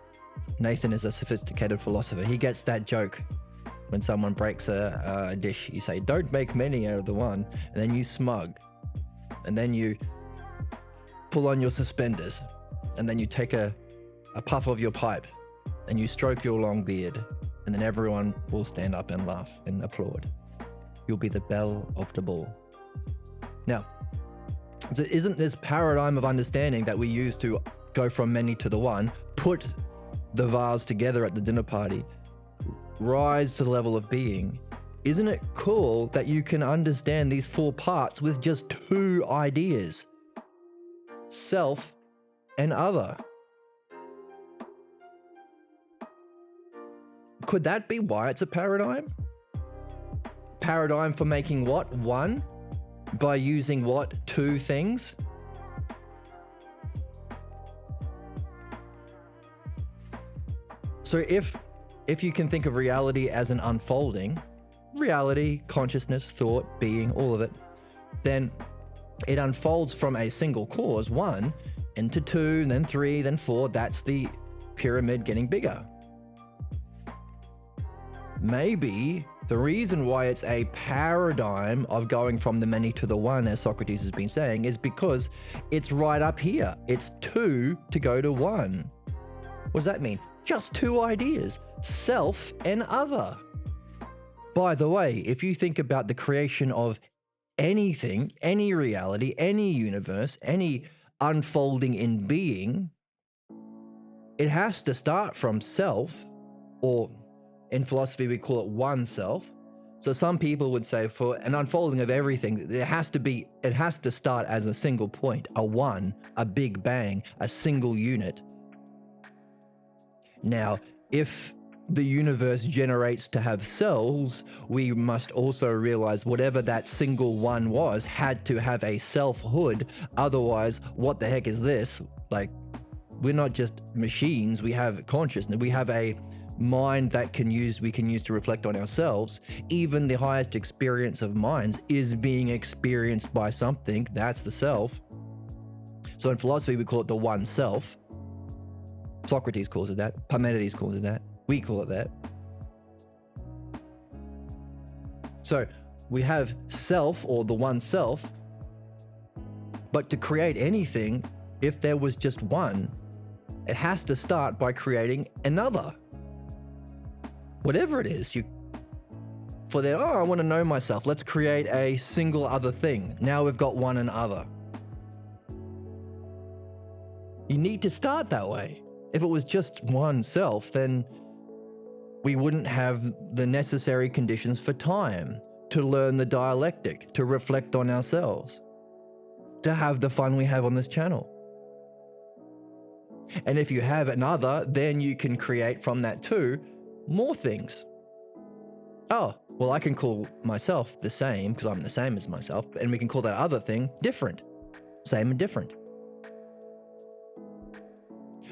Nathan is a sophisticated philosopher. He gets that joke. When someone breaks a dish, you say, don't make many out of the one. And then you smug. And then you pull on your suspenders. And then you take a puff of your pipe. And you stroke your long beard. And then everyone will stand up and laugh and applaud. You'll be the belle of the ball. Now, isn't this paradigm of understanding that we use to go from many to the one, put the vase together at the dinner party, rise to the level of being, isn't it cool that you can understand these four parts with just two ideas? Self and other. Could that be why it's a paradigm? Paradigm for making what? One? By using what? Two things? So if you can think of reality as an unfolding, reality, consciousness, thought, being, all of it, then it unfolds from a single cause, one, into two, then three, then four. That's the pyramid getting bigger. Maybe the reason why it's a paradigm of going from the many to the one, as Socrates has been saying, is because it's right up here. It's two to go to one. What does that mean? Just two ideas, self and other. By the way, if you think about the creation of anything, any reality, any universe, any unfolding in being, it has to start from self or in philosophy we call it one self. So some people would say for an unfolding of everything, it has to start as a single point, a one, a big bang, a single unit. Now, if the universe generates to have cells, we must also realize whatever that single one was had to have a selfhood. Otherwise, what the heck is this? Like, we're not just machines, we have consciousness, we have a mind that we can use to reflect on ourselves. Even the highest experience of minds is being experienced by something. That's the self. So in philosophy, we call it the one self. Socrates calls it that. Parmenides calls it that. We call it that. So we have self, or the one self, but to create anything, if there was just one, it has to start by creating another. Whatever it is, I want to know myself. Let's create a single other thing. Now we've got one and other. You need to start that way. If it was just one self, then we wouldn't have the necessary conditions for time, to learn the dialectic, to reflect on ourselves, to have the fun we have on this channel. And if you have another, then you can create from that too more things. Oh, well, I can call myself the same because I'm the same as myself, and we can call that other thing different. Same and different.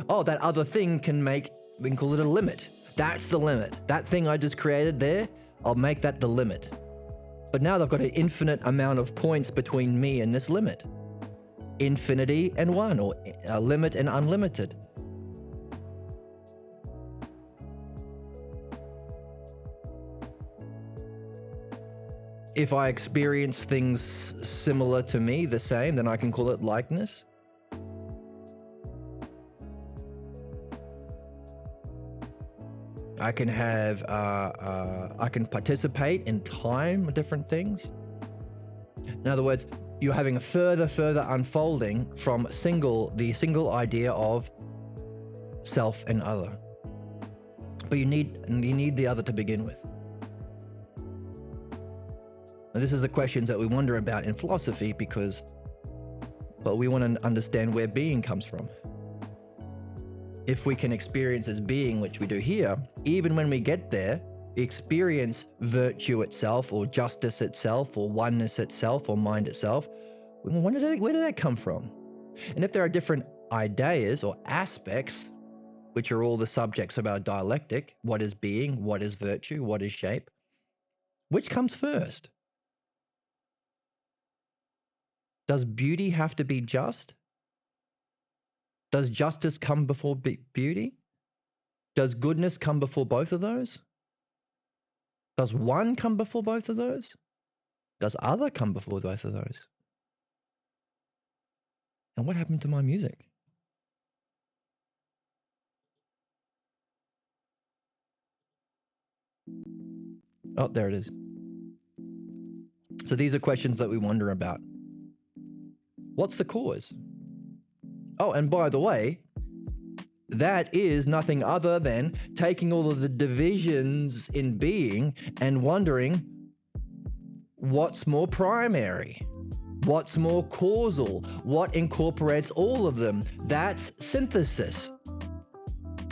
Oh, that other thing we can call it a limit. That's the limit. That thing I just created there, I'll make that the limit. But now they've got an infinite amount of points between me and this limit. Infinity and one, or a limit and unlimited. If I experience things similar to me, the same, then I can call it likeness. I can have, I can participate in time with different things. In other words, you're having a further unfolding from the single idea of self and other. But you need the other to begin with. Now, this is the questions that we wonder about in philosophy because, well, we want to understand where being comes from. If we can experience as being, which we do here, even when we get there, experience virtue itself, or justice itself, or oneness itself, or mind itself, where did that come from? And if there are different ideas or aspects, which are all the subjects of our dialectic, what is being, what is virtue, what is shape, which comes first? Does beauty have to be just? Does justice come before beauty? Does goodness come before both of those? Does one come before both of those? Does other come before both of those? And what happened to my music? Oh, there it is. So these are questions that we wonder about. What's the cause? Oh, and by the way, that is nothing other than taking all of the divisions in being and wondering what's more primary, what's more causal, what incorporates all of them. That's synthesis.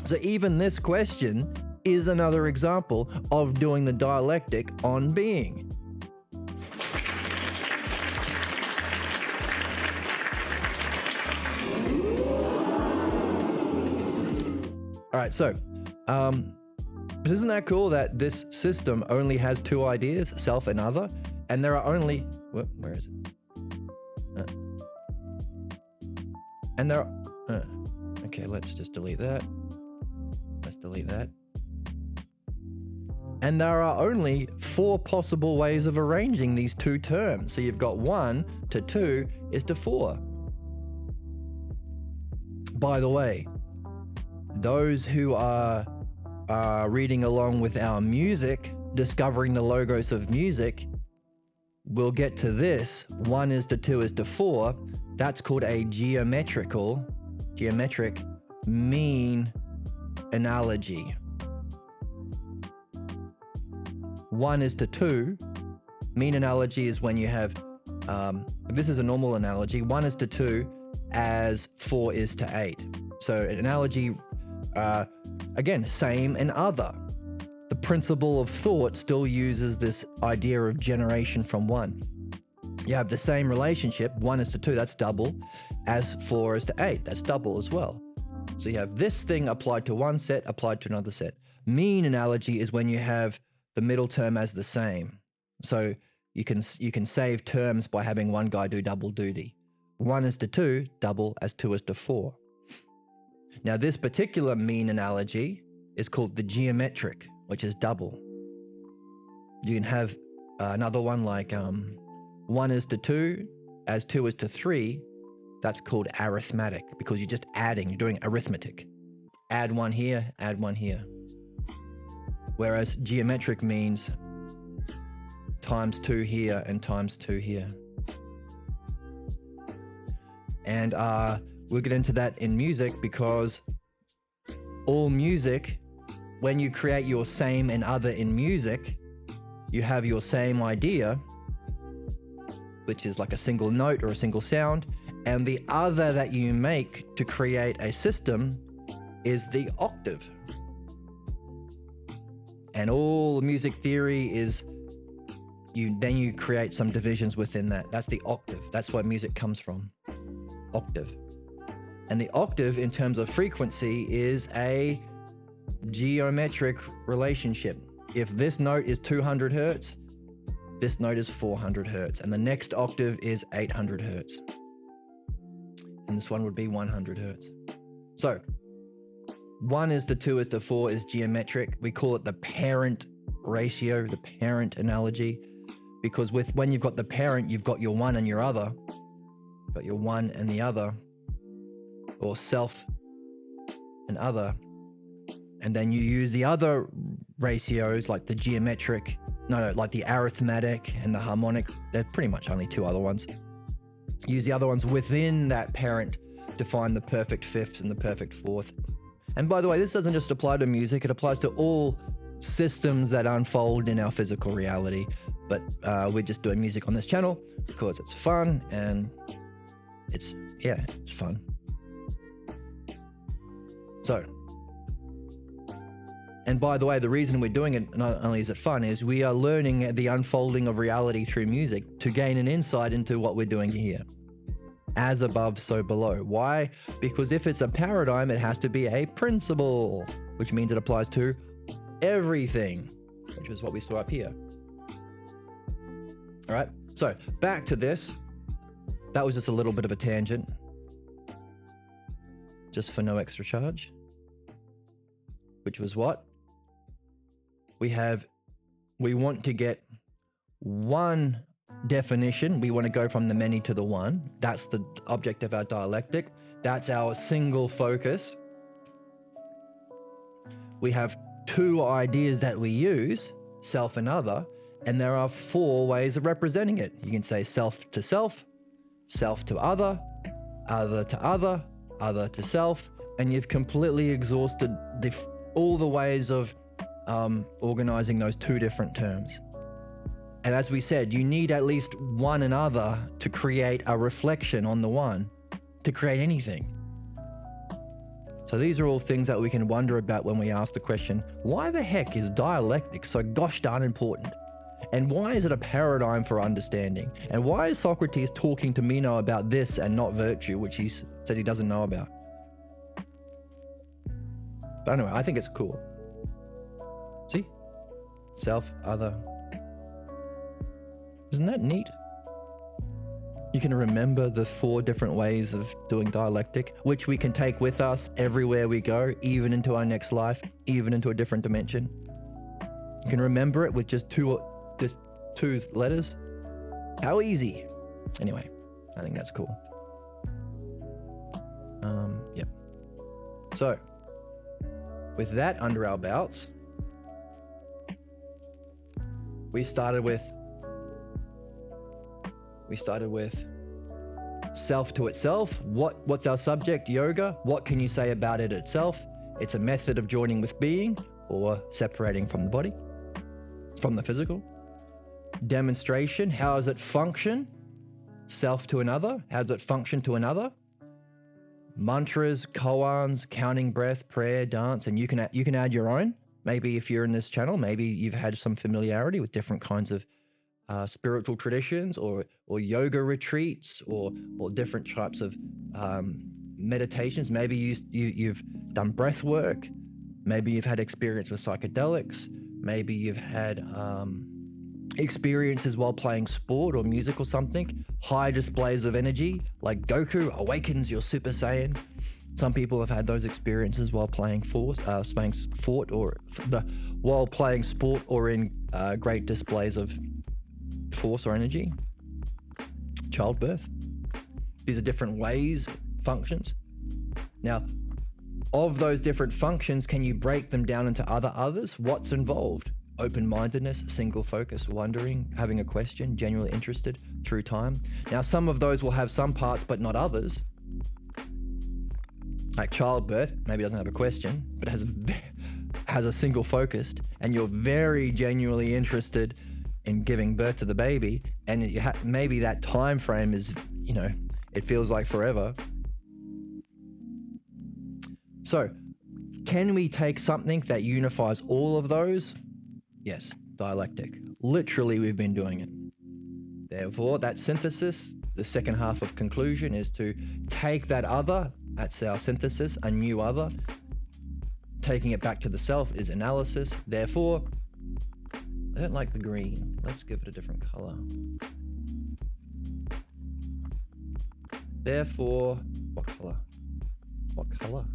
So even this question is another example of doing the dialectic on being. All right, so, but isn't that cool that this system only has two ideas, self and other, and there are only, where is it? And there are, okay, let's just delete that. Let's delete that. And there are only 4 possible ways of arranging these two terms. So you've got 1 to 2 is to 4. By the way, those who are reading along with our music, discovering the logos of music, will get to this. 1 is to 2 is to 4. That's called a geometric mean analogy. 1:2. Mean analogy is when you have, this is a normal analogy, 1:2 as 4:8. So an analogy, again, same and other. The principle of thought still uses this idea of generation from one. You have the same relationship, 1:2, that's double, as 4:8, that's double as well. So you have this thing applied to one set, applied to another set. Mean analogy is when you have the middle term as the same. So you can save terms by having one guy do double duty. 1:2, double as 2:4. Now this particular mean analogy is called the geometric, which is double. You can have another one like 1:2 as 2:3. That's called arithmetic because you're just adding, you're doing arithmetic. Add one here, add one here. Whereas geometric means times 2 here and times 2 here. And we'll get into that in music because all music, when you create your same and other in music, you have your same idea, which is like a single note or a single sound, and the other that you make to create a system is the octave. And all music theory is then you create some divisions within that. That's the octave. That's where music comes from. Octave. And the octave in terms of frequency is a geometric relationship. If this note is 200 hertz, this note is 400 hertz, and the next octave is 800 hertz. And this one would be 100 hertz. So 1:2:4 is geometric. We call it the parent ratio, the parent analogy, because when you've got the parent, you've got your one and your other. You've got your one and the other, or self and other. And then you use the other ratios like the geometric, like the arithmetic and the harmonic. They're pretty much only two other ones. Use the other ones within that parent to find the perfect fifth and the perfect fourth. And by the way, this doesn't just apply to music, it applies to all systems that unfold in our physical reality. But we're just doing music on this channel because it's fun and it's fun. So, and by the way, the reason we're doing it, not only is it fun, is we are learning the unfolding of reality through music to gain an insight into what we're doing here. As above, so below. Why? Because if it's a paradigm, it has to be a principle, which means it applies to everything, which is what we saw up here. All right, so back to this. That was just a little bit of a tangent, just for no extra charge, which was what? We want to get one definition. We want to go from the many to the one. That's the object of our dialectic. That's our single focus. We have two ideas that we use, self and other, and there are four ways of representing it. You can say self to self, self to other, other to other, other to self, and you've completely exhausted all the ways of organizing those two different terms. And as we said, you need at least one and other to create a reflection on the one, to create anything. So these are all things that we can wonder about when we ask the question, why the heck is dialectic so gosh darn important? And why is it a paradigm for understanding? And why is Socrates talking to Meno about this and not virtue, which he said he doesn't know about? But anyway, I think it's cool. See? Self, other. Isn't that neat? You can remember the four different ways of doing dialectic, which we can take with us everywhere we go, even into our next life, even into a different dimension. You can remember it with just two letters. How easy. Anyway, I think that's cool. Yep. So, with that under our belts, we started with self to itself. What's our subject? Yoga. What can you say about it itself? It's a method of joining with being or separating from the body. from the physical. Demonstration, how does it function? Self to another, how does it function to another? Mantras, koans, counting breath, prayer, dance, and you can add your own. Maybe if you're in this channel, maybe you've had some familiarity with different kinds of spiritual traditions or yoga retreats or different types of meditations. Maybe you've done breath work. Maybe you've had experience with psychedelics. Maybe you've had experiences while playing sport or music or something. High displays of energy, like Goku awakens your Super Saiyan. Some people have had those experiences while playing sport or in great displays of force or energy. Childbirth. These are different ways, functions. Now, of those different functions, can you break them down into others? What's involved? Open-mindedness, single focus, wondering, having a question, genuinely interested through time. Now, some of those will have some parts, but not others. Like childbirth, maybe doesn't have a question, but has a single focused, and you're very genuinely interested in giving birth to the baby, and maybe that time frame is, it feels like forever. So, can we take something that unifies all of those? Yes, dialectic. Literally, we've been doing it. Therefore, that synthesis, the second half of conclusion, is to take that other, that's our synthesis, a new other. Taking it back to the self is analysis. Therefore, I don't like the green. Let's give it a different color. Therefore, what color? What color?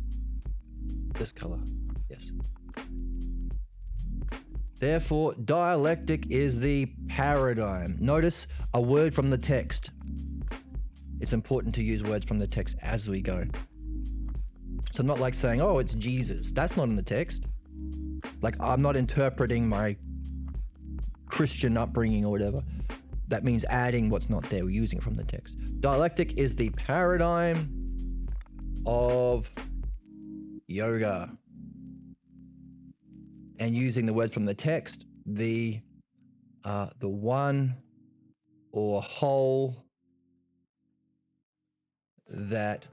This color, yes. Therefore, dialectic is the paradigm. Notice a word from the text. It's important to use words from the text as we go. So not like saying, oh, it's Jesus. That's not in the text. Like, I'm not interpreting my Christian upbringing or whatever. That means adding what's not there. We're using it from the text. Dialectic is the paradigm of yoga. And using the words from the text, the one or whole that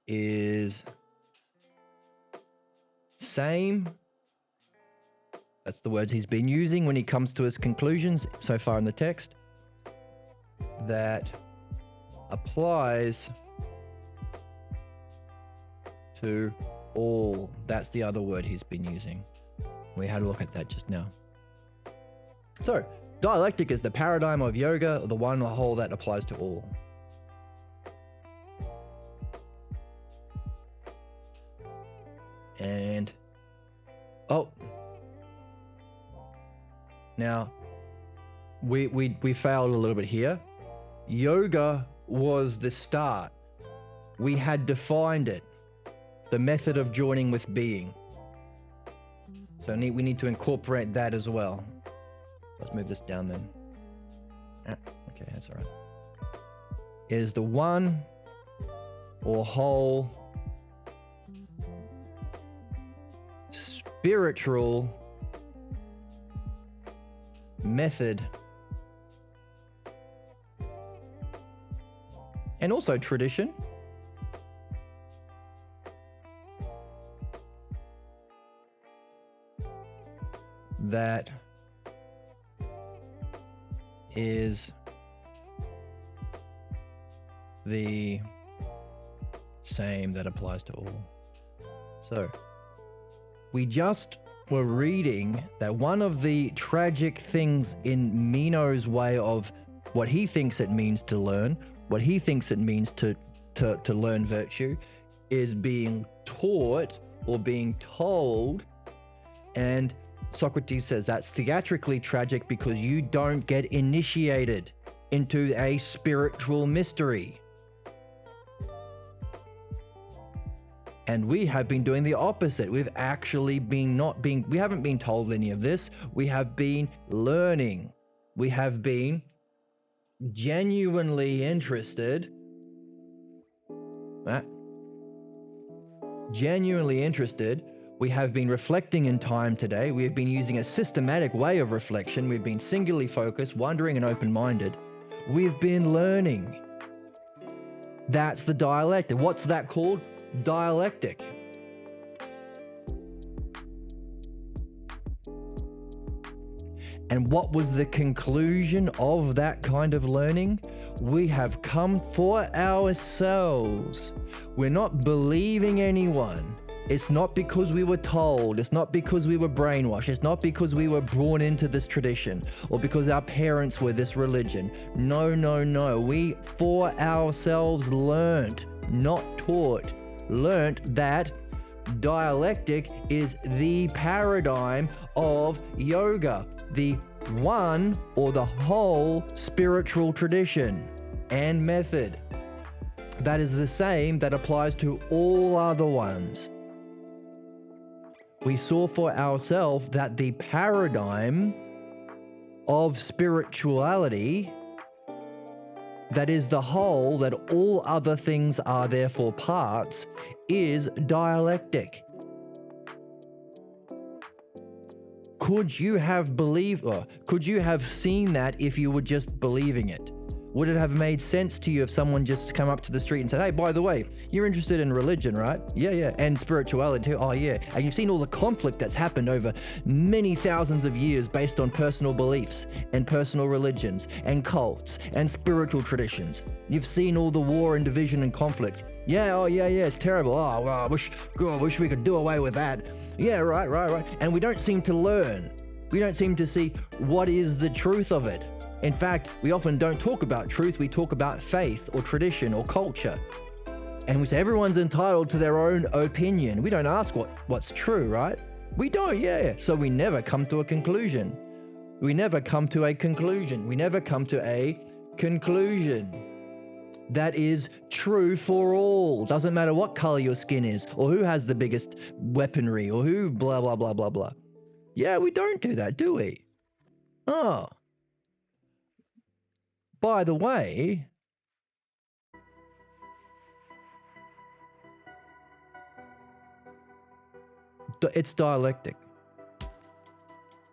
is same. That's the words he's been using when he comes to his conclusions so far in the text. That applies to all. That's the other word he's been using. We had a look at that just now. So, dialectic is the paradigm of yoga, the one whole that applies to all. And, now, we failed a little bit here. Yoga was the start. We had defined it. The method of joining with being. So we need to incorporate that as well. Let's move this down then. Okay, that's all right. Is the one or whole spiritual method and also tradition that is the same that applies to all. So, we just were reading that one of the tragic things in Meno's way of what he thinks it means to learn, what he thinks it means to learn virtue, is being taught or being told. And Socrates says that's theatrically tragic because you don't get initiated into a spiritual mystery. And we have been doing the opposite. We've actually we haven't been told any of this. We have been learning. We have been genuinely interested. Genuinely interested. We have been reflecting in time today. We have been using a systematic way of reflection. We've been singularly focused, wondering, and open-minded. We've been learning. That's the dialectic. What's that called? Dialectic. And what was the conclusion of that kind of learning? We have come for ourselves. We're not believing anyone. It's not because we were told. It's not because we were brainwashed. It's not because we were born into this tradition or because our parents were this religion. No, no, no. We, for ourselves, learned, not taught, learned that dialectic is the paradigm of yoga, the one or the whole spiritual tradition and method that is the same that applies to all other ones. We saw for ourselves that the paradigm of spirituality, that is the whole, that all other things are therefore parts, is dialectic. Could you have believed, or could you have seen that if you were just believing it? Would it have made sense to you if someone just come up to the street and said, hey, by the way, you're interested in religion, right? Yeah. And spirituality too? Oh, yeah. And you've seen all the conflict that's happened over many thousands of years based on personal beliefs and personal religions and cults and spiritual traditions. You've seen all the war and division and conflict. Yeah, it's terrible. Oh, well, I wish we could do away with that. Yeah, right. And we don't seem to learn. We don't seem to see what is the truth of it. In fact, we often don't talk about truth, we talk about faith or tradition or culture. And we say everyone's entitled to their own opinion. We don't ask what's true, right? We don't, yeah. So we never come to a conclusion. We never come to a conclusion that is true for all. Doesn't matter what color your skin is, or who has the biggest weaponry, or who blah, blah, blah, blah, blah. Yeah, we don't do that, do we? Oh. By the way, it's dialectic. If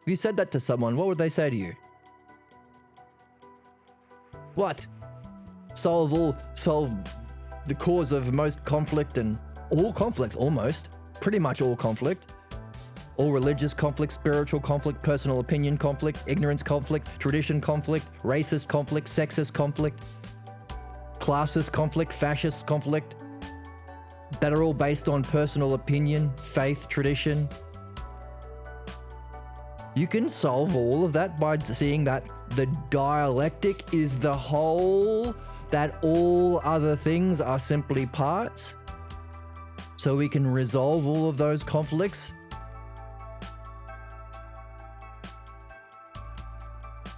you said that to someone, what would they say to you? What? Solve the cause of most conflict and all conflict, almost. Pretty much all conflict. All religious conflict, spiritual conflict, personal opinion conflict, ignorance conflict, tradition conflict, racist conflict, sexist conflict, classist conflict, fascist conflict, that are all based on personal opinion, faith, tradition. You can solve all of that by seeing that the dialectic is the whole, that all other things are simply parts. So we can resolve all of those conflicts.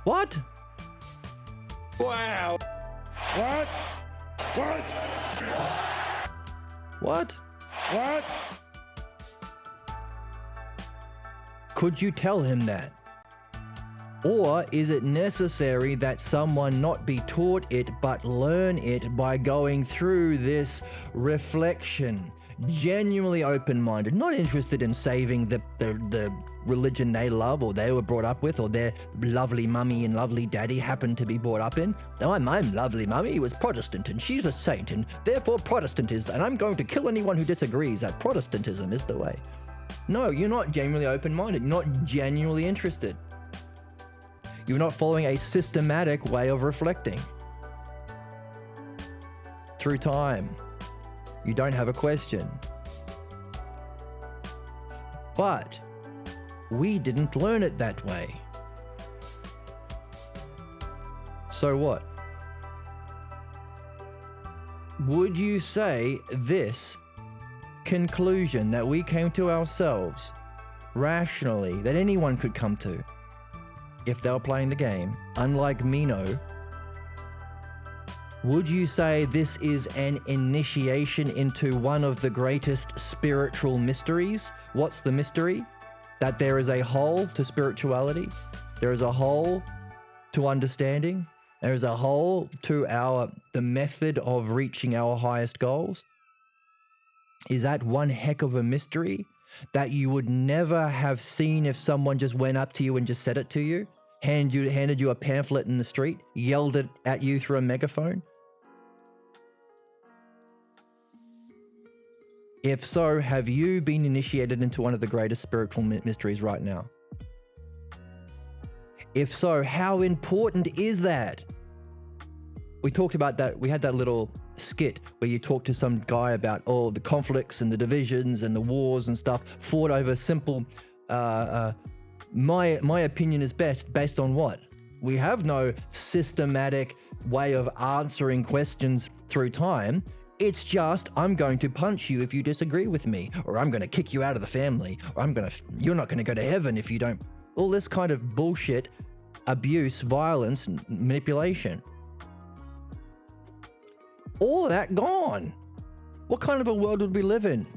What? Wow. What? What? Could you tell him that? Or is it necessary that someone not be taught it but learn it by going through this reflection? Genuinely open-minded, not interested in saving the religion they love or they were brought up with or their lovely mummy and lovely daddy happened to be brought up in. No, my lovely mummy was Protestant and she's a saint and therefore Protestant is, and I'm going to kill anyone who disagrees that Protestantism is the way. No, you're not genuinely open-minded, you're not genuinely interested. You're not following a systematic way of reflecting through time. You don't have a question. But we didn't learn it that way. So what? Would you say this conclusion that we came to ourselves rationally, that anyone could come to if they were playing the game, unlike Meno, would you say this is an initiation into one of the greatest spiritual mysteries? What's the mystery? That there is a whole to spirituality. There is a whole to understanding. There is a whole to the method of reaching our highest goals. Is that one heck of a mystery? that you would never have seen if someone just went up to you and just said it to you, handed you a pamphlet in the street, yelled it at you through a megaphone? If so, have you been initiated into one of the greatest spiritual mysteries right now? If so, how important is that? We talked about that. We had that little skit where you talk to some guy about all the conflicts and the divisions and the wars and stuff fought over simple, my opinion is best based on what? We have no systematic way of answering questions through time. It's just, I'm going to punch you if you disagree with me, or I'm going to kick you out of the family, or you're not going to go to heaven if you don't. All this kind of bullshit, abuse, violence, manipulation. All of that gone. What kind of a world would we live in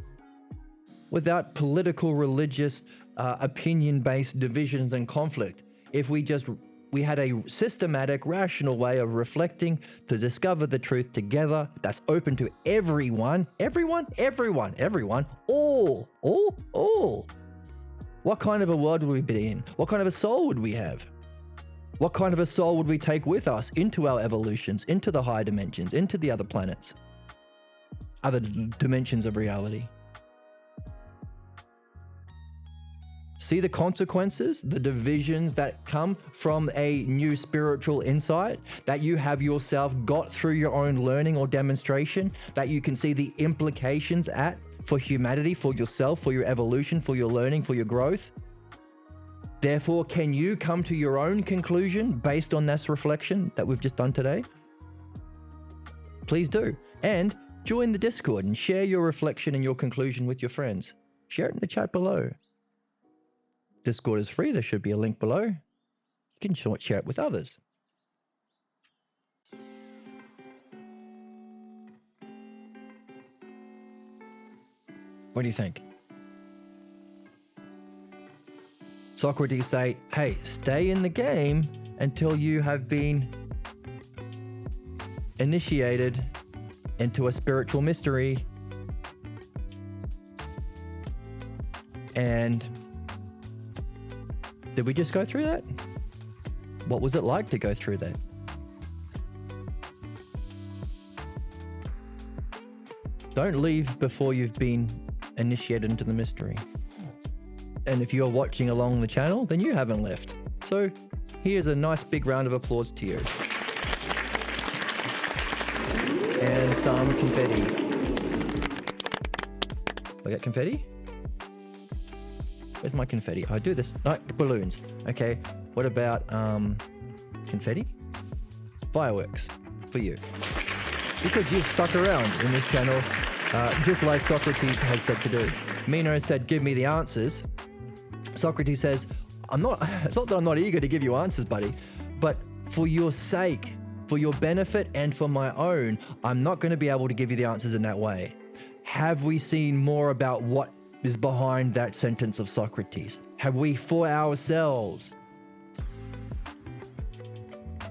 without political, religious, opinion-based divisions and conflict? If we had a systematic, rational way of reflecting to discover the truth together that's open to everyone, all. What kind of a world would we be in? What kind of a soul would we have? What kind of a soul would we take with us into our evolutions, into the higher dimensions, into the other planets, other dimensions of reality? See the consequences, the divisions that come from a new spiritual insight that you have yourself got through your own learning or demonstration, that you can see the implications for humanity, for yourself, for your evolution, for your learning, for your growth. Therefore, can you come to your own conclusion based on this reflection that we've just done today? Please do. And join the Discord and share your reflection and your conclusion with your friends. Share it in the chat below. Discord is free. There should be a link below. You can share it with others. What do you think? Socrates say, hey, stay in the game until you have been initiated into a spiritual mystery. And did we just go through that? What was it like to go through that? Don't leave before you've been initiated into the mystery. And if you're watching along the channel, then you haven't left. So here's a nice big round of applause to you. And some confetti. I got confetti? Where's my confetti? I do this. No, balloons. Okay. What about confetti? Fireworks for you. Because you've stuck around in this channel, just like Socrates has said to do. Meno said, give me the answers. Socrates says, it's not that I'm not eager to give you answers, buddy, but for your sake, for your benefit and for my own, I'm not going to be able to give you the answers in that way. Have we seen more about what is behind that sentence of Socrates? Have we for ourselves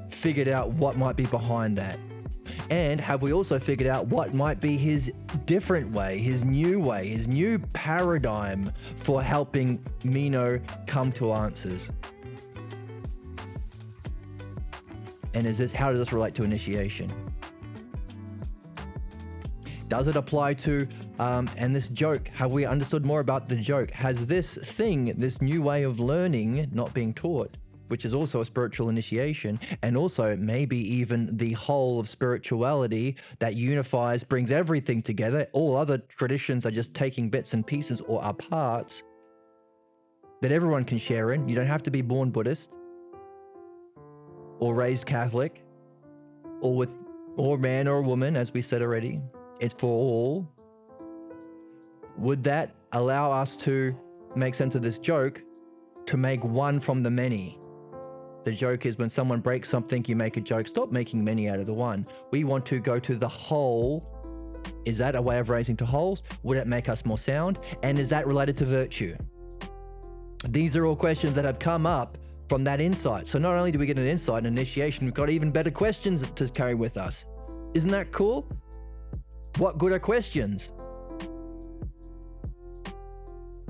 figured out what might be behind that? And have we also figured out what might be his different way, his new paradigm for helping Meno come to answers? And how does this relate to initiation? Does it apply to, and this joke, have we understood more about the joke? Has this new way of learning, not being taught, which is also a spiritual initiation, and also maybe even the whole of spirituality that unifies, brings everything together. All other traditions are just taking bits and pieces or are parts that everyone can share in. You don't have to be born Buddhist or raised Catholic or man or woman, as we said already. It's for all. Would that allow us to make sense of this joke, to make one from the many? The joke is when someone breaks something, you make a joke. Stop making many out of the one. We want to go to the whole. Is that a way of raising to wholes? Would it make us more sound? And is that related to virtue? These are all questions that have come up from that insight. So not only do we get an insight and initiation, we've got even better questions to carry with us. Isn't that cool? What good are questions?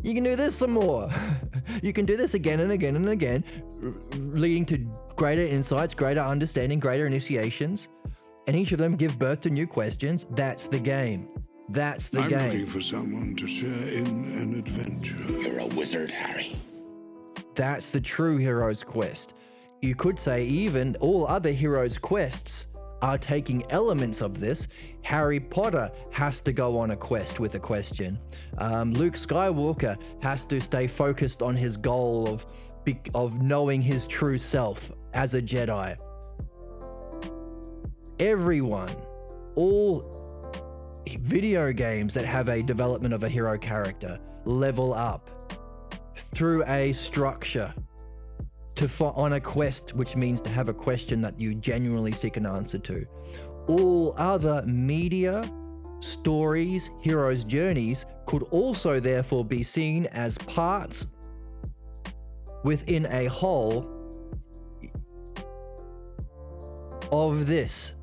You can do this some more. You can do this again and again and again, leading to greater insights, greater understanding, greater initiations, and each of them give birth to new questions. That's the game. That's the I'm game. looking for someone to share in an adventure. You're a wizard, Harry. That's the true hero's quest. You could say even all other heroes' quests are taking elements of this. Harry Potter has to go on a quest with a question. Luke Skywalker has to stay focused on his goal of knowing his true self as a Jedi. Everyone, all video games that have a development of a hero character level up through a structure on a quest, which means to have a question that you genuinely seek an answer to. All other media, stories, heroes' journeys could also therefore be seen as parts within a whole of this,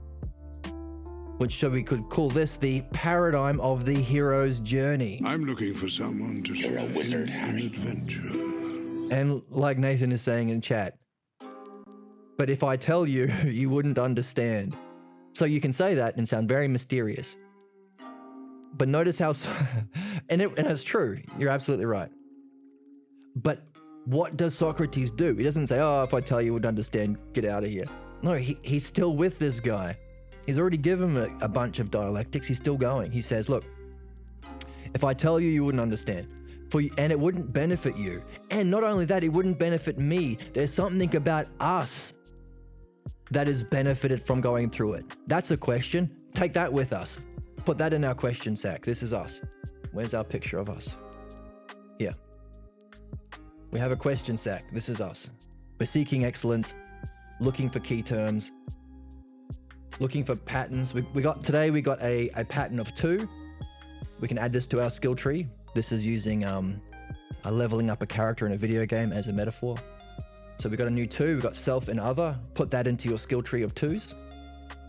which we could call this the paradigm of the hero's journey. I'm looking for someone to share a wizard, in Harry. an adventure. And like Nathan is saying in chat, but if I tell you, you wouldn't understand. So you can say that and sound very mysterious. But notice how, and it's true, you're absolutely right. But what does Socrates do? He doesn't say, oh, if I tell you, you would understand, get out of here. No, he's still with this guy. He's already given him a bunch of dialectics. He's still going. He says, look, if I tell you, you wouldn't understand. And it wouldn't benefit you. And not only that, it wouldn't benefit me. There's something about us that is benefited from going through it. That's a question. Take that with us. Put that in our question sack. This is us. Where's our picture of us? Here. We have a question sack. This is us. We're seeking excellence, looking for key terms, looking for patterns. We got a pattern of 2. We can add this to our skill tree. This is using leveling up a character in a video game as a metaphor. So we got a new 2, we got self and other. Put that into your skill tree of 2s.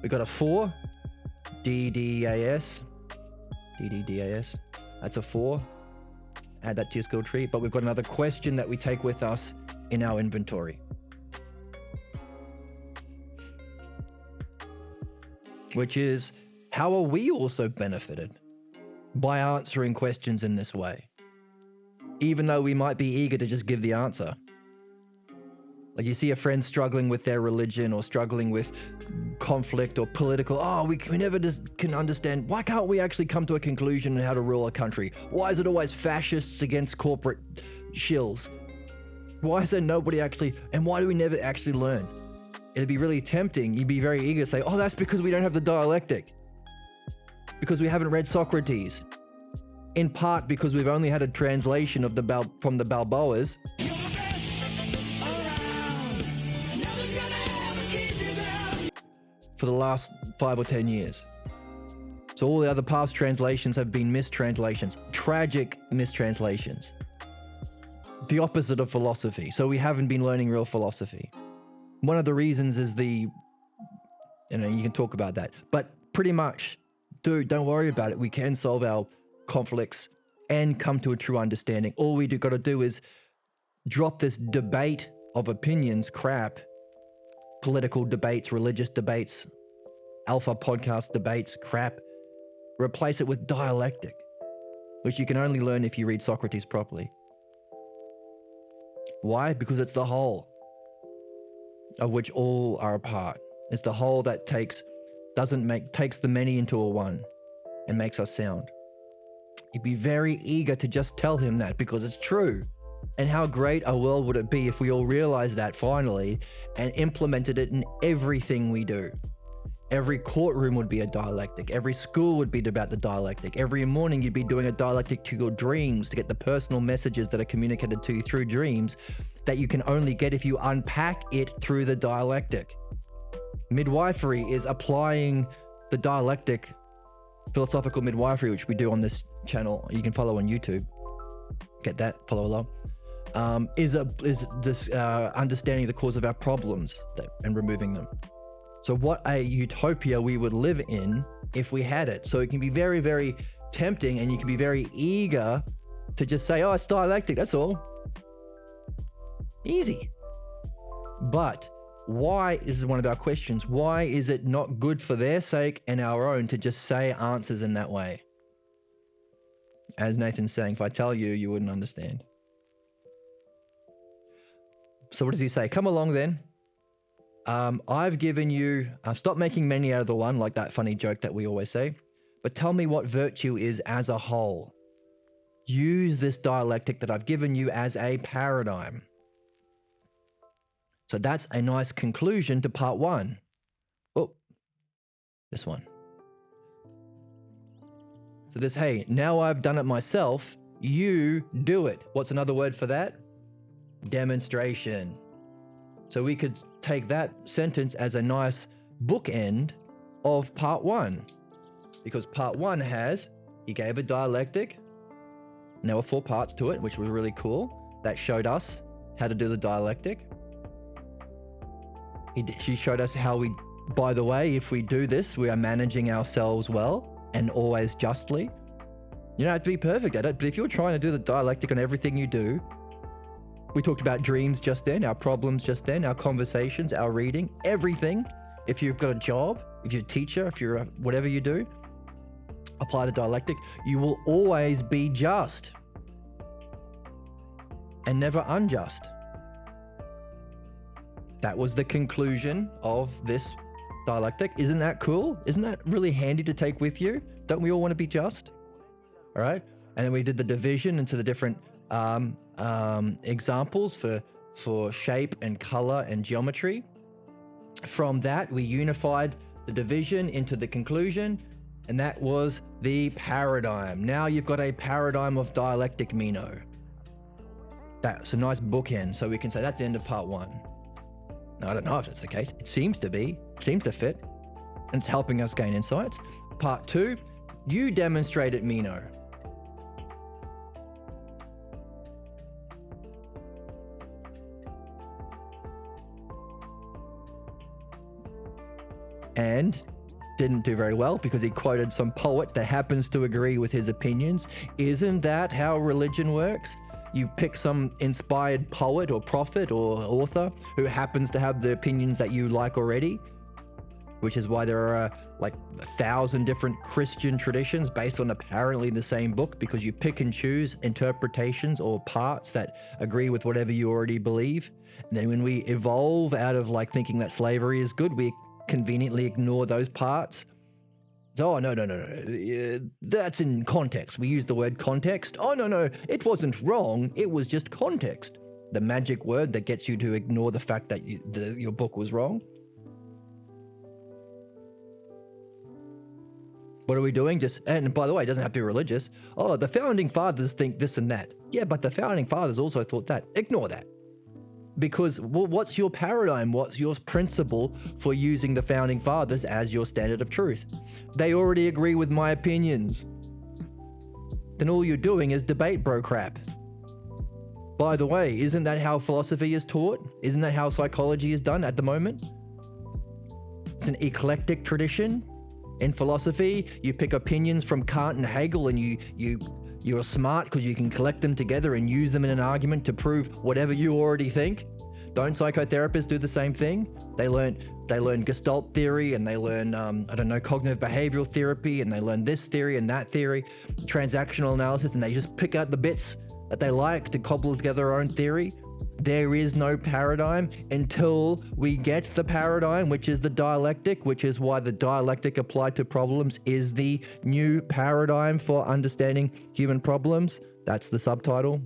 We got a 4, DDAS. That's a 4. Add that to your skill tree. But we've got another question that we take with us in our inventory. Which is, how are we also benefited by answering questions in this way? Even though we might be eager to just give the answer. Like you see a friend struggling with their religion or struggling with conflict or political, we never just can understand. Why can't we actually come to a conclusion on how to rule a country? Why is it always fascists against corporate shills? Why is there nobody actually, and why do we never actually learn? It'd be really tempting. You'd be very eager to say, that's because we don't have the dialectic. Because we haven't read Socrates. In part because we've only had a translation of from the Balboas. For the last 5 or 10 years. So all the other past translations have been mistranslations, tragic mistranslations. The opposite of philosophy. So we haven't been learning real philosophy. One of the reasons is you can talk about that, but pretty much, dude, don't worry about it. We can solve our conflicts and come to a true understanding. All we got to do is drop this debate of opinions crap, political debates, religious debates, alpha podcast debates crap, replace it with dialectic, which you can only learn if you read Socrates properly. Why? Because it's the whole of which all are a part. It's the whole that takes the many into a one and makes us sound. You'd be very eager to just tell him that because it's true. And how great a world would it be if we all realized that finally and implemented it in everything we do. Every courtroom would be a dialectic. Every school would be about the dialectic. Every morning you'd be doing a dialectic to your dreams to get the personal messages that are communicated to you through dreams that you can only get if you unpack it through the dialectic. Midwifery is applying the dialectic, philosophical midwifery, which we do on this channel. You can follow on YouTube. Get that, follow along. Is this understanding the cause of our problems and removing them. So what a utopia we would live in if we had it. So it can be very, very tempting, and you can be very eager to just say, oh, it's dialectic, that's all. Easy. But why, this is one of our questions, why is it not good for their sake and our own to just say answers in that way? As Nathan's saying, if I tell you, you wouldn't understand. So what does he say? Come along then. I've given you, stop making many out of the one, like that funny joke that we always say, but tell me what virtue is as a whole. Use this dialectic that I've given you as a paradigm. So that's a nice conclusion to part one. Oh, this one. So this, hey, now I've done it myself, you do it. What's another word for that? Demonstration. So we could take that sentence as a nice bookend of part one. Because part one has, he gave a dialectic, and there were 4 parts to it, which was really cool. That showed us how to do the dialectic. She showed us how we, by the way, if we do this, we are managing ourselves well and always justly. You don't have to be perfect at it, but if you're trying to do the dialectic on everything you do, we talked about dreams just then, our problems just then, our conversations, our reading, everything. If you've got a job, if you're a teacher, if you're whatever you do, apply the dialectic. You will always be just and never unjust. That was the conclusion of this dialectic. Isn't that cool? Isn't that really handy to take with you? Don't we all want to be just? All right. And then we did the division into the different examples for shape and color and geometry. From that, we unified the division into the conclusion, and that was the paradigm. Now you've got a paradigm of dialectic, Meno. That's a nice bookend, so we can say that's the end of part one. Now, I don't know if it's the case. It seems to be, seems to fit, and it's helping us gain insights. Part two, you demonstrate it, Meno. And didn't do very well because he quoted some poet that happens to agree with his opinions. Isn't that how religion works? You pick some inspired poet or prophet or author who happens to have the opinions that you like already, which is why there are like 1,000 different Christian traditions based on apparently the same book, because you pick and choose interpretations or parts that agree with whatever you already believe. And then when we evolve out of like thinking that slavery is good, we conveniently ignore those parts. So, oh, no, that's in context. We use the word context. Oh, no, it wasn't wrong. It was just context. The magic word that gets you to ignore the fact that your book was wrong. What are we doing? And by the way, it doesn't have to be religious. Oh, the founding fathers think this and that. Yeah, but the founding fathers also thought that. Ignore that. Because what's your paradigm? What's your principle for using the founding fathers as your standard of truth? They already agree with my opinions. Then all you're doing is debate bro crap. By the way, isn't that how philosophy is taught? Isn't that how psychology is done at the moment? It's an eclectic tradition. In philosophy, you pick opinions from Kant and Hegel, and you're smart because you can collect them together and use them in an argument to prove whatever you already think. Don't psychotherapists do the same thing? They learn Gestalt theory, and they learn, cognitive behavioral therapy, and they learn this theory and that theory, transactional analysis, and they just pick out the bits that they like to cobble together their own theory. There is no paradigm until we get the paradigm, which is the dialectic, which is why the dialectic applied to problems is the new paradigm for understanding human problems. That's the subtitle.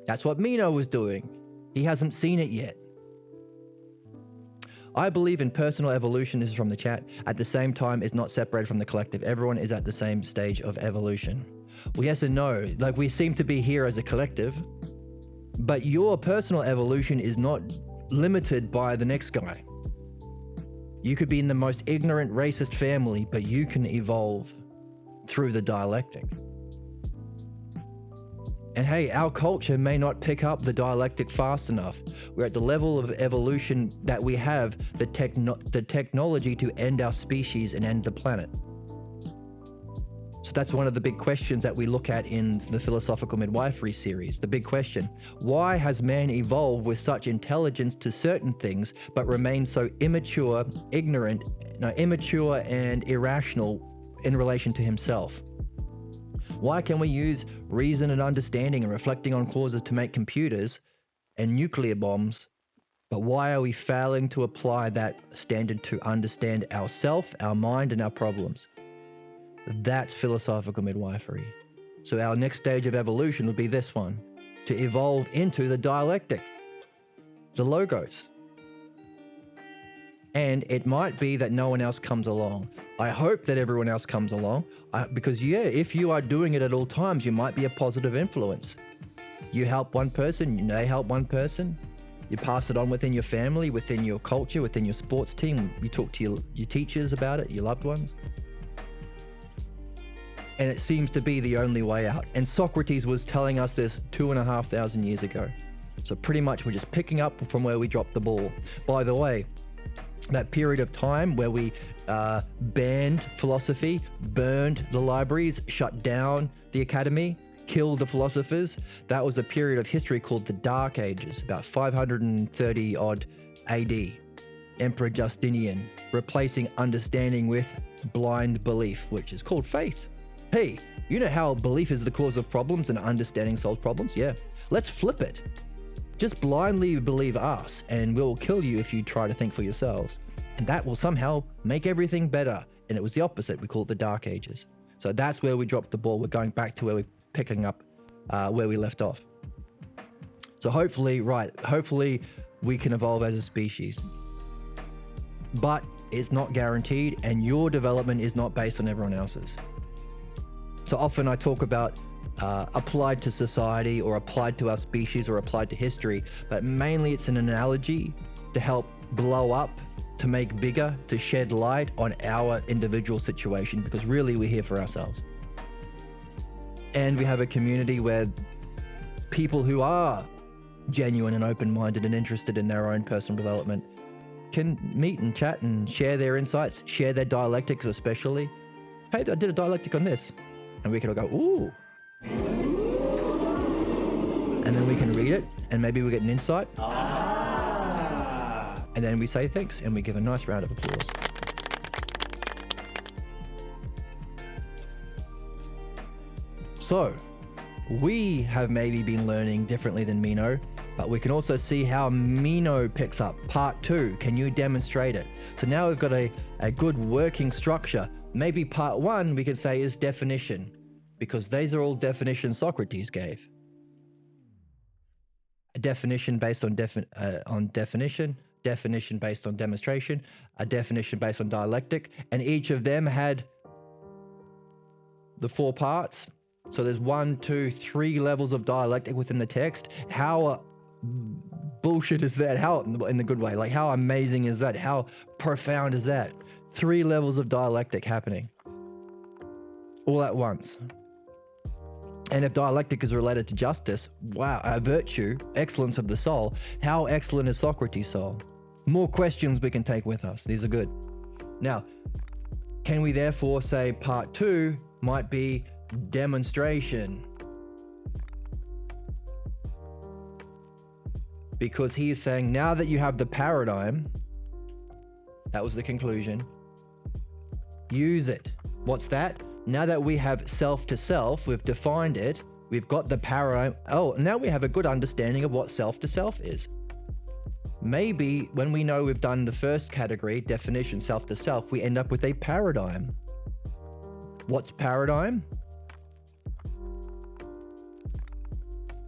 That's what Meno was doing. He hasn't seen it yet. I believe in personal evolution, this is from the chat, at the same time is not separated from the collective. Everyone is at the same stage of evolution. Well, yes and no. Like, we seem to be here as a collective, but your personal evolution is not limited by the next guy. You could be in the most ignorant, racist family, but you can evolve through the dialectic. And hey, our culture may not pick up the dialectic fast enough. We're at the level of evolution that we have the technology to end our species and end the planet. So that's one of the big questions that we look at in the Philosophical Midwifery series. The big question: why has man evolved with such intelligence to certain things, but remains so immature and irrational in relation to himself? Why can we use reason and understanding and reflecting on causes to make computers and nuclear bombs, but why are we failing to apply that standard to understand ourself, our mind, and our problems? That's philosophical midwifery. So our next stage of evolution would be this one: to evolve into the dialectic, the logos. And it might be that no one else comes along. I hope that everyone else comes along, because if you are doing it at all times, you might be a positive influence. You help one person, they help one person. You pass it on within your family, within your culture, within your sports team. You talk to your teachers about it, your loved ones. And it seems to be the only way out. And Socrates was telling us this 2,500 years ago. So pretty much we're just picking up from where we dropped the ball. By the way, that period of time where we banned philosophy, burned the libraries, shut down the academy, killed the philosophers, that was a period of history called the Dark Ages, about 530 odd AD. Emperor Justinian replacing understanding with blind belief, which is called faith. Hey, you know how belief is the cause of problems and understanding solves problems? Yeah. Let's flip it. Just blindly believe us, and we'll kill you if you try to think for yourselves. And that will somehow make everything better. And it was the opposite. We call it the Dark Ages. So that's where we dropped the ball. We're going back to where we're picking up where we left off. So hopefully we can evolve as a species. But it's not guaranteed, and your development is not based on everyone else's. So often I talk about applied to society or applied to our species or applied to history, but mainly it's an analogy to help blow up, to make bigger, to shed light on our individual situation, because really we're here for ourselves. And we have a community where people who are genuine and open-minded and interested in their own personal development can meet and chat and share their insights, share their dialectics especially. Hey, I did a dialectic on this. And we can all go, ooh. And then we can read it, and maybe we get an insight. And then we say thanks, and we give a nice round of applause. So, we have maybe been learning differently than Meno, but we can also see how Meno picks up. Part 2, can you demonstrate it? So now we've got a good working structure. Maybe part 1 we could say is definition, because these are all definitions Socrates gave. A definition based on definition, definition based on demonstration, a definition based on dialectic, and each of them had the 4 parts. So there's 1, 2, 3 levels of dialectic within the text. How bullshit is that? How, in the good way, like how amazing is that? How profound is that? 3 levels of dialectic happening all at once. And if dialectic is related to justice, wow, virtue, excellence of the soul, how excellent is Socrates' soul? More questions we can take with us. These are good. Now, can we therefore say part 2 might be demonstration? Because he is saying, now that you have the paradigm, that was the conclusion, use it. What's that? Now that we have self to self, we've defined it, we've got the paradigm. Oh, now we have a good understanding of what self to self is. Maybe when we know we've done the first category, definition, self to self, we end up with a paradigm. What's paradigm?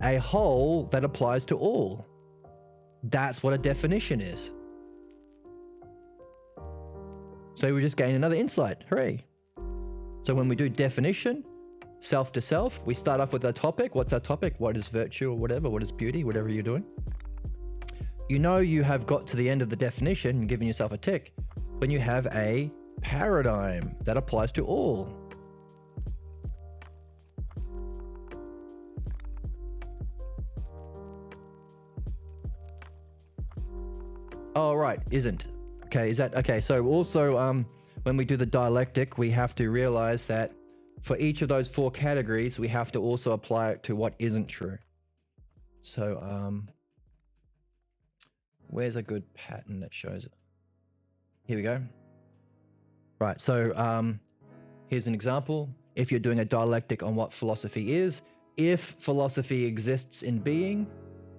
A whole that applies to all. That's what a definition is. So we just gain another insight. Hooray. So when we do definition, self to self, we start off with a topic. What's our topic? What is virtue or whatever? What is beauty? Whatever you're doing. You know you have got to the end of the definition and given yourself a tick when you have a paradigm that applies to all. Oh, right, isn't. Okay, is that okay? So also, when we do the dialectic, we have to realize that for each of those 4 categories, we have to also apply it to what isn't true. So, where's a good pattern that shows it? Here we go. Right, so here's an example. If you're doing a dialectic on what philosophy is, if philosophy exists in being,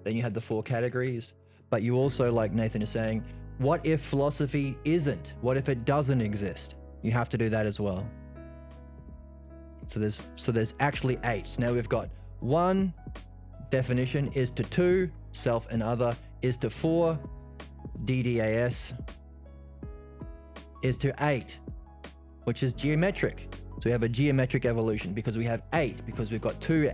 then you have the 4 categories. But you also, like Nathan is saying, what if philosophy isn't? What if it doesn't exist? You have to do that as well. So there's actually 8. So now we've got 1, definition is to 2, self and other is to 4, DDAS is to 8, which is geometric. So we have a geometric evolution because we have 8, because we've got 2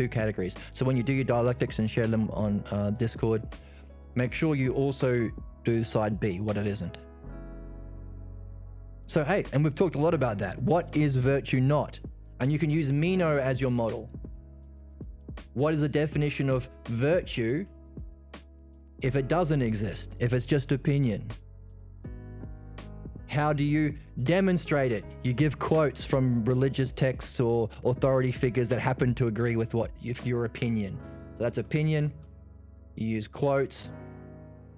categories. So when you do your dialectics and share them on Discord, make sure you also do side B, what it isn't. So hey, and we've talked a lot about that. What is virtue not? And you can use Meno as your model. What is the definition of virtue if it doesn't exist, if it's just opinion? How do you demonstrate it? You give quotes from religious texts or authority figures that happen to agree with your opinion. So that's opinion. You use quotes.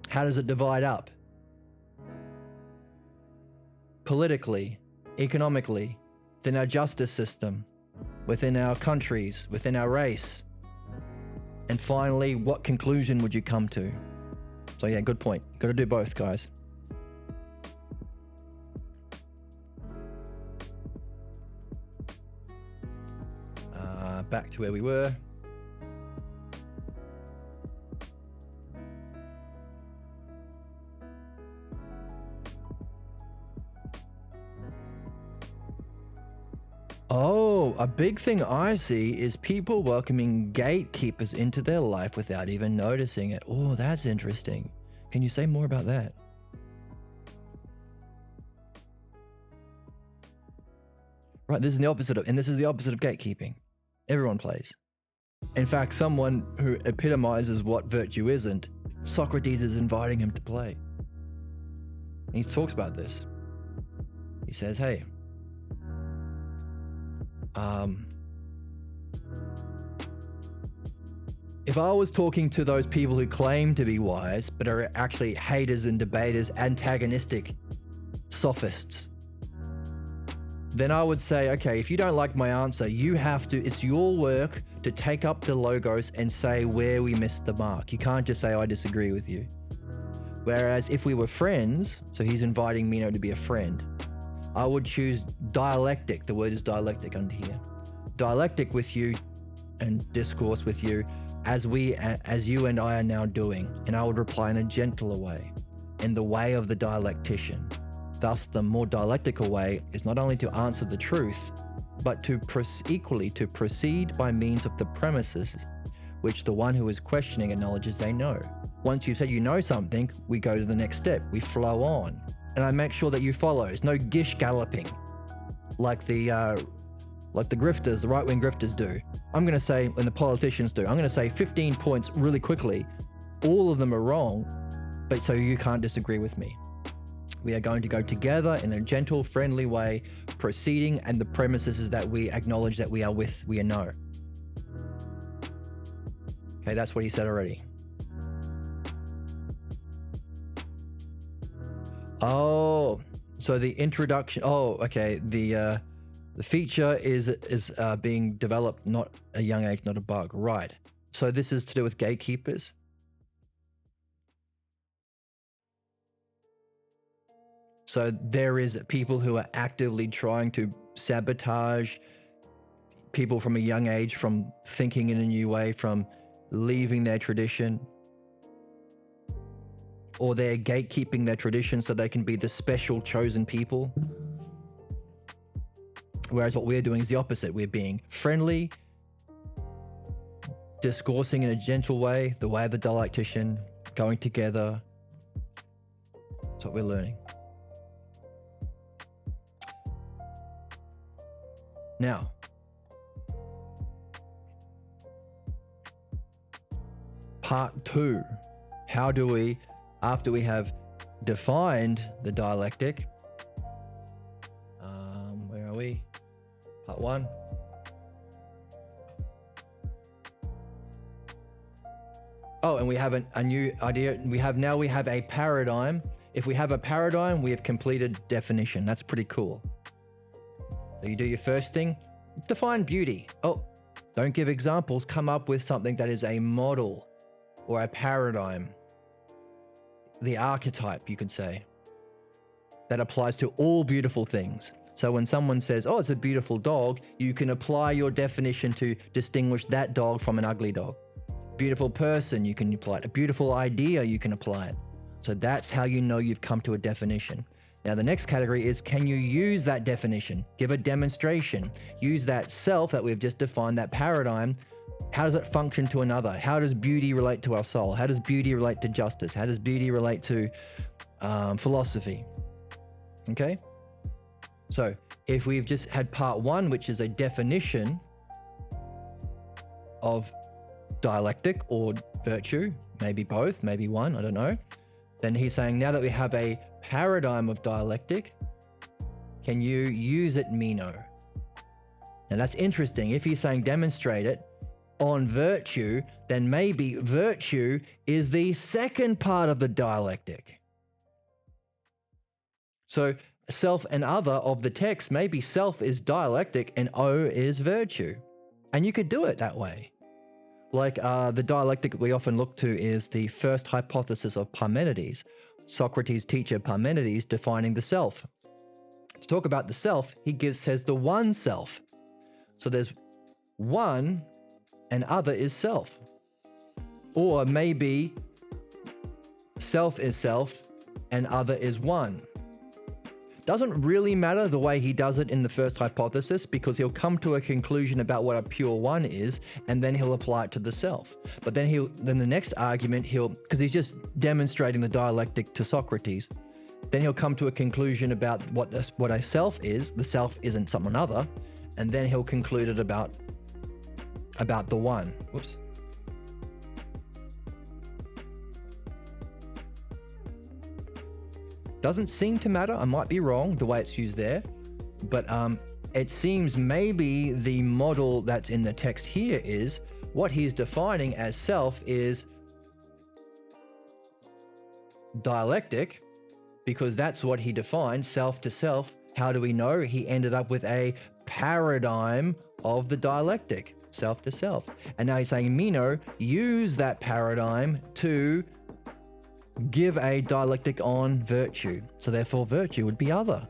How does it divide up? Politically, economically, within our justice system, within our countries, within our race. And finally, what conclusion would you come to? So yeah, good point. Got to do both, guys. Back to where we were. Oh, a big thing I see is people welcoming gatekeepers into their life without even noticing it. Oh, that's interesting. Can you say more about that? Right, this is the opposite of, and this is the opposite of gatekeeping. Everyone plays. In fact, someone who epitomizes what virtue isn't, Socrates is inviting him to play. And he talks about this. He says, hey, if I was talking to those people who claim to be wise, but are actually haters and debaters, antagonistic sophists, then I would say, okay, if you don't like my answer, you have to, it's your work to take up the logos and say where we missed the mark. You can't just say, I disagree with you. Whereas if we were friends, so he's inviting Meno to be a friend, I would choose dialectic. The word is dialectic under here. Dialectic with you and discourse with you as you and I are now doing. And I would reply in a gentler way, in the way of the dialectician. Thus, the more dialectical way is not only to answer the truth, but to equally to proceed by means of the premises which the one who is questioning acknowledges they know. Once you've said you know something, we go to the next step. We flow on. And I make sure that you follow. It's no gish galloping like the grifters, the right-wing grifters do. I'm going to say, and the politicians do, I'm going to say 15 points really quickly. All of them are wrong, but so you can't disagree with me. We are going to go together in a gentle, friendly way, proceeding, and the premises is that we acknowledge that we are know. Okay, that's what he said already. Oh, so the introduction. Oh, okay. The feature is being developed, not a young age, not a bug. Right. So this is to do with gatekeepers. So there is people who are actively trying to sabotage people from a young age, from thinking in a new way, from leaving their tradition, or they're gatekeeping their tradition so they can be the special chosen people. Whereas what we're doing is the opposite. We're being friendly, discoursing in a gentle way, the way of the dialectician, going together. That's what we're learning. Now, part 2. How do we, after we have defined the dialectic, where are we? Part 1. Oh, and we have a new idea. We have a paradigm. If we have a paradigm, we have completed definition. That's pretty cool. So you do your first thing, define beauty. Oh, don't give examples. Come up with something that is a model or a paradigm. The archetype, you could say, that applies to all beautiful things. So when someone says, oh, it's a beautiful dog, you can apply your definition to distinguish that dog from an ugly dog. Beautiful person, you can apply it. A beautiful idea, you can apply it. So that's how you know you've come to a definition. Now the next category is, can you use that definition? Give a demonstration. Use that self that we've just defined, that paradigm. How does it function to another? How does beauty relate to our soul? How does beauty relate to justice? How does beauty relate to philosophy? Okay? So if we've just had part 1, which is a definition of dialectic or virtue, maybe both, maybe one, I don't know. Then he's saying, now that we have a paradigm of dialectic, can you use it, Meno? Now that's interesting. If he's saying demonstrate it on virtue, then maybe virtue is the second part of the dialectic. So self and other of the text, maybe self is dialectic and O is virtue. And you could do it that way. Like the dialectic we often look to is the first hypothesis of Parmenides, Socrates' teacher Parmenides defining the self. To talk about the self, he says the one self. So there's one and other is self. Or maybe self is self and other is one. Doesn't really matter the way he does it in the first hypothesis, because he'll come to a conclusion about what a pure one is, and then he'll apply it to the self. But then the next argument because he's just demonstrating the dialectic to Socrates, then he'll come to a conclusion about what a self is. The self isn't some other, and then he'll conclude it about the one. Whoops. Doesn't seem to matter. I might be wrong the way it's used there, but it seems maybe the model that's in the text here is what he's defining as self is dialectic, because that's what he defined, self to self. How do we know? He ended up with a paradigm of the dialectic, self to self. And now he's saying, Meno, use that paradigm to give a dialectic on virtue. So therefore virtue would be other.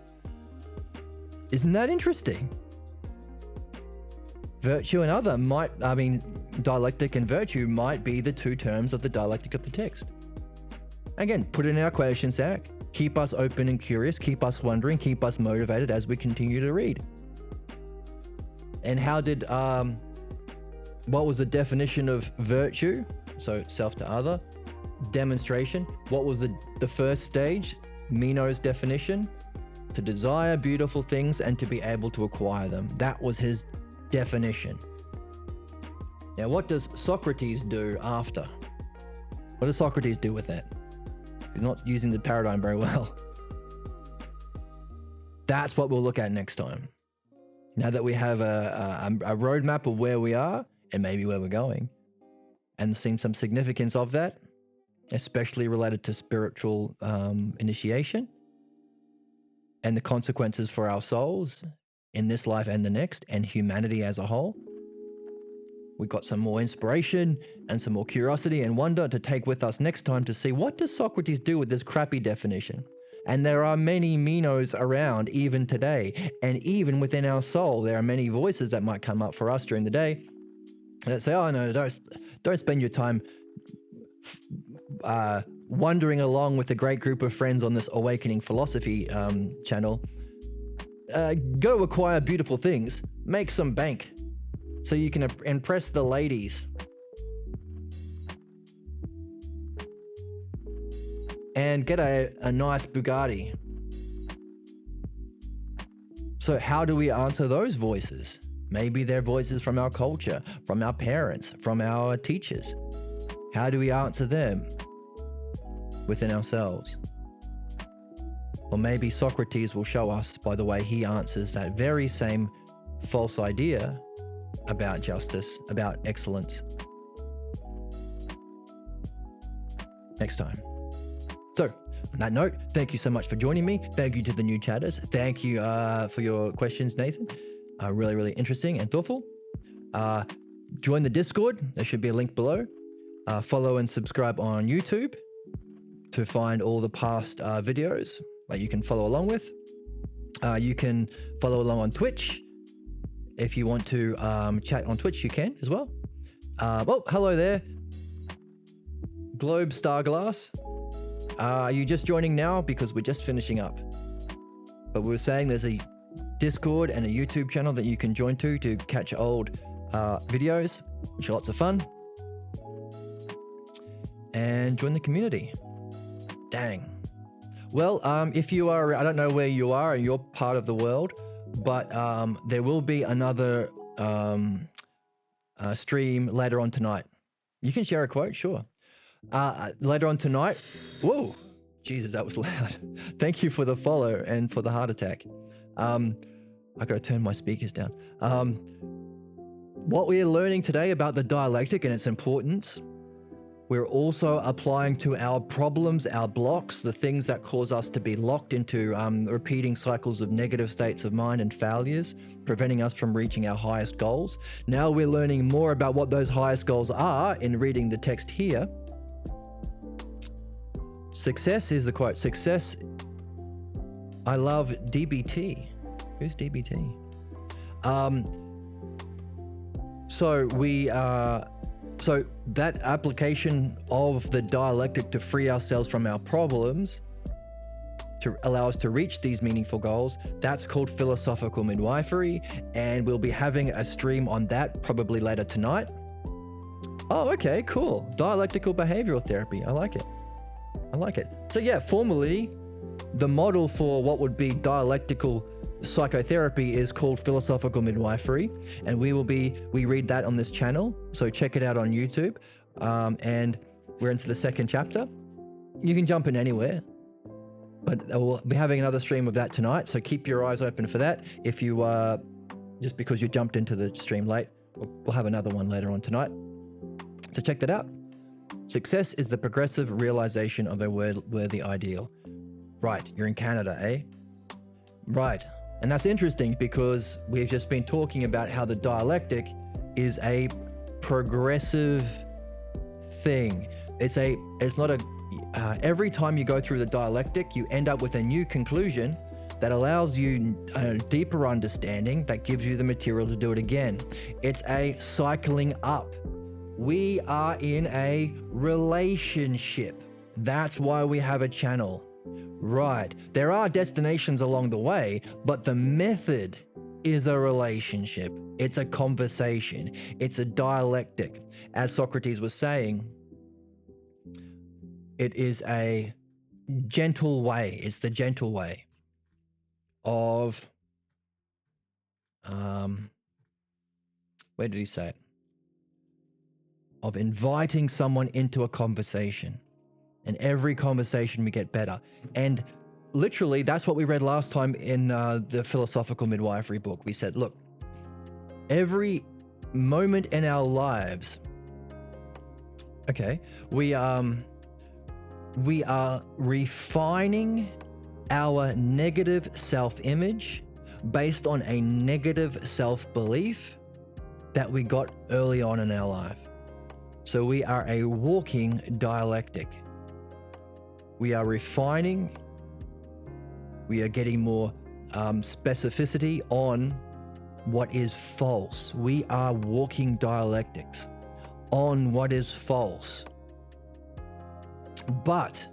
Isn't that interesting? Virtue and other dialectic and virtue might be the two terms of the dialectic of the text. Again, put it in our question stack. Keep us open and curious, keep us wondering, keep us motivated as we continue to read. And how did, what was the definition of virtue? So self to other. Demonstration. What was the first stage? Meno's definition: to desire beautiful things and to be able to acquire them. That was his definition. Now, what does Socrates do after? What does Socrates do with that? He's not using the paradigm very well. That's what we'll look at next time. Now that we have a roadmap of where we are and maybe where we're going, and seen some significance of that, especially related to spiritual initiation and the consequences for our souls in this life and the next, and humanity as a whole. We got some more inspiration and some more curiosity and wonder to take with us next time to see, what does Socrates do with this crappy definition? And there are many Menos around even today, and even within our soul, there are many voices that might come up for us during the day that say, oh no, don't spend your time wandering along with a great group of friends on this awakening philosophy channel. Go acquire beautiful things, make some bank so you can impress the ladies, and get a nice Bugatti. So how do we answer those voices? Maybe they're voices from our culture, from our parents, from our teachers. How do we answer them within ourselves? Or maybe Socrates will show us by the way he answers that very same false idea about justice, about excellence next time. So, on that note, thank you so much for joining me. Thank you to the new chatters. Thank you for your questions, Nathan. Really, really interesting and thoughtful. Join the Discord. There should be a link below. Follow and subscribe on YouTube to find all the past videos that you can follow along with. You can follow along on Twitch. If you want to chat on Twitch, you can as well. Oh, hello there. Globe Starglass. Are you just joining now? Because we're just finishing up. But we were saying there's a Discord and a YouTube channel that you can join to catch old videos, which are lots of fun. And join the community. Dang. Well, if you are, I don't know where you are in your part of the world, but there will be another stream later on tonight. You can share a quote, sure. Later on tonight. Whoa, Jesus, that was loud. Thank you for the follow and for the heart attack. I gotta turn my speakers down. What we are learning today about the dialectic and its importance, we're also applying to our problems, our blocks, the things that cause us to be locked into repeating cycles of negative states of mind and failures, preventing us from reaching our highest goals. Now we're learning more about what those highest goals are in reading the text here. Success is the quote. Success. I love DBT. Who's DBT? So that application of the dialectic to free ourselves from our problems, to allow us to reach these meaningful goals, that's called philosophical midwifery, and we'll be having a stream on that probably later tonight. Oh, okay, cool. Dialectical behavioral therapy. I like it. I like it. So yeah, formally, the model for what would be dialectical psychotherapy is called philosophical midwifery, and we read that on this channel, so check it out on YouTube. And we're into the second chapter. You can jump in anywhere, but we'll be having another stream of that tonight, so keep your eyes open for that. If you just because you jumped into the stream late, we'll have another one later on tonight, so check that out. Success is the progressive realization of a worthy ideal. Right, you're in Canada, eh? Right. And that's interesting because we've just been talking about how the dialectic is a progressive thing. It's not every time you go through the dialectic, you end up with a new conclusion that allows you a deeper understanding that gives you the material to do it again. It's a cycling up. We are in a relationship. That's why we have a channel. Right. There are destinations along the way, but the method is a relationship. It's a conversation. It's a dialectic. As Socrates was saying, it is a gentle way. It's the gentle way of, where did he say it? Of inviting someone into a conversation. And every conversation we get better. And literally, that's what we read last time in the philosophical midwifery book. We said, look, every moment in our lives, okay, we are refining our negative self-image based on a negative self-belief that we got early on in our life. So we are a walking dialectic. We are refining, we are getting more specificity on what is false. We are walking dialectics on what is false. But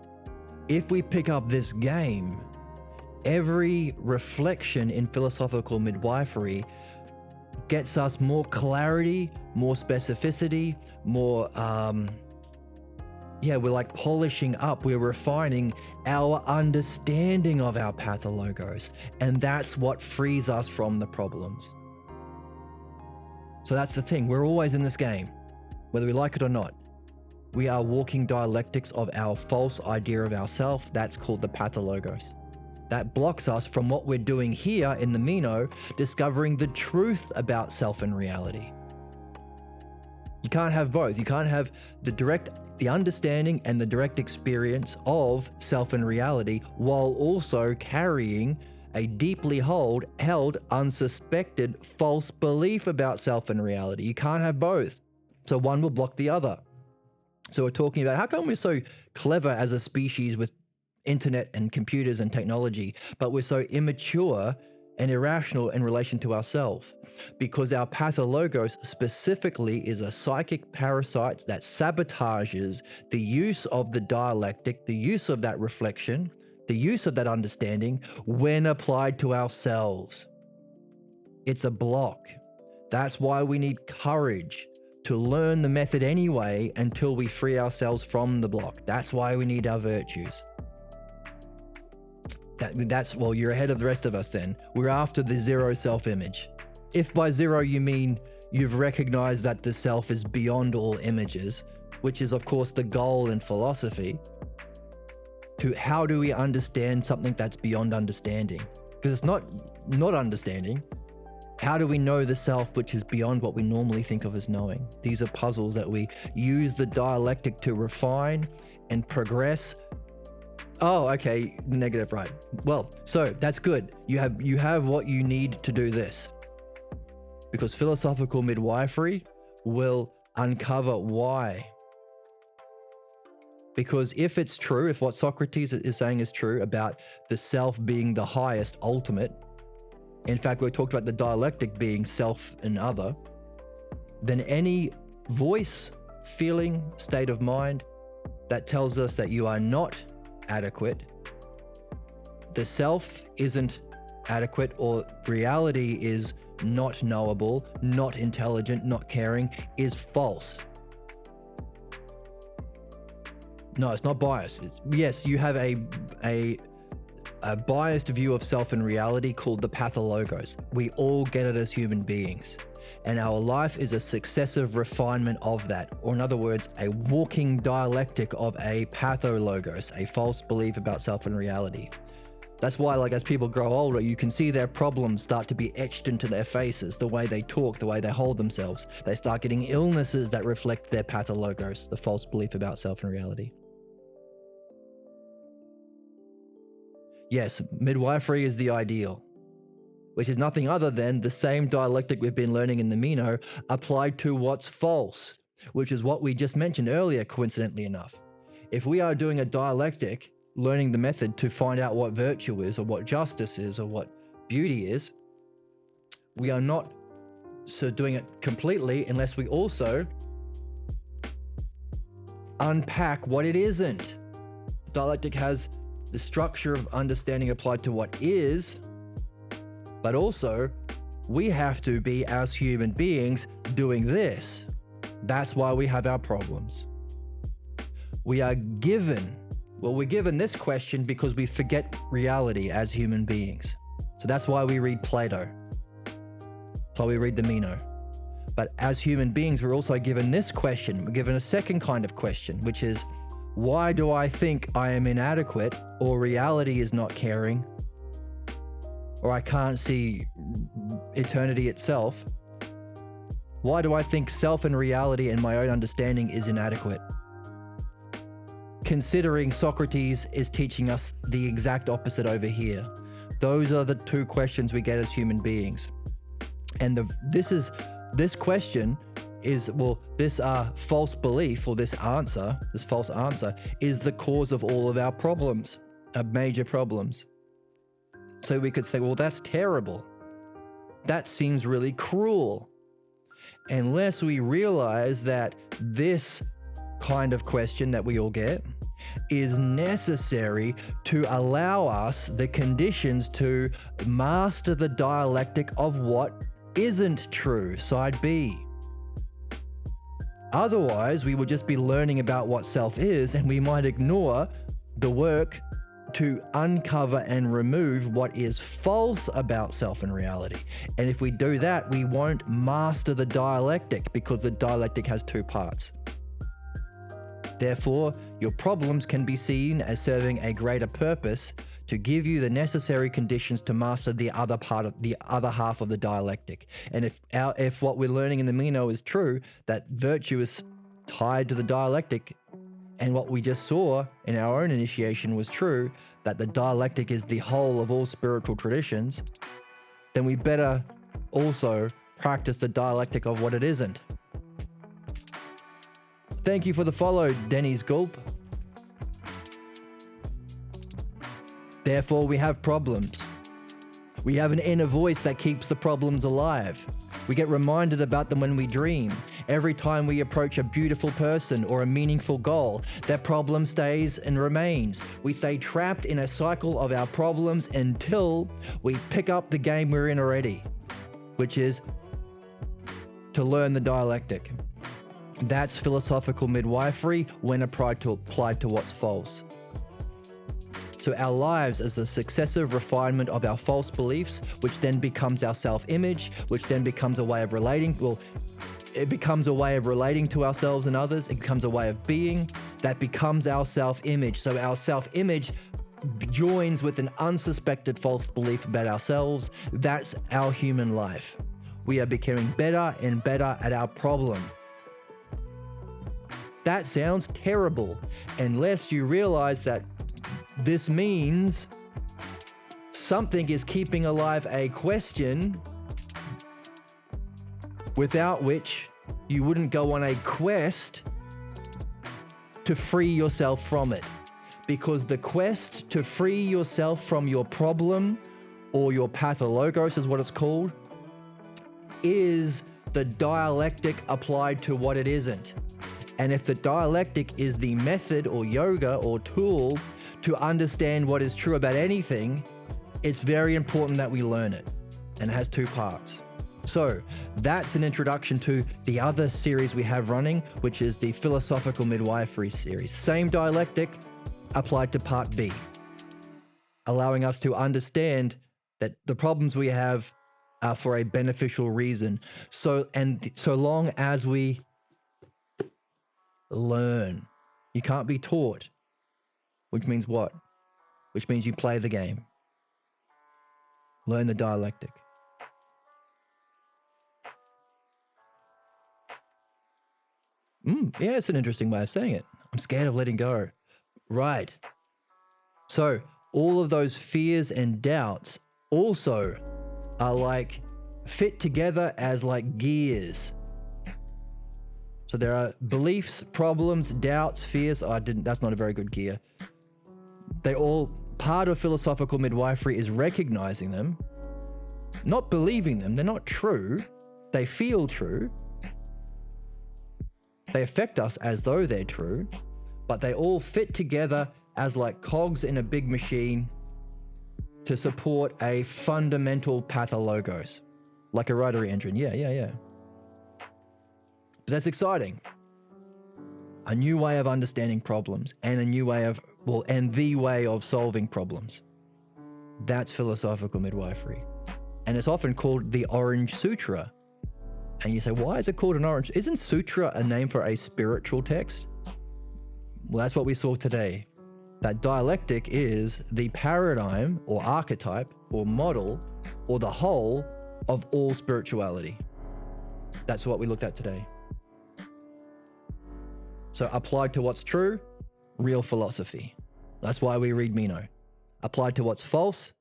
if we pick up this game, every reflection in philosophical midwifery gets us more clarity, more specificity, more, we're like polishing up, we're refining our understanding of our pathologos. And that's what frees us from the problems. So that's the thing, we're always in this game, whether we like it or not. We are walking dialectics of our false idea of ourself. That's called the pathologos. That blocks us from what we're doing here in the Meno, discovering the truth about self and reality. You can't have both. You can't have the understanding and the direct experience of self and reality while also carrying a deeply held, unsuspected, false belief about self and reality. You can't have both. So one will block the other. So we're talking about how come we're so clever as a species with internet and computers and technology, but we're so immature and irrational in relation to ourselves, because our pathologos specifically is a psychic parasite that sabotages the use of the dialectic, the use of that reflection, the use of that understanding when applied to ourselves. It's a block. That's why we need courage to learn the method anyway until we free ourselves from the block. That's why we need our virtues. Well, you're ahead of the rest of us then. We're after the zero self-image. If by zero you mean you've recognized that the self is beyond all images, which is of course the goal in philosophy, to how do we understand something that's beyond understanding? Because it's not understanding. How do we know the self which is beyond what we normally think of as knowing? These are puzzles that we use the dialectic to refine and progress. Oh, okay, negative, right. Well, so that's good. You have what you need to do this. Because philosophical midwifery will uncover why. Because if it's true, if what Socrates is saying is true about the self being the highest ultimate, in fact, we talked about the dialectic being self and other, then any voice, feeling, state of mind that tells us that you are not adequate, the self isn't adequate, or reality is not knowable, not intelligent, not caring, is false. No, it's not biased. Yes, you have a biased view of self and reality called the pathologos. We all get it as human beings. And our life is a successive refinement of that. Or in other words, a walking dialectic of a pathologos, a false belief about self and reality. That's why, like, as people grow older, you can see their problems start to be etched into their faces, the way they talk, the way they hold themselves. They start getting illnesses that reflect their pathologos, the false belief about self and reality. Yes, midwifery is the ideal, which is nothing other than the same dialectic we've been learning in the Meno applied to what's false, which is what we just mentioned earlier, coincidentally enough. If we are doing a dialectic, learning the method to find out what virtue is, or what justice is, or what beauty is, we are not doing it completely unless we also unpack what it isn't. Dialectic has the structure of understanding applied to what is, but also we have to be, as human beings, doing this. That's why we have our problems. We're given this question because we forget reality as human beings. So that's why we read Plato. That's why we read the Meno. But as human beings, we're also given this question. We're given a second kind of question, which is, why do I think I am inadequate, or reality is not caring, or I can't see eternity itself? Why do I think self and reality and my own understanding is inadequate? Considering Socrates is teaching us the exact opposite over here. Those are the two questions we get as human beings. And this question is, this false belief, or this false answer is the cause of all of our problems, major problems. So we could say, well, that's terrible. That seems really cruel. Unless we realize that this kind of question that we all get is necessary to allow us the conditions to master the dialectic of what isn't true, side B. Otherwise, we would just be learning about what self is, and we might ignore the work to uncover and remove what is false about self and reality. And if we do that, we won't master the dialectic, because the dialectic has two parts. Therefore, your problems can be seen as serving a greater purpose to give you the necessary conditions to master the other half of the dialectic. And if what we're learning in the Meno is true, that virtue is tied to the dialectic, and what we just saw in our own initiation was true, that the dialectic is the whole of all spiritual traditions, then we better also practice the dialectic of what it isn't. Thank you for the follow, Denny's Gulp. Therefore, we have problems. We have an inner voice that keeps the problems alive. We get reminded about them when we dream. Every time we approach a beautiful person or a meaningful goal, that problem stays and remains. We stay trapped in a cycle of our problems until we pick up the game we're in already, which is to learn the dialectic. That's philosophical midwifery when applied to what's false. So our lives is a successive refinement of our false beliefs, which then becomes our self-image, which then becomes a way of relating. Well, it becomes a way of relating to ourselves and others. It becomes a way of being. That becomes our self-image. So our self-image joins with an unsuspected false belief about ourselves. That's our human life. We are becoming better and better at our problem. That sounds terrible, unless you realize that this means something is keeping alive a question without which you wouldn't go on a quest to free yourself from it. Because the quest to free yourself from your problem, or your pathologos is what it's called, is the dialectic applied to what it isn't. And if the dialectic is the method or yoga or tool to understand what is true about anything, it's very important that we learn it. And it has two parts. So that's an introduction to the other series we have running, which is the Philosophical Midwifery series. Same dialectic applied to part B, allowing us to understand that the problems we have are for a beneficial reason. So long as we learn. You can't be taught. Which means what? Which means you play the game. Learn the dialectic. Yeah, it's an interesting way of saying it. I'm scared of letting go. Right. So all of those fears and doubts also are like fit together as like gears. So there are beliefs, problems, doubts, fears. That's not a very good gear. They all, part of philosophical midwifery is recognizing them, not believing them. They're not true. They feel true. They affect us as though they're true, but they all fit together as like cogs in a big machine to support a fundamental pathologos, like a rotary engine. Yeah. But that's exciting. A new way of understanding problems and a new way of, and the way of solving problems. That's philosophical midwifery. And it's often called the Orange Sutra. And you say, why is it called an orange? Isn't sutra a name for a spiritual text? Well, that's what we saw today. That dialectic is the paradigm or archetype or model or the whole of all spirituality. That's what we looked at today. So applied to what's true, real philosophy. That's why we read Meno. Applied to what's false,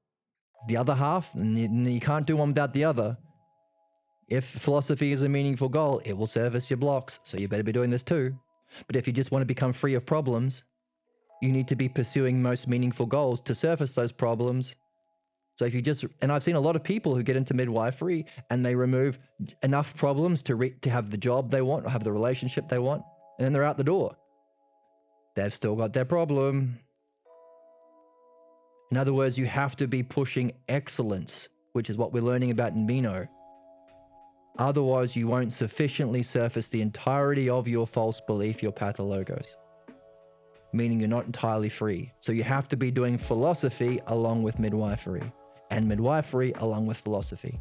the other half, and you can't do one without the other. If philosophy is a meaningful goal, it will service your blocks, so you better be doing this too. But if you just want to become free of problems, you need to be pursuing most meaningful goals to surface those problems. So if you just, and I've seen a lot of people who get into midwifery and they remove enough problems to have the job they want or have the relationship they want, and then they're out the door. They've still got their problem. In other words, you have to be pushing excellence, which is what we're learning about in Meno. Otherwise, you won't sufficiently surface the entirety of your false belief, your pathologos, meaning you're not entirely free. So you have to be doing philosophy along with midwifery, and midwifery along with philosophy.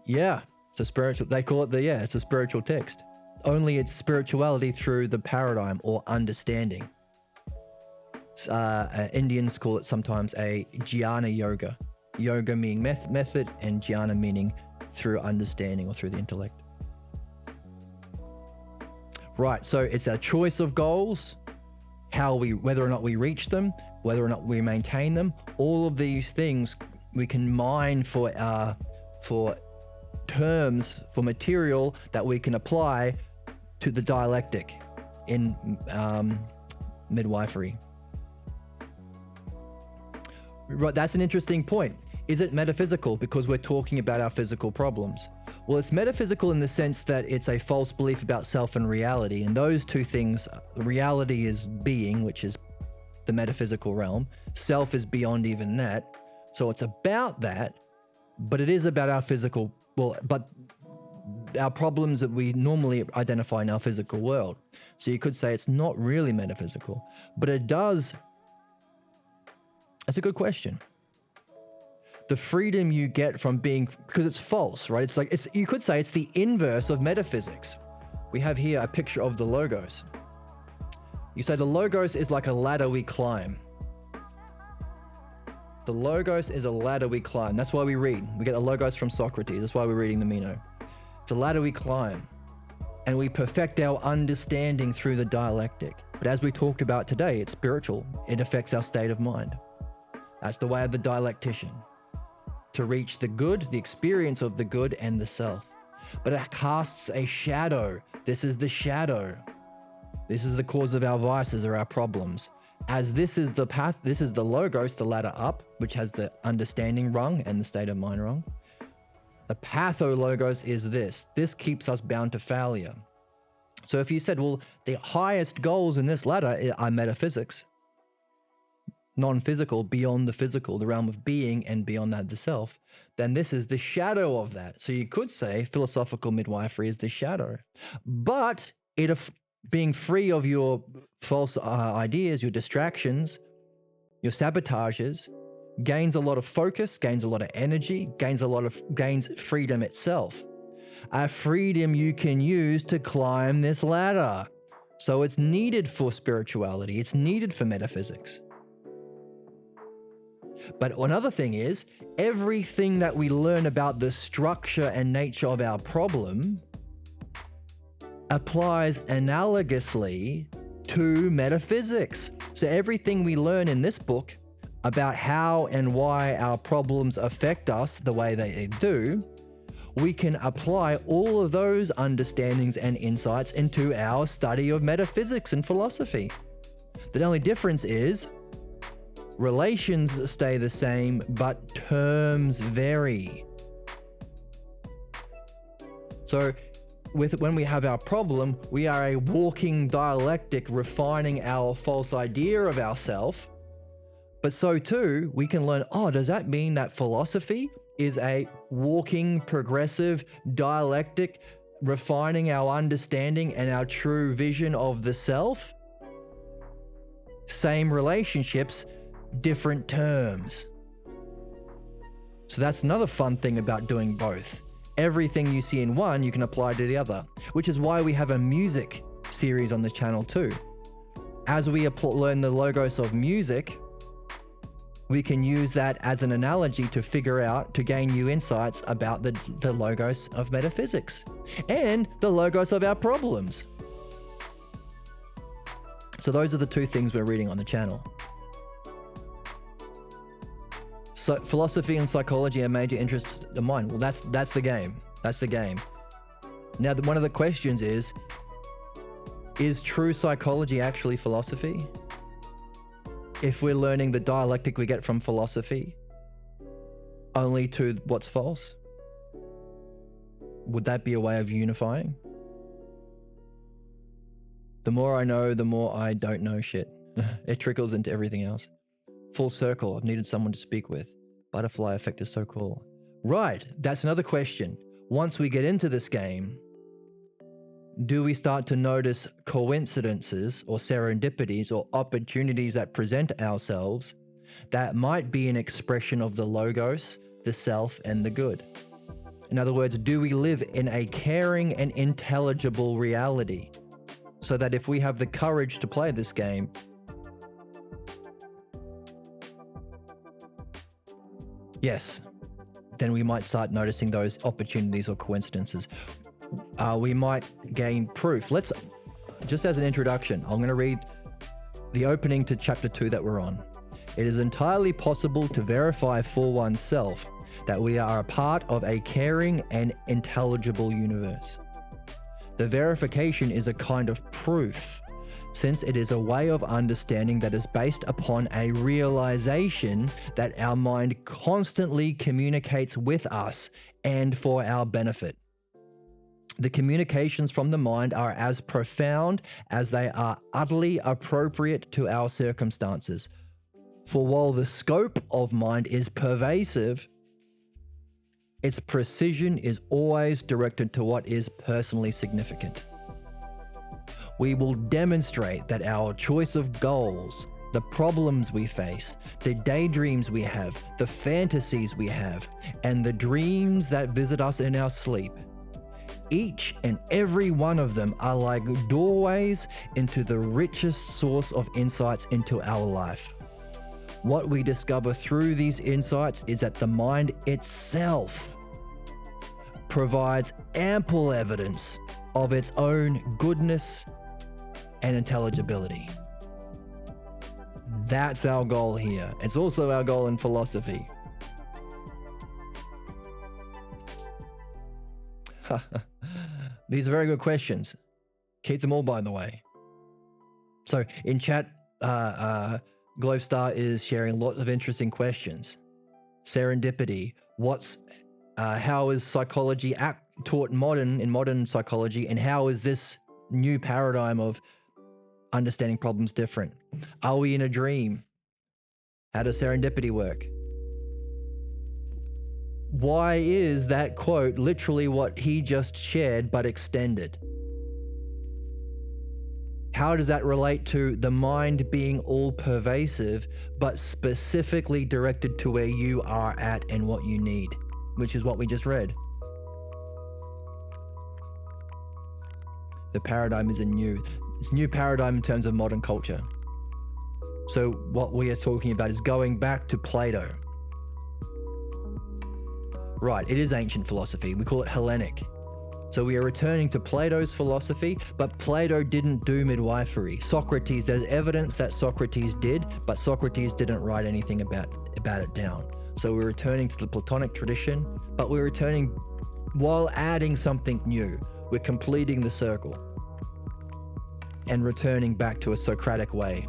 Yeah, it's a spiritual, they call it it's a spiritual text. only it's spirituality through the paradigm or understanding. Indians call it sometimes a jnana yoga. Yoga meaning method, and jnana meaning through understanding or through the intellect. Right, so it's a choice of goals, whether or not we reach them, whether or not we maintain them. All of these things we can mine for terms, for material that we can apply to the dialectic in midwifery. Right, that's an interesting point. Is it metaphysical because we're talking about our physical problems? Well, it's metaphysical in the sense that it's a false belief about self and reality. And those two things, reality is being, which is the metaphysical realm. Self is beyond even that. So it's about that, but it is about our physical, but our problems that we normally identify in our physical world. So you could say it's not really metaphysical, but it does. That's a good question. The freedom you get from being, because it's false, right? It's like, you could say it's the inverse of metaphysics. We have here a picture of the logos. You say the logos is like a ladder we climb. The logos is a ladder we climb. That's why we read. We get the logos from Socrates. That's why we're reading the Meno. It's a ladder we climb, and we perfect our understanding through the dialectic. But as we talked about today, it's spiritual. It affects our state of mind. That's the way of the dialectician, to reach the good, the experience of the good and the self. But it casts a shadow. This is the shadow. This is the cause of our vices or our problems. As this is the path, this is the logos, the ladder up, which has the understanding rung and the state of mind rung. The pathologos is this. This keeps us bound to failure. So if you said, well, the highest goals in this ladder are metaphysics, non-physical, beyond the physical, the realm of being, and beyond that, the self, then this is the shadow of that. So you could say philosophical midwifery is the shadow. But being free of your false ideas, your distractions, your sabotages, gains a lot of focus, gains a lot of energy, gains freedom itself. A freedom you can use to climb this ladder. So it's needed for spirituality. It's needed for metaphysics. But another thing is, everything that we learn about the structure and nature of our problem applies analogously to metaphysics. So everything we learn in this book about how and why our problems affect us the way they do, we can apply all of those understandings and insights into our study of metaphysics and philosophy. The only difference is relations stay the same, but terms vary. So when we have our problem, we are a walking dialectic refining our false idea of ourself. But so too, we can learn, does that mean that philosophy is a walking, progressive dialectic refining our understanding and our true vision of the self? Same relationships, different terms. So that's another fun thing about doing both. Everything you see in one, you can apply to the other, which is why we have a music series on this channel too. As we learn the logos of music, we can use that as an analogy to gain new insights about the logos of metaphysics and the logos of our problems. So those are the two things we're reading on the channel. So philosophy and psychology are major interests of mine. Well, that's the game. That's the game. Now, one of the questions is true psychology actually philosophy? If we're learning the dialectic we get from philosophy only to what's false, would that be a way of unifying? The more I know, the more I don't know shit. It trickles into everything else. Full circle. I've needed someone to speak with. Butterfly effect is so cool. Right, that's another question. Once we get into this game, do we start to notice coincidences or serendipities or opportunities that present ourselves that might be an expression of the logos, the self, and the good? In other words, do we live in a caring and intelligible reality? So that if we have the courage to play this game, yes, then we might start noticing those opportunities or coincidences. We might gain proof. Let's, just as an introduction, I'm going to read the opening to chapter 2 that we're on. It is entirely possible to verify for oneself that we are a part of a caring and intelligible universe. The verification is a kind of proof, since it is a way of understanding that is based upon a realization that our mind constantly communicates with us and for our benefit. The communications from the mind are as profound as they are utterly appropriate to our circumstances. For while the scope of mind is pervasive, its precision is always directed to what is personally significant. We will demonstrate that our choice of goals, the problems we face, the daydreams we have, the fantasies we have, and the dreams that visit us in our sleep, each and every one of them are like doorways into the richest source of insights into our life. What we discover through these insights is that the mind itself provides ample evidence of its own goodness and intelligibility. That's our goal here. It's also our goal in philosophy. These are very good questions. Keep them all, by the way. So in chat, Globestar is sharing lots of interesting questions. Serendipity. How is psychology taught in modern psychology, and how is this new paradigm of understanding problems different? Are we in a dream? How does serendipity work? Why is that quote literally what he just shared but extended? How does that relate to the mind being all pervasive but specifically directed to where you are at and what you need, which is what we just read? The paradigm is it's a new paradigm in terms of modern culture. So what we are talking about is going back to Plato. Right, it is ancient philosophy. We call it Hellenic. So we are returning to Plato's philosophy, but Plato didn't do midwifery. Socrates, there's evidence that Socrates did, but Socrates didn't write anything about it down. So we're returning to the Platonic tradition, but we're returning while adding something new. We're completing the circle and returning back to a Socratic way,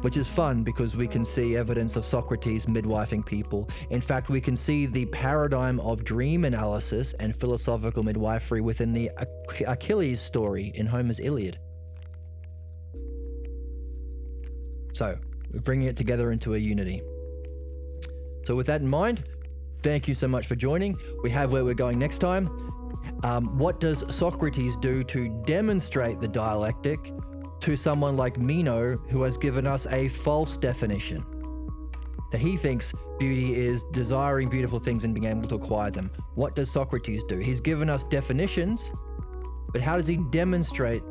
which is fun because we can see evidence of Socrates midwifing people. In fact, we can see the paradigm of dream analysis and philosophical midwifery within the Achilles story in Homer's Iliad. So we're bringing it together into a unity. So with that in mind, thank you so much for joining. We have where we're going next time. What does Socrates do to demonstrate the dialectic to someone like Meno, who has given us a false definition? That he thinks beauty is desiring beautiful things and being able to acquire them. What does Socrates do? He's given us definitions, but how does he demonstrate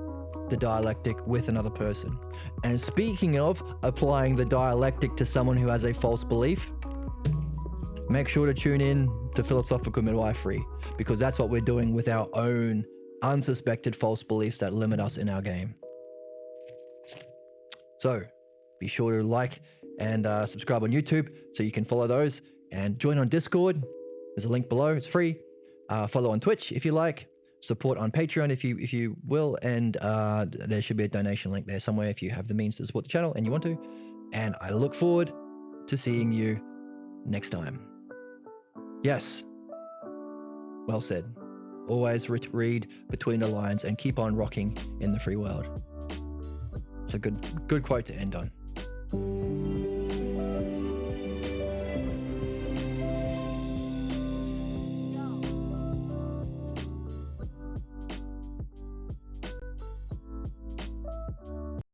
the dialectic with another person? And speaking of applying the dialectic to someone who has a false belief, make sure to tune in to Philosophical Midwifery, because that's what we're doing with our own unsuspected false beliefs that limit us in our game. So be sure to like and subscribe on YouTube so you can follow those, and join on Discord. There's a link below. It's free. Follow on Twitch if you like. Support on Patreon if you will, and there should be a donation link there somewhere if you have the means to support the channel and you want to. And I look forward to seeing you next time. Yes. Well said. Always read between the lines and keep on rocking in the free world. It's a good quote to end on.